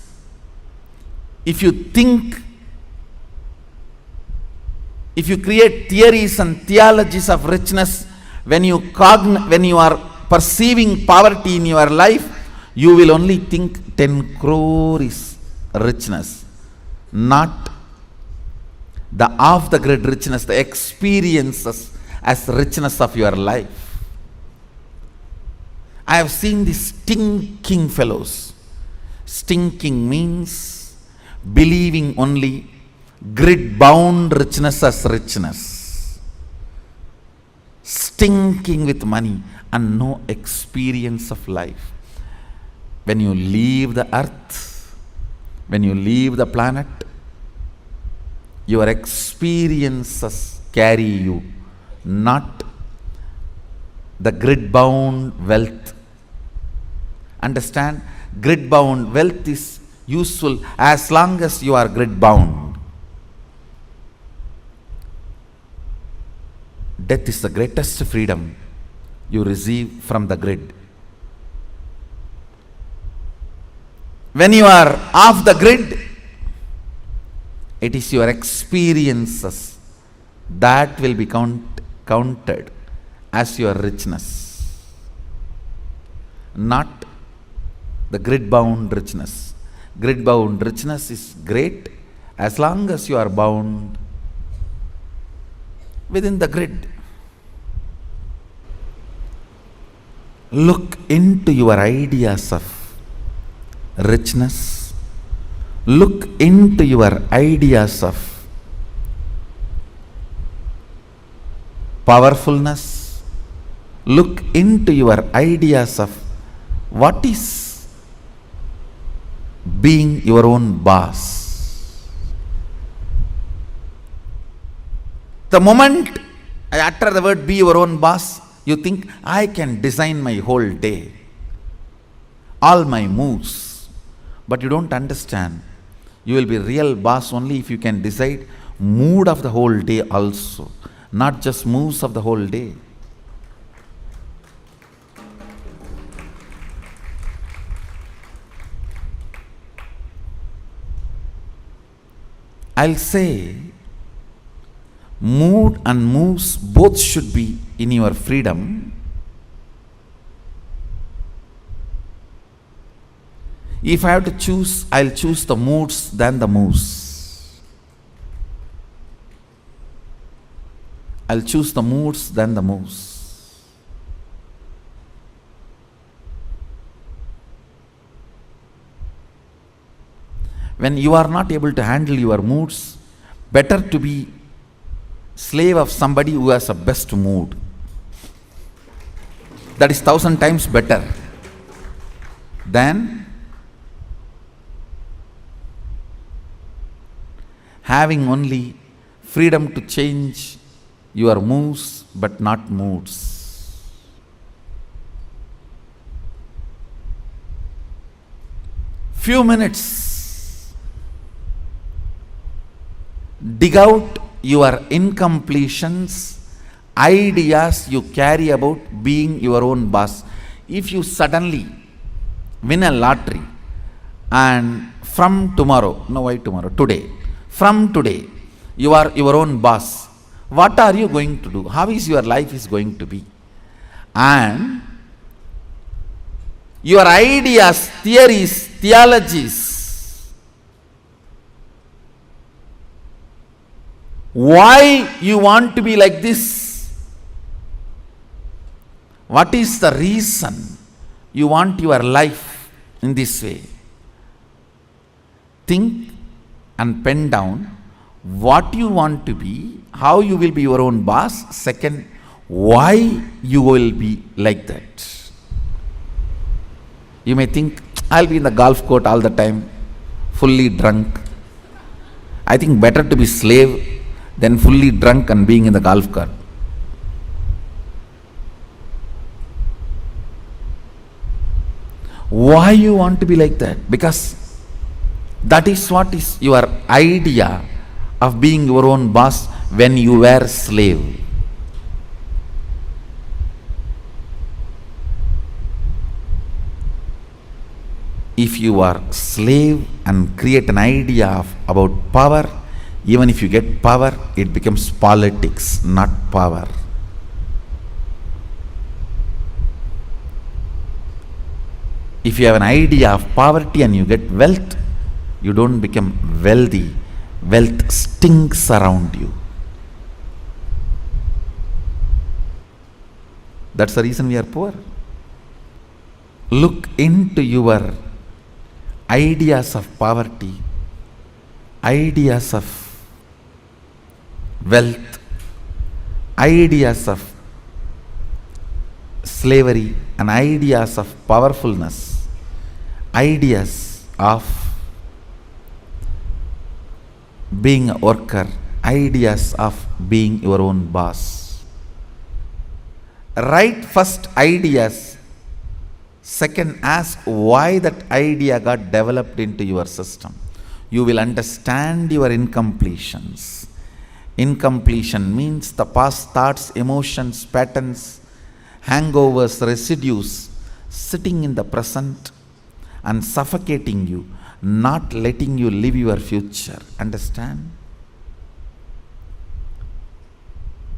if you think, if you create theories and theologies of richness, when you are perceiving poverty in your life, you will only think 10 crore is richness, not the off the grid richness, the experiences as richness of your life. I have seen these stinking fellows. Stinking means believing only grid bound richness as richness. Stinking with money and no experience of life. When you leave the earth, when you leave the planet, your experiences carry you, not the grid bound wealth. Understand, grid bound wealth is useful as long as you are grid bound. Death is the greatest freedom you receive from the grid. When you are off the grid, it is your experiences that will be counted as your richness, not the grid bound richness. Grid bound richness is great as long as you are bound within the grid. Look into your ideas of richness. Look into your ideas of powerfulness. Look into your ideas of what is being your own boss. The moment I utter the word be your own boss, you think I can design my whole day, all my moves. But you don't understand. You will be real boss only if you can decide mood of the whole day also, not just moves of the whole day. I'll say mood and moves both should be in your freedom. If I have to choose, I'll choose the moods than the moves. I'll choose the moods than the moves. When you are not able to handle your moods, better to be slave of somebody who has a best mood. That is 1,000 times better than having only freedom to change your moves but not moods. Few minutes, dig out your incompletions, ideas you carry about being your own boss. If you suddenly win a lottery and from tomorrow, no why tomorrow, today, from today, you are your own boss. What are you going to do? How is your life is going to be? And your ideas, theories, theologies, why you want to be like this? What is the reason you want your life in this way? Think and pen down what you want to be, how you will be your own boss. Second, why you will be like that. You may think, I'll be in the golf court all the time, fully drunk, I think better to be slave than fully drunk and being in the golf cart. Why you want to be like that? Because that is what is your idea of being your own boss when you were slave. If you are slave and create an idea about power, even if you get power, it becomes politics, not power. If you have an idea of poverty and you get wealth, you don't become wealthy. Wealth stinks around you. That's the reason we are poor. Look into your ideas of poverty, ideas of wealth, ideas of slavery, and ideas of powerfulness, ideas of being a worker, ideas of being your own boss. Write first ideas. Second, ask why that idea got developed into your system. You will understand your incompletions. Incompletion means the past thoughts, emotions, patterns, hangovers, residues sitting in the present and suffocating you, not letting you live your future. Understand?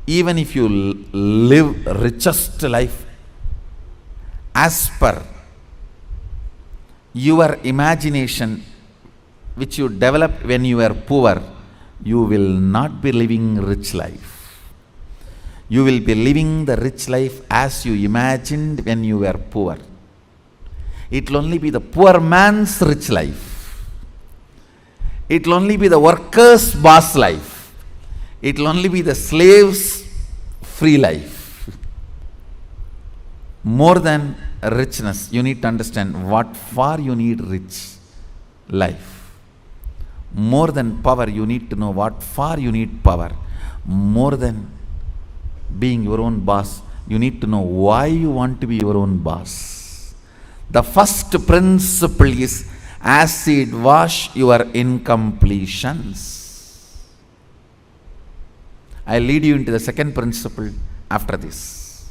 Even if you live richest life as per your imagination which you developed when you were poor, you will not be living rich life. You will be living the rich life as you imagined when you were poor. It will only be the poor man's rich life. It will only be the worker's boss life. It will only be the slave's free life. More than richness, you need to understand what for you need rich life. More than power, you need to know what for you need power. More than being your own boss, you need to know why you want to be your own boss. The first principle is acid wash your incompletions. I'll lead you into the second principle after this.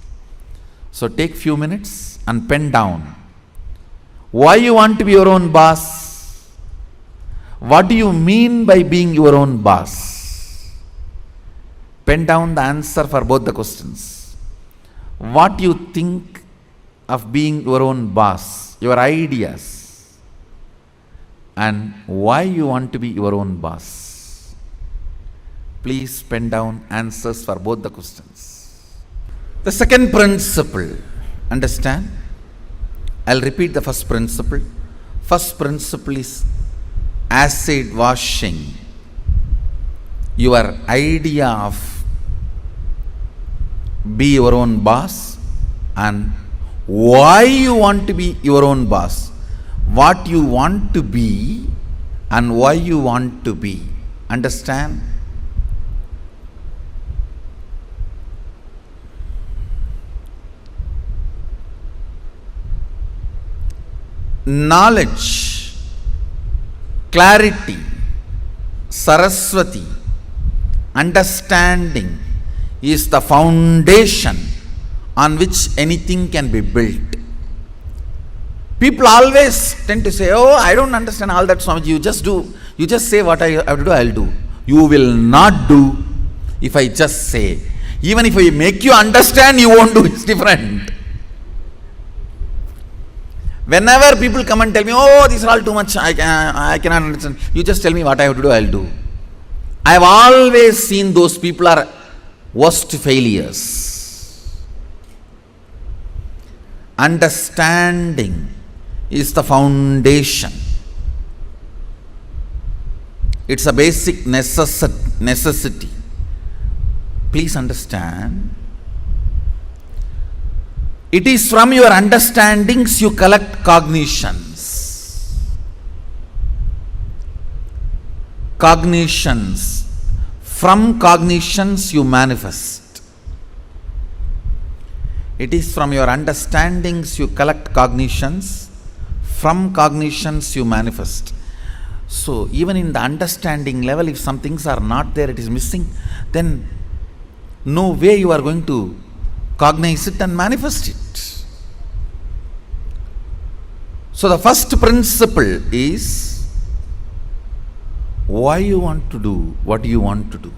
So take few minutes and pen down why you want to be your own boss. What do you mean by being your own boss? Pen down the answer for both the questions. What you think of being your own boss, your ideas, and why you want to be your own boss. Please pen down answers for both the questions. The second principle, understand? I'll repeat the first principle. First principle is acid washing your idea of be your own boss and why you want to be your own boss, what you want to be and why you want to be. Understand? Knowledge, clarity, Saraswati, understanding is the foundation on which anything can be built. People always tend to say, oh, I don't understand all that, Swamiji. You just do. You just say what I have to do, I'll do. You will not do if I just say. Even if I make you understand, you won't do. It's different. Whenever people come and tell me, oh, these are all too much, I cannot understand. You just tell me what I have to do, I'll do. I have always seen those people are worst failures. Understanding is the foundation. It's a basic necessity. Please understand. It is from your understandings you collect cognitions. cognitions. From cognitions you manifest. It is from your understandings you collect cognitions. From cognitions you manifest. So even in the understanding level, if some things are not there, it is missing, then no way you are going to cognize it and manifest it. So the first principle is why you want to do what you want to do.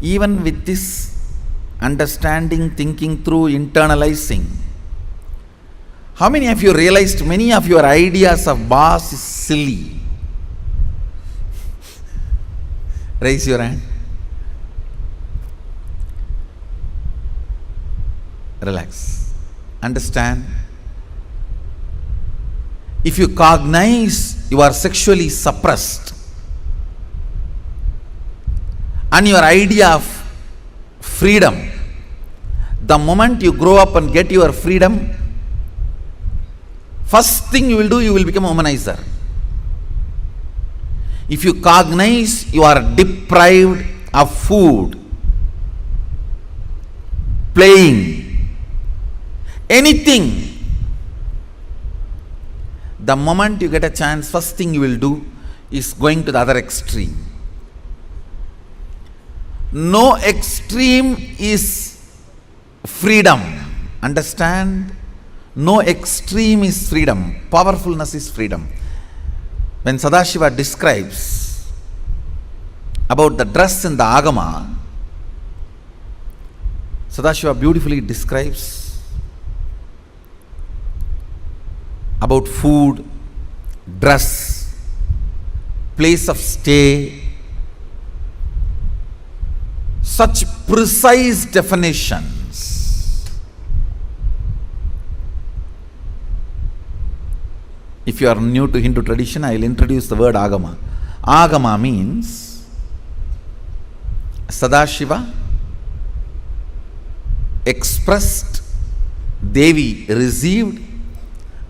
Even with this understanding, thinking through, internalizing, how many of you realized many of your ideas of boss is silly? Raise your hand. Relax. Understand. If you cognize you are sexually suppressed and your idea of freedom, the moment you grow up and get your freedom, first thing you will do, you will become a womanizer. If you cognize you are deprived of food, playing, anything, the moment you get a chance, first thing you will do is going to the other extreme. No extreme is freedom. Understand? No extreme is freedom. Powerfulness is freedom. When Sadashiva describes about the dress in the Agama, Sadashiva beautifully describes about food, dress, place of stay, such precise definitions. If you are new to Hindu tradition, I will introduce the word Agama. Agama means Sadashiva expressed, Devi received,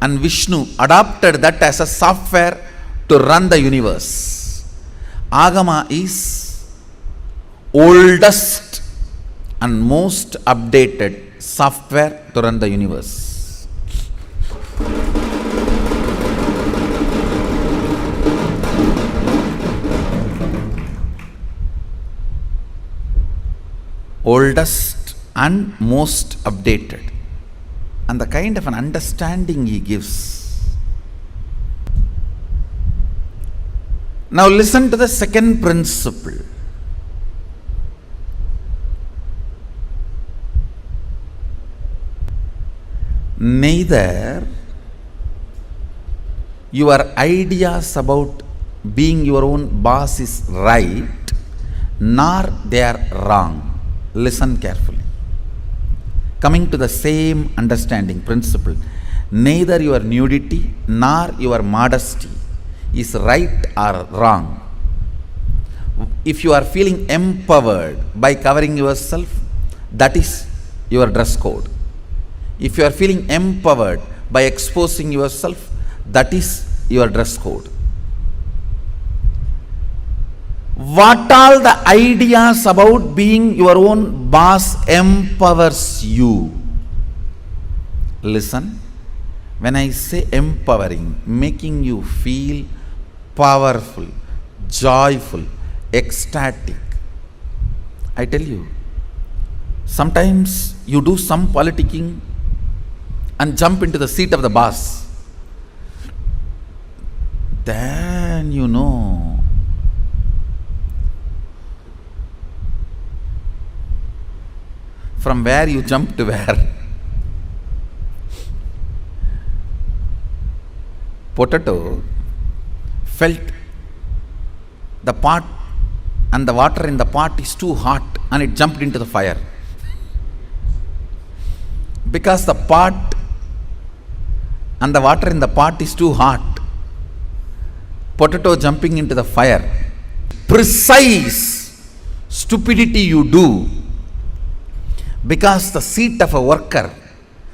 and Vishnu adopted that as a software to run the universe. Agama is oldest and most updated software to run the universe. Oldest and most updated. And the kind of an understanding he gives. Now listen to the second principle. Neither your ideas about being your own boss is right, nor they are wrong. Listen carefully. Coming to the same understanding principle, neither your nudity nor your modesty is right or wrong. If you are feeling empowered by covering yourself, that is your dress code. If you are feeling empowered by exposing yourself, that is your dress code. What all the ideas about being your own boss empowers you? Listen, when I say empowering, making you feel powerful, joyful, ecstatic, I tell you, sometimes you do some politicking and jump into the seat of the boss. Then you know, from where you jump to where. Potato felt the pot and the water in the pot is too hot and it jumped into the fire. Because the pot and the water in the pot is too hot, potato jumping into the fire. Precise stupidity you do because the seat of a worker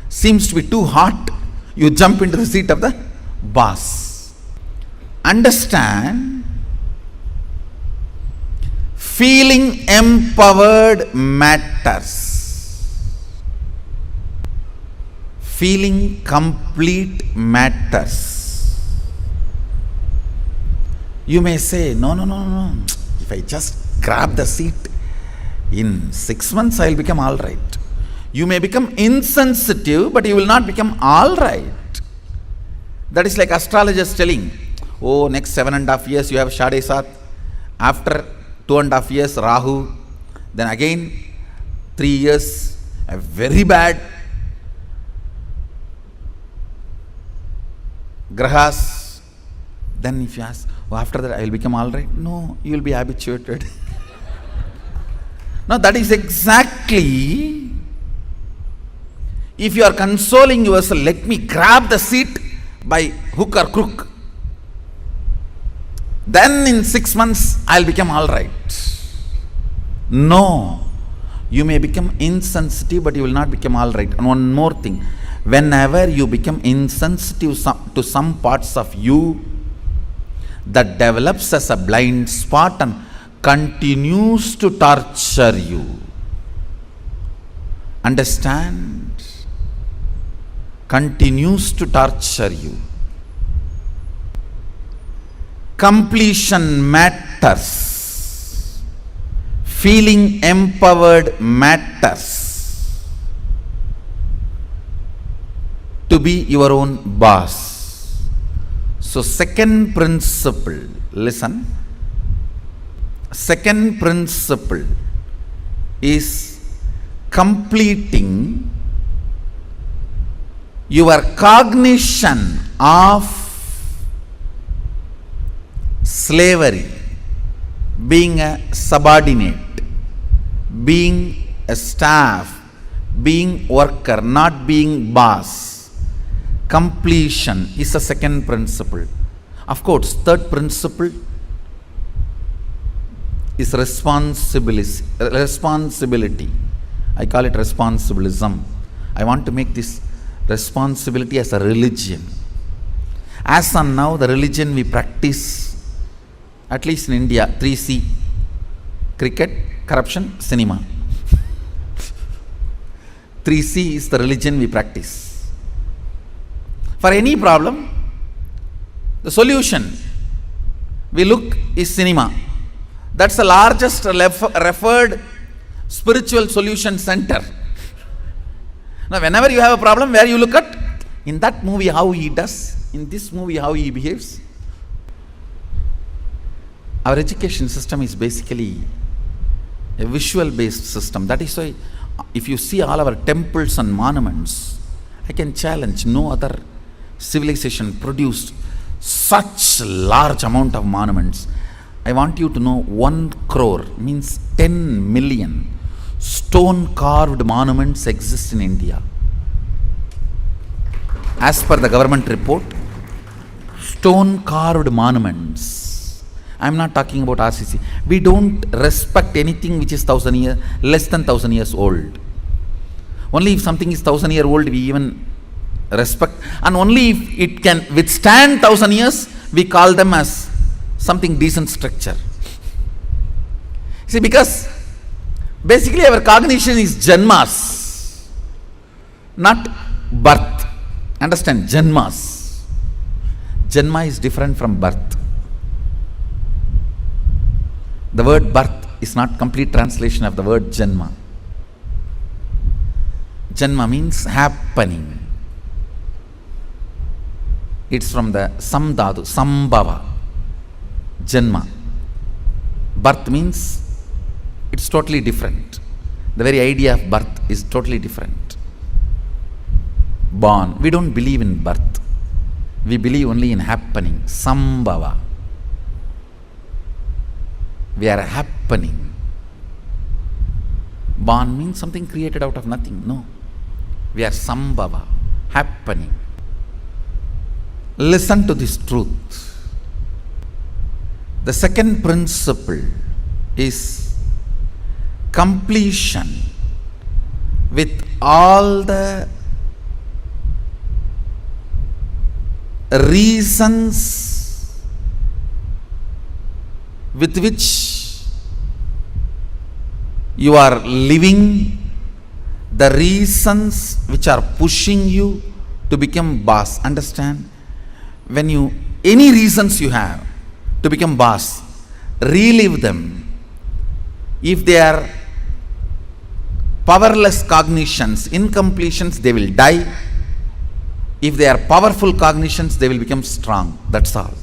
seems to be too hot, you jump into the seat of the boss. Understand, feeling empowered matters. Feeling complete matters. You may say, no. If I just grab the seat, in 6 months I'll become all right. You may become insensitive, but you will not become all right. That is like astrologers telling, oh, next 7.5 years you have Shade Sat. After 2.5 years, Rahu. Then again, 3 years, a very bad Grahas. Then if you ask, oh, after that I will become all right. No, you will be habituated. Now that is exactly, if you are consoling yourself, let me grab the seat by hook or crook. Then in 6 months I'll become all right. No, you may become insensitive, but you will not become all right. And one more thing, whenever you become insensitive to some parts of you, that develops as a blind spot and continues to torture you. Understand? Continues to torture you. Completion matters. Feeling empowered matters. To be your own boss. So second principle, listen. Second principle is completing your cognition of slavery, being a subordinate, being a staff, being worker, not being boss. Completion is the second principle. Of course, third principle is responsibility. I call it responsibilism. I want to make this responsibility as a religion. As on now, the religion we practice, at least in India, 3C: cricket, corruption, cinema. 3C is the religion we practice. For any problem, the solution we look is cinema. That's the largest referred spiritual solution center. Now, whenever you have a problem, where you look at, in that movie how he does, in this movie how he behaves. Our education system is basically a visual based system. That is why if you see all our temples and monuments, I can challenge, no other civilization produced such large amount of monuments. I want you to know 1 crore means 10 million stone carved monuments exist in India. As per the government report, stone carved monuments. I am not talking about RCC. We don't respect anything which is 1,000 years, less than 1,000 years old. Only if something is 1,000 years old, we even respect, and only if it can withstand 1,000 years, we call them as something decent structure. See, because basically our cognition is janmas, not birth. Understand? Janmas. Janma is different from birth. The word birth is not complete translation of the word janma. Janma means happening. It's from the samdhatu, sambhava, janma. Birth means it's totally different. The very idea of birth is totally different. Born. We don't believe in birth. We believe only in happening, sambhava. We are happening. Born means something created out of nothing. No. We are sambhava, happening. Listen to this truth. The second principle is completion with all the reasons with which You are living the reasons which are pushing you to become boss. Understand? When you, any reasons you have to become boss, relive them. If they are powerless cognitions, incompletions, they will die. If they are powerful cognitions, they will become strong. That's all.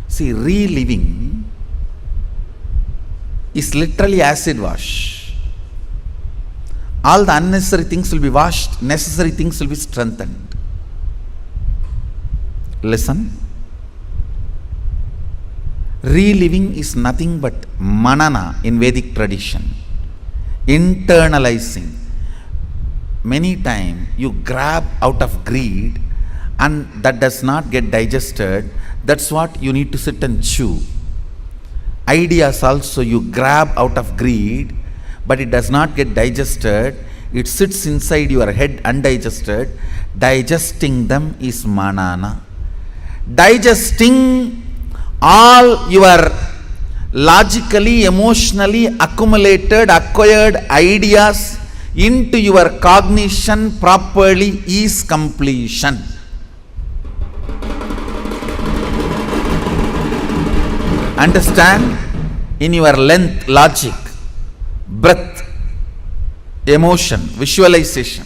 See, reliving is literally acid wash. All the unnecessary things will be washed, necessary things will be strengthened. Listen. Reliving is nothing but manana in Vedic tradition. Internalizing. Many times you grab out of greed and that does not get digested. That's what you need to sit and chew. Ideas also you grab out of greed, but it does not get digested. It sits inside your head undigested. Digesting them is manana. Digesting all your logically, emotionally accumulated, acquired ideas into your cognition properly is completion. Understand? In your length, logic, breath, emotion, visualization,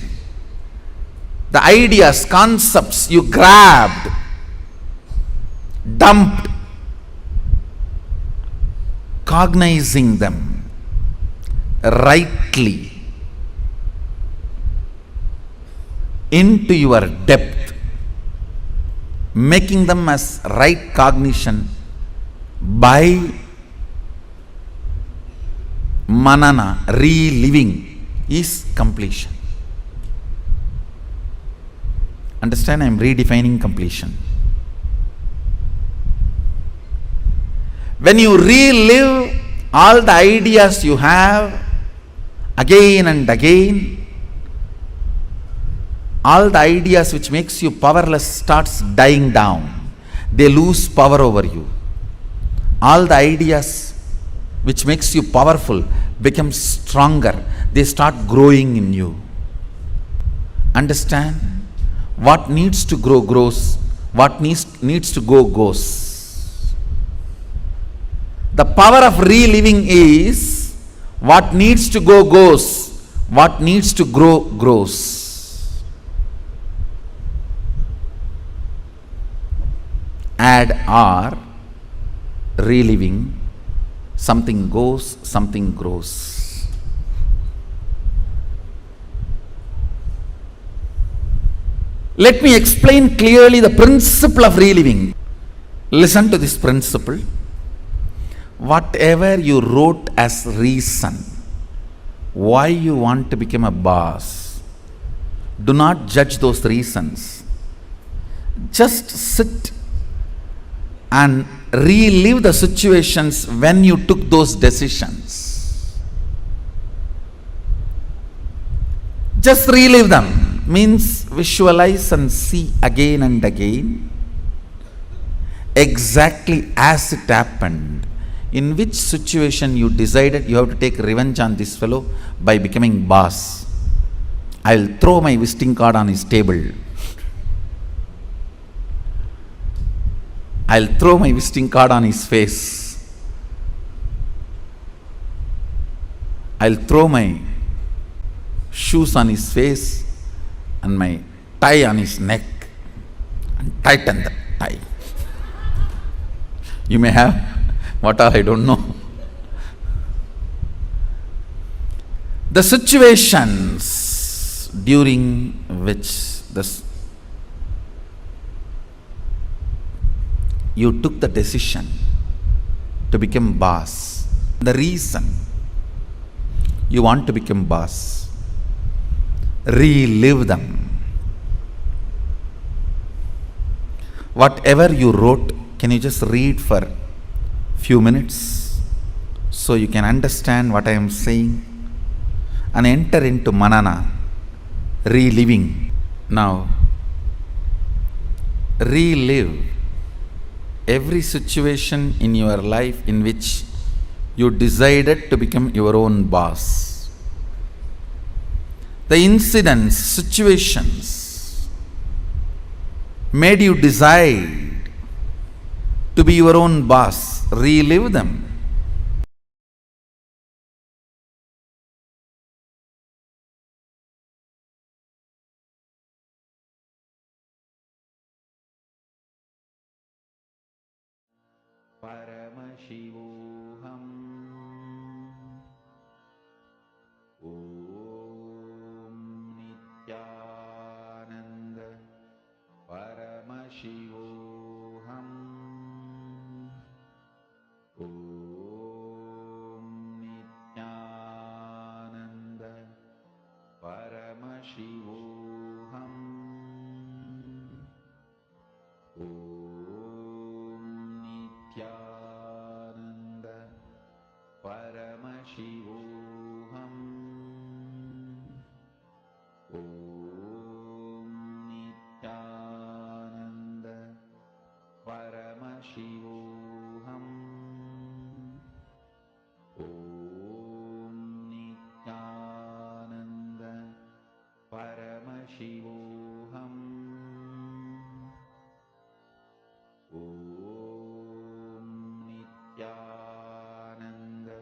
the ideas, concepts you grabbed, dumped, cognizing them rightly into your depth, making them as right cognition by manana, reliving is completion. Understand? I am redefining completion. When you relive all the ideas you have again and again, all the ideas which makes you powerless starts dying down. They lose power over you. All the ideas which makes you powerful become stronger. They start growing in you. Understand? What needs to grow grows. What needs to go goes. The power of reliving is what needs to go goes, what needs to grow grows. Add or, reliving, something goes, something grows. Let me explain clearly the principle of reliving. Listen to this principle. Whatever you wrote as reason why you want to become a boss, do not judge those reasons. Just sit and relive the situations when you took those decisions. Just relive them, means visualize and see again and again exactly as it happened. In which situation you decided you have to take revenge on this fellow by becoming boss. I'll throw my visiting card on his table. I'll throw my visiting card on his face. I'll throw my shoes on his face and my tie on his neck and tighten the tie. You may have what I don't know. The situations during which you took the decision to become boss, the reason you want to become boss, relive them. Whatever you wrote, can you just read for few minutes so you can understand what I am saying and enter into manana, reliving. Now, relive every situation in your life in which You decided to become your own boss. The incidents, situations made you decide to be your own boss. Relive them. Paramashivoham. Om Nityananda. Paramashivoham. Om Nityananda. Paramashivoham. Om Nityananda Paramashivoham. Om Nityananda Paramashivoham. Om Nityananda Paramashivoham. Om Nityananda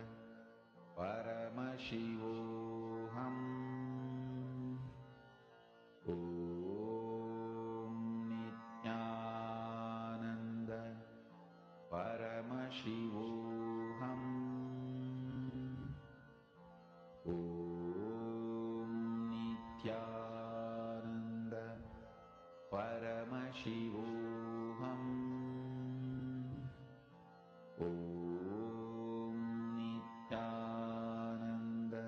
Paramashivoham. Om Nityananda Paramashivoham. Om Nityananda Paramashivoham. Om Nityananda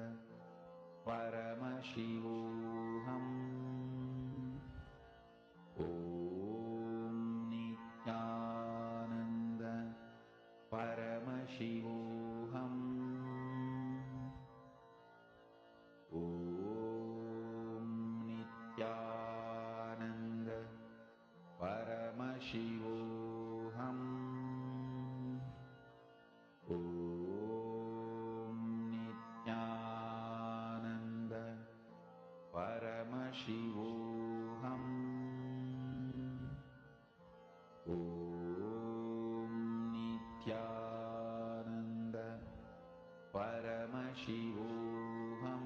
Paramashivoham. Om Nityananda Paramashivoham. Om Nityananda Paramashivoham. Om Nityananda Paramashivoham. Om Nityananda Paramashivoham.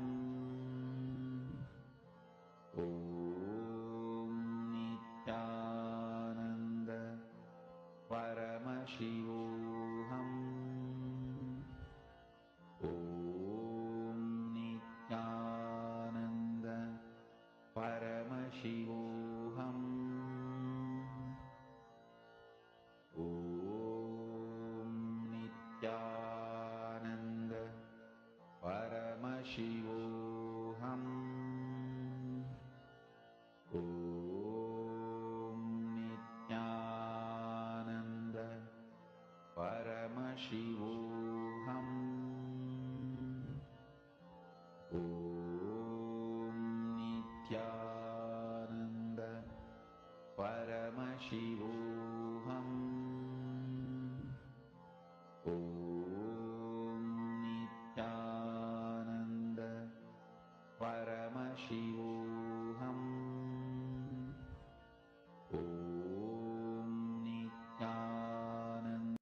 Om Nityananda Paramashivoham. Om Nityananda Paramashivoham. Om Nityananda Paramashivoham. Om Nityananda Paramashivoham. Om Nityananda Paramashivoham. Om Nityananda Paramashivoham. Om Nityananda.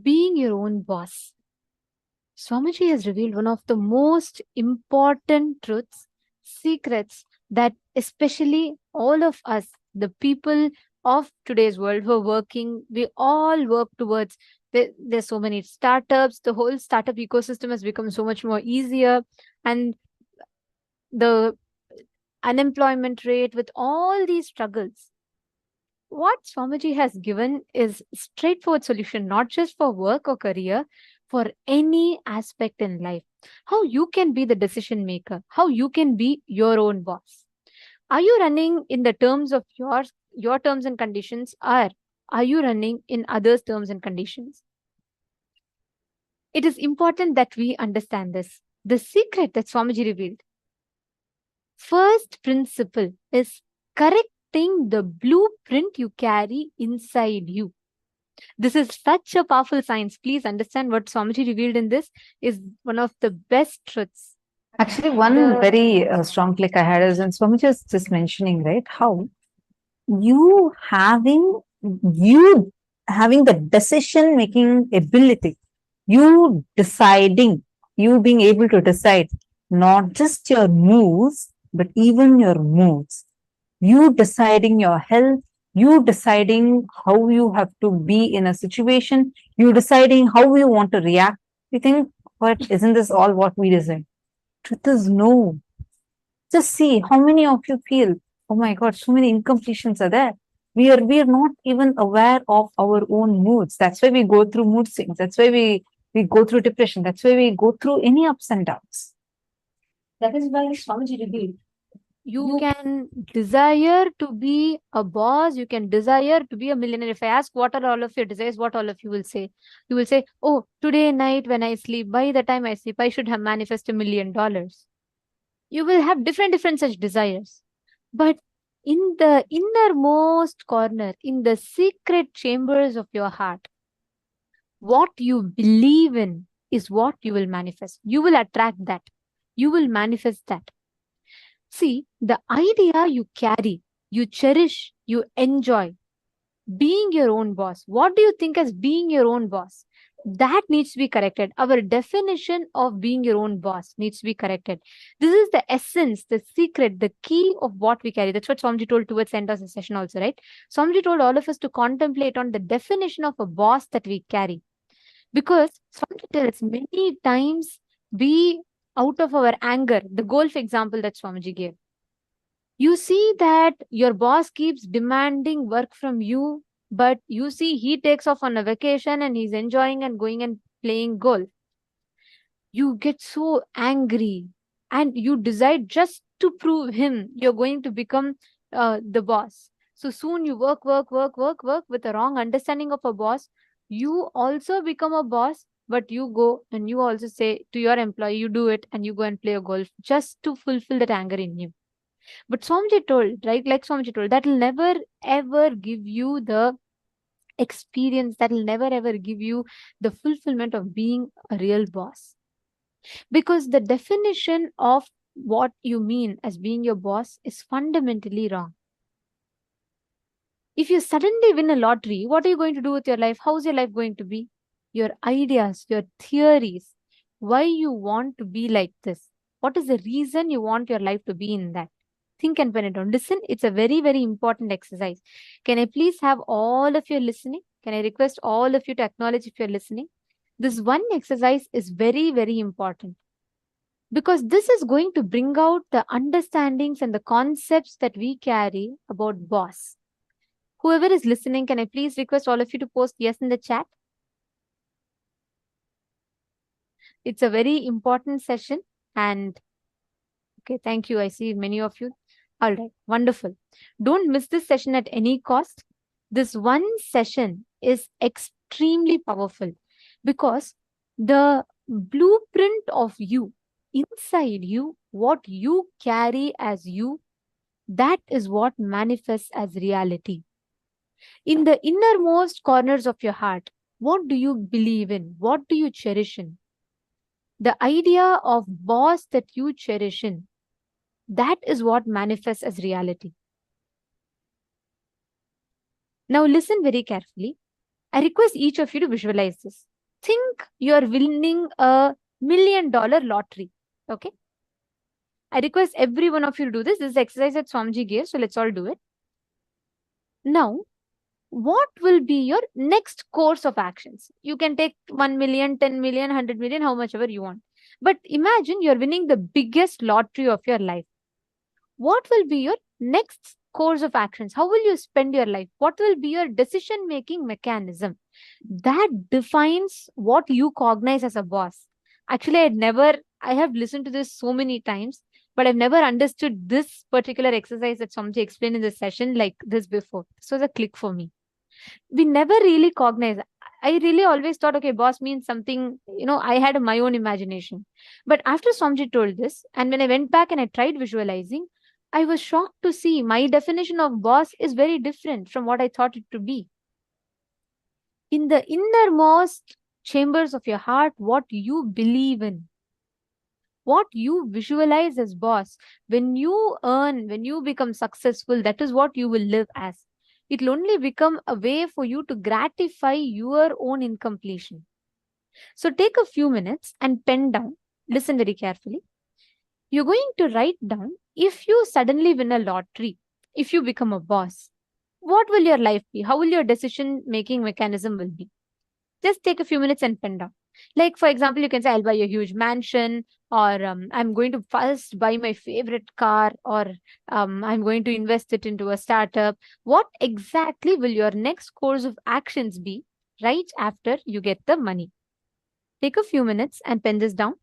Being your own boss. Swamiji has revealed one of the most important truths, secrets that especially all of us, the people of today's world who are working, we all work towards. There's so many startups, the whole startup ecosystem has become so much more easier, and the unemployment rate with all these struggles. What Swamiji has given is straightforward solution, not just for work or career, for any aspect in life. How you can be the decision maker, how you can be your own boss. Are you running in the terms of your terms and conditions, or are you running in others' terms and conditions? It is important that we understand this. The secret that Swamiji revealed. First principle is correcting the blueprint you carry inside you. This is such a powerful science. Please understand what Swamiji revealed in this is one of the best truths. Actually, one very strong click I had is when Swami just mentioning, right, how you having you having the decision making ability, you deciding, you being able to decide not just your moves, but even your moods. You deciding your health, you deciding how you have to be in a situation, you deciding how you want to react. You think, what isn't this all what we decide? Truth is no. Just see how many of you feel, oh my God, so many incompletions are there. We are not even aware of our own moods. That's why we go through mood swings. That's why we go through depression. That's why we go through any ups and downs. That is why Swamiji revealed. You can desire to be a boss, you can desire to be a millionaire. If I ask what are all of your desires, what all of you will say? You will say, oh, today night when I sleep, by the time I sleep, I should have manifested $1 million. You will have different such desires. But in the innermost corner, in the secret chambers of your heart, what you believe in is what you will manifest. You will attract that. You will manifest that. See, the idea you carry, you cherish, you enjoy, being your own boss. What do you think as being your own boss? That needs to be corrected. Our definition of being your own boss needs to be corrected. This is the essence, the secret, the key of what we carry. That's what Swamiji told towards the end of the session also, right? Swamiji told all of us to contemplate on the definition of a boss that we carry. Because Swamiji tells many times we, out of our anger, the golf example that Swamiji gave, you see that your boss keeps demanding work from you, but you see he takes off on a vacation and he's enjoying and going and playing golf. You get so angry and you decide just to prove him you're going to become the boss. So soon you work with a wrong understanding of a boss. You also become a boss, but you go and you also say to your employee, you do it and you go and play a golf just to fulfill that anger in you. But Swamiji told, right? Like Swamiji told, that will never ever give you the experience, that will never ever give you the fulfillment of being a real boss. Because the definition of what you mean as being your boss is fundamentally wrong. If you suddenly win a lottery, what are you going to do with your life? How's your life going to be? Your ideas, your theories, why you want to be like this? What is the reason you want your life to be in that? Think and pen it down. Listen, it's a very, very important exercise. Can I please have all of you listening? Can I request all of you to acknowledge if you're listening? This one exercise is very, very important. Because this is going to bring out the understandings and the concepts that we carry about boss. Whoever is listening, can I please request all of you to post yes in the chat? It's a very important session and okay, thank you. I see many of you. All right, wonderful. Don't miss this session at any cost. This one session is extremely powerful because the blueprint of you, inside you, what you carry as you, that is what manifests as reality. In the innermost corners of your heart, what do you believe in? What do you cherish in? The idea of boss that you cherish in, that is what manifests as reality. Now listen very carefully. I request each of you to visualize this. Think you're winning a $1 million lottery. Okay? I request every one of you to do this. This is the exercise that Swamiji gave, so let's all do it. Now, what will be your next course of actions? You can take 1 million, 10 million, 100 million, how much ever you want. But imagine you're winning the biggest lottery of your life. What will be your next course of actions? How will you spend your life? What will be your decision-making mechanism? That defines what you cognize as a boss. Actually, I have listened to this so many times. but I've never understood this particular exercise that Swamiji explained in this session like this before. This was a click for me. We never really cognize. I really always thought, okay, boss means something, I had my own imagination. But after Swamiji told this, and when I went back and I tried visualizing, I was shocked to see my definition of boss is very different from what I thought it to be. In the innermost chambers of your heart, what you believe in, what you visualize as boss, when you earn, when you become successful, that is what you will live as. It will only become a way for you to gratify your own incompletion. So take a few minutes and pen down. Listen very carefully. You're going to write down, if you suddenly win a lottery, if you become a boss, what will your life be? How will your decision making mechanism will be? Just take a few minutes and pen down. Like, for example, you can say, I'll buy a huge mansion, or I'm going to first buy my favorite car, or I'm going to invest it into a startup. What exactly will your next course of actions be right after you get the money? Take a few minutes and pen this down.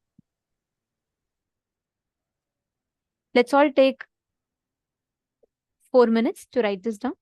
Let's all take 4 minutes to write this down.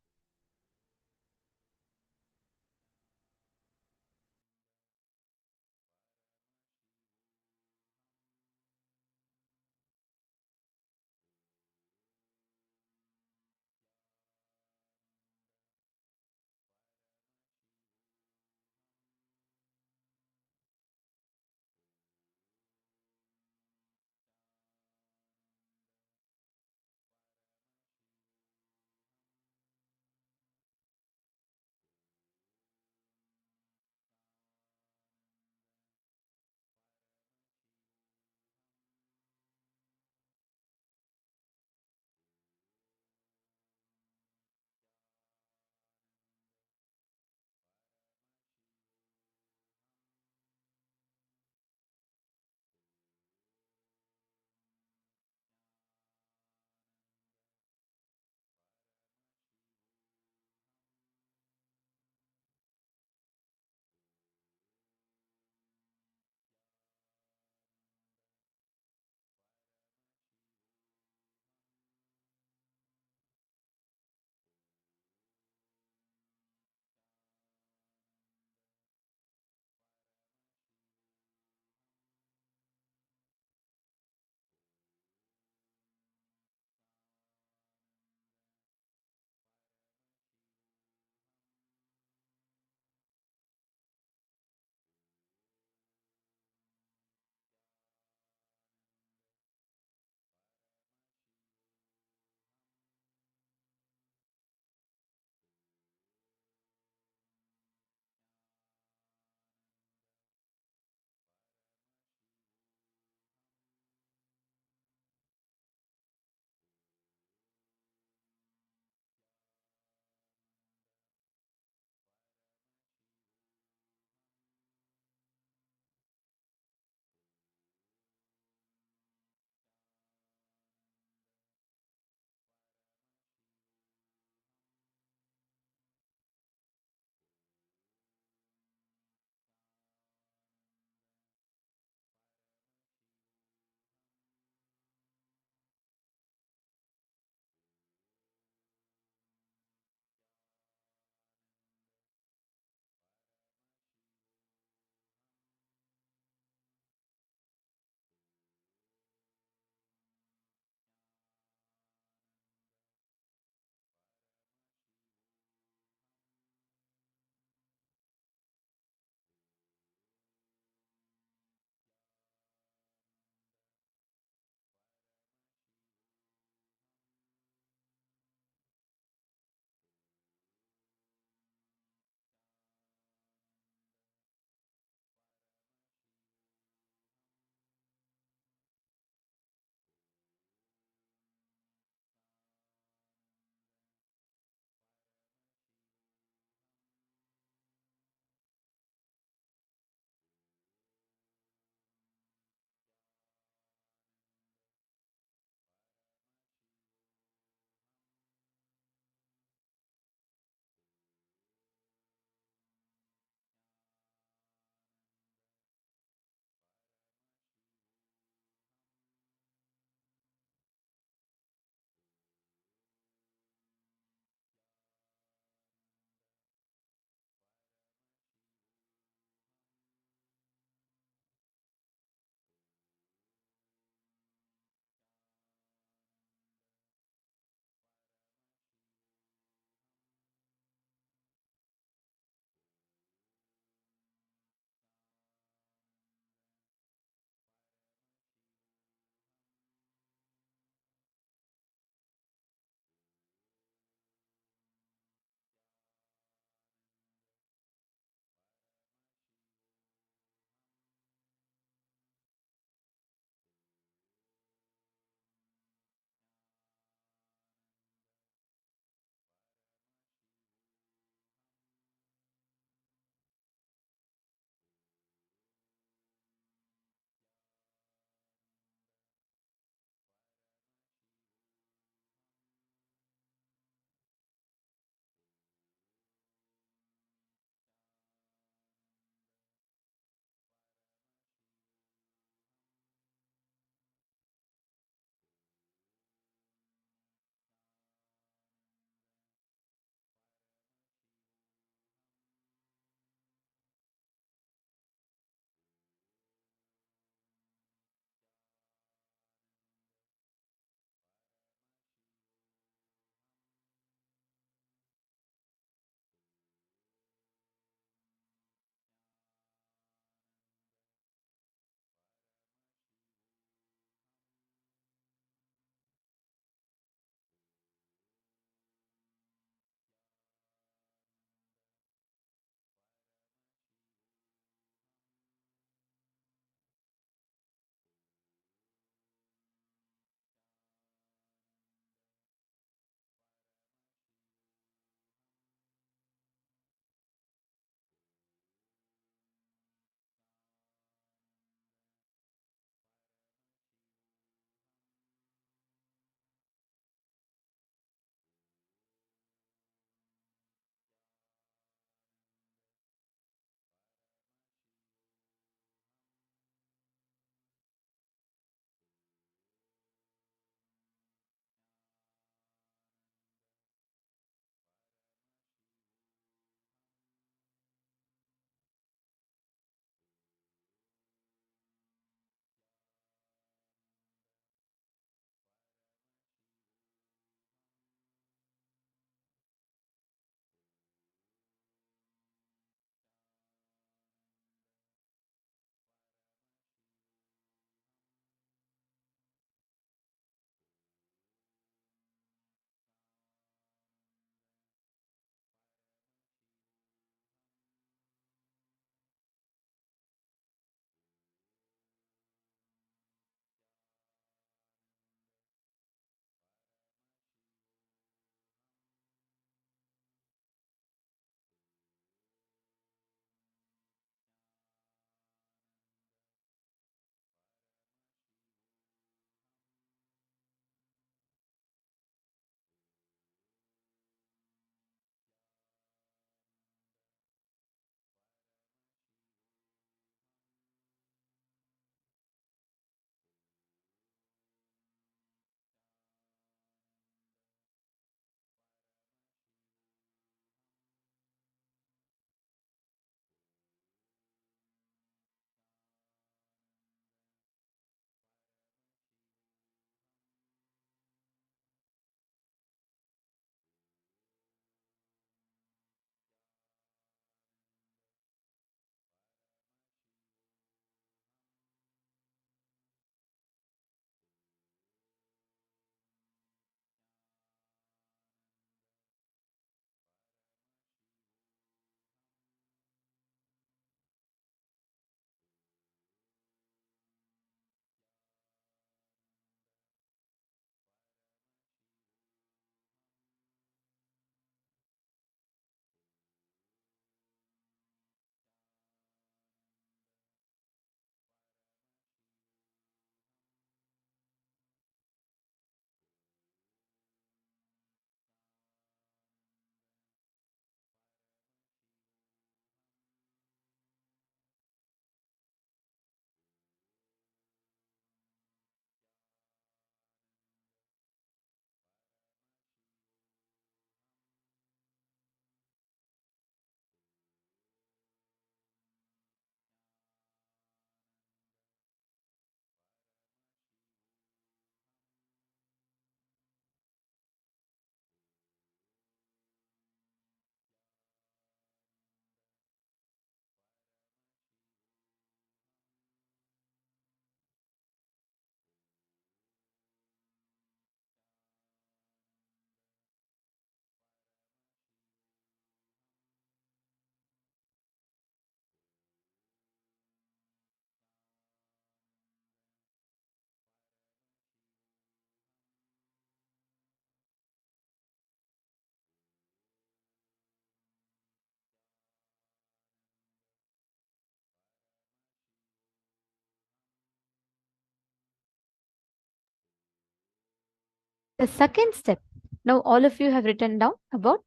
The second step, now all of you have written down about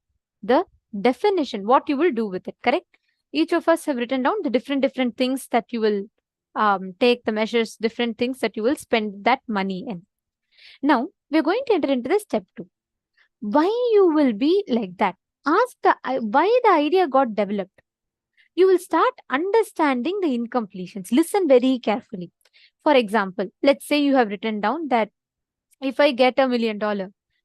the definition, what you will do with it, correct? Each of us have written down the different things that you will take the measures, different things that you will spend that money in. Now, we're going to enter into the step 2. Why you will be like that? Ask why the idea got developed. You will start understanding the incompletions. Listen very carefully. For example, let's say you have written down that if I get $1 million,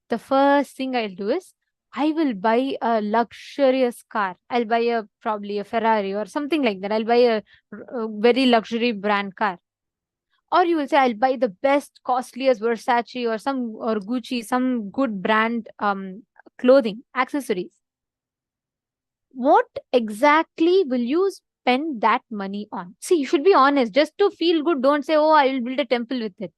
the first thing I'll do is I will buy a luxurious car. I'll buy probably a Ferrari or something like that. I'll buy a very luxury brand car. Or you will say, I'll buy the best, costliest Versace or Gucci, some good brand clothing, accessories. What exactly will you spend that money on? See, you should be honest. Just to feel good, don't say, oh, I will build a temple with it.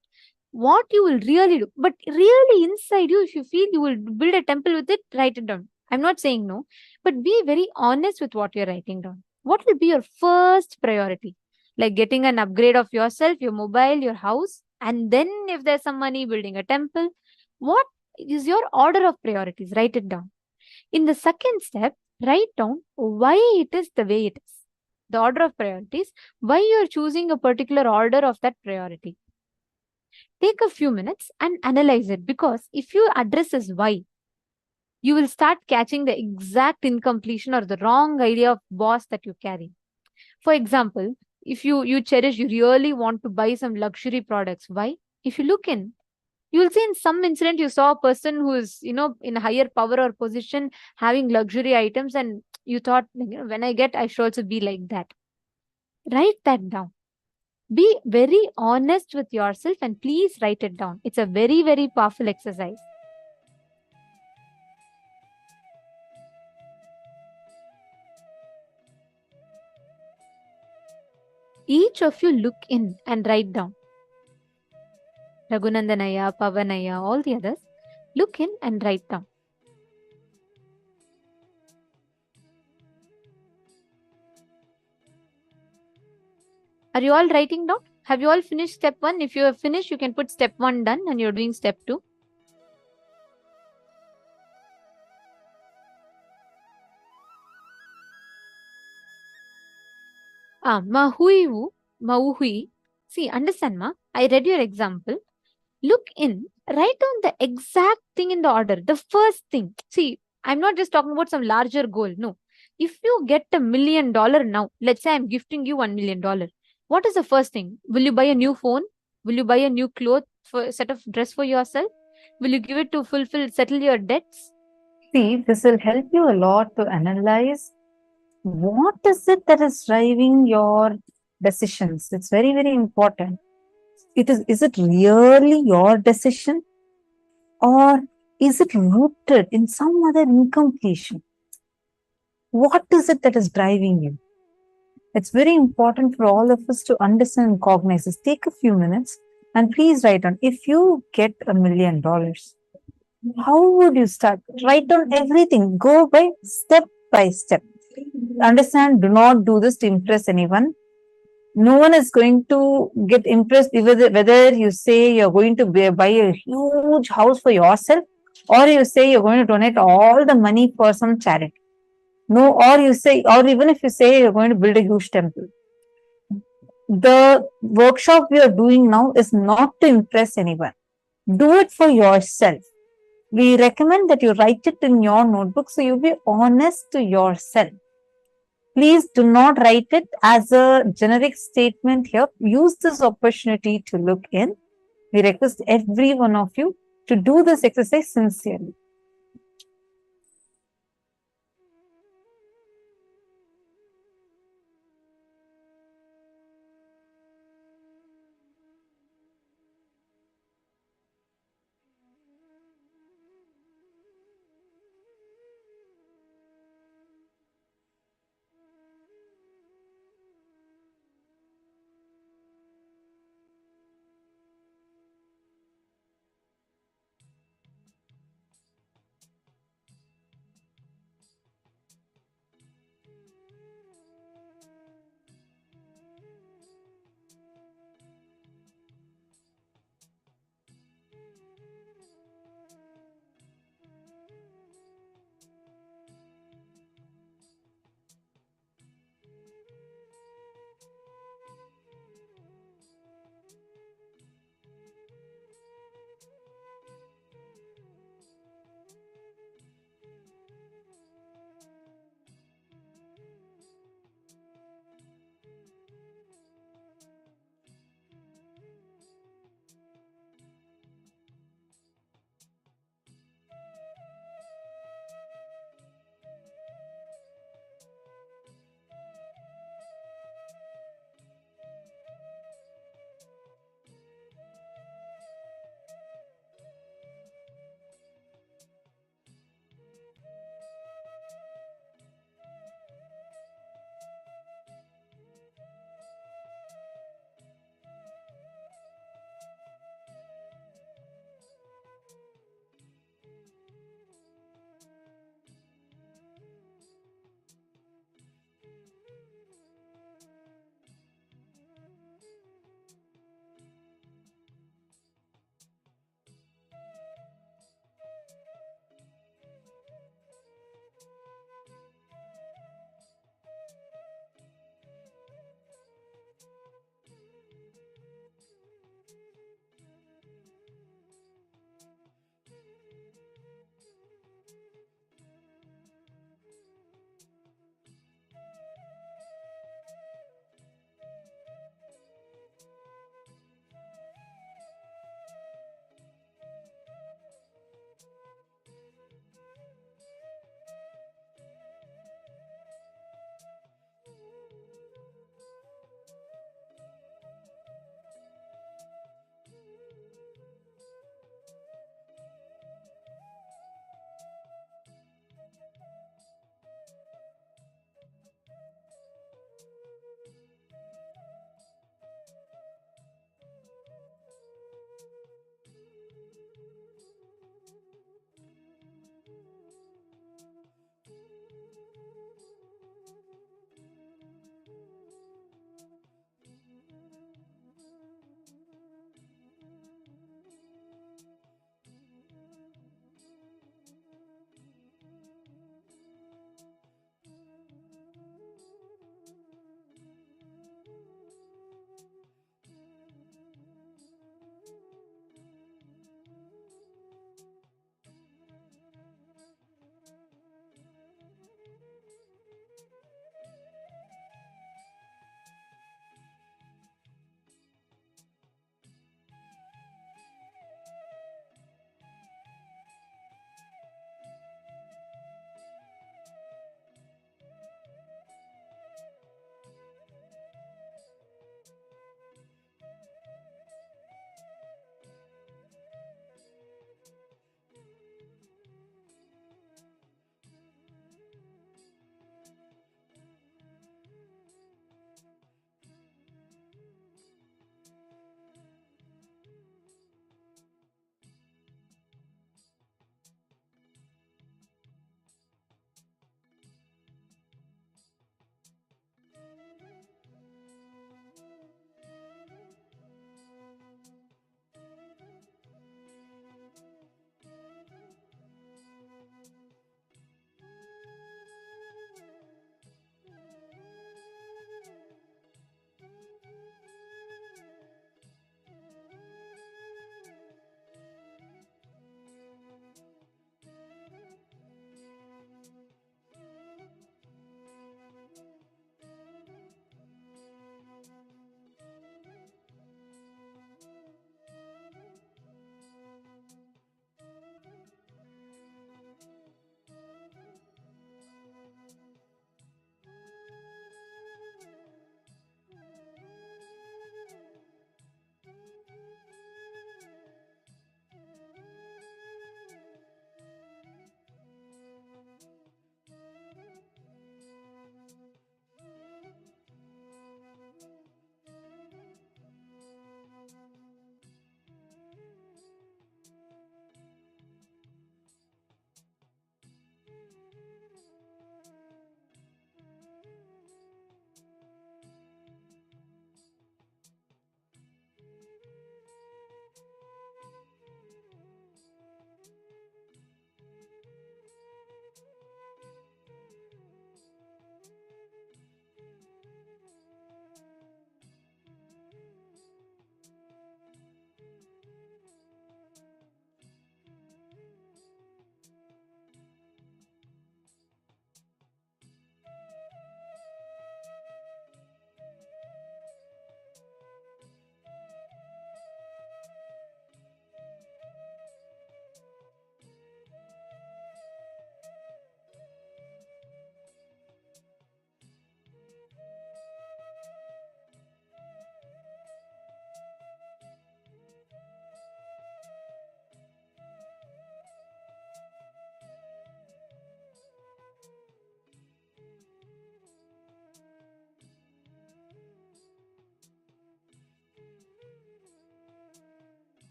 What you will really do, but really inside you, if you feel you will build a temple with it, write it down. I'm not saying no, but be very honest with what you're writing down. What will be your first priority? Like getting an upgrade of yourself, your mobile, your house, and then if there's some money, building a temple. What is your order of priorities? Write it down. In the second step, write down why it is the way it is. The order of priorities, why you're choosing a particular order of that priority. Take a few minutes and analyze it, because if you address this why, you will start catching the exact incompletion or the wrong idea of boss that you carry. For example, if you really want to buy some luxury products. Why? If you look in, you will see in some incident you saw a person who is, in a higher power or position having luxury items, and you thought, when I get, I should also be like that. Write that down. Be very honest with yourself and please write it down. It's a very, very powerful exercise. Each of you look in and write down. Raghunandanaya, Pavanaya, all the others, look in and write down. Are you all writing down? Have you all finished step 1? If you have finished, you can put step 1 done and you're doing step 2. Mahui. See, understand, ma? I read your example. Look in, write down the exact thing in the order. The first thing. See, I'm not just talking about some larger goal. No. If you get $1 million now, let's say I'm gifting you $1 million. What is the first thing? Will you buy a new phone? Will you buy a new cloth for a set of dress for yourself? Will you give it to settle your debts? See, this will help you a lot to analyze what is it that is driving your decisions. It's very, very important. Is it really your decision, or is it rooted in some other incompletion? What is it that is driving you? It's very important for all of us to understand and cognize this. Take a few minutes and please write down. If you get $1 million, how would you start? Write down everything. Go by step. Understand, do not do this to impress anyone. No one is going to get impressed whether you say you're going to buy a huge house for yourself, or you say you're going to donate all the money for some charity. No, or even if you say you're going to build a huge temple. The workshop we are doing now is not to impress anyone. Do it for yourself. We recommend that you write it in your notebook so you be honest to yourself. Please do not write it as a generic statement here. Use this opportunity to look in. We request every one of you to do this exercise sincerely.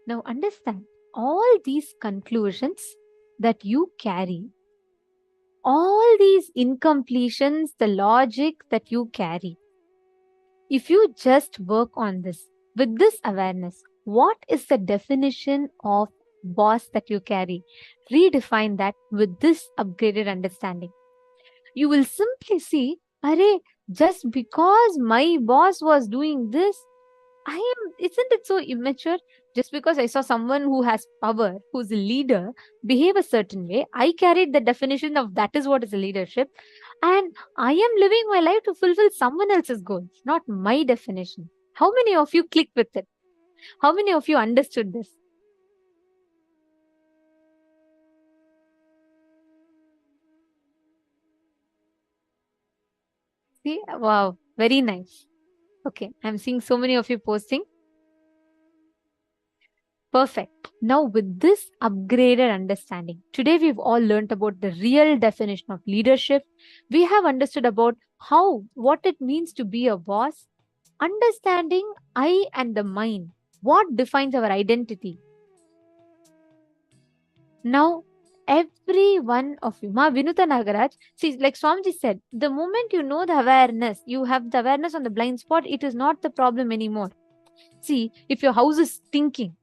Now understand all these conclusions that you carry, all these incompletions, the logic that you carry. If you just work on this with this awareness, what is the definition of boss that you carry? Redefine that with this upgraded understanding. You will simply see, Arey, just because my boss was doing this, isn't it so immature? Just because I saw someone who has power, who's a leader, behave a certain way, I carried the definition of that is what is a leadership. And I am living my life to fulfill someone else's goals, not my definition. How many of you click with it? How many of you understood this? See, wow, very nice. Okay, I'm seeing so many of you posting. Perfect. Now, with this upgraded understanding, today we've all learned about the real definition of leadership. We have understood about what it means to be a boss, understanding I and the mind, what defines our identity. Now, every one of you, Ma Vinuta Nagaraj, see, like Swamiji said, the moment you know the awareness, you have the awareness on the blind spot, it is not the problem anymore. See, if your house is stinking,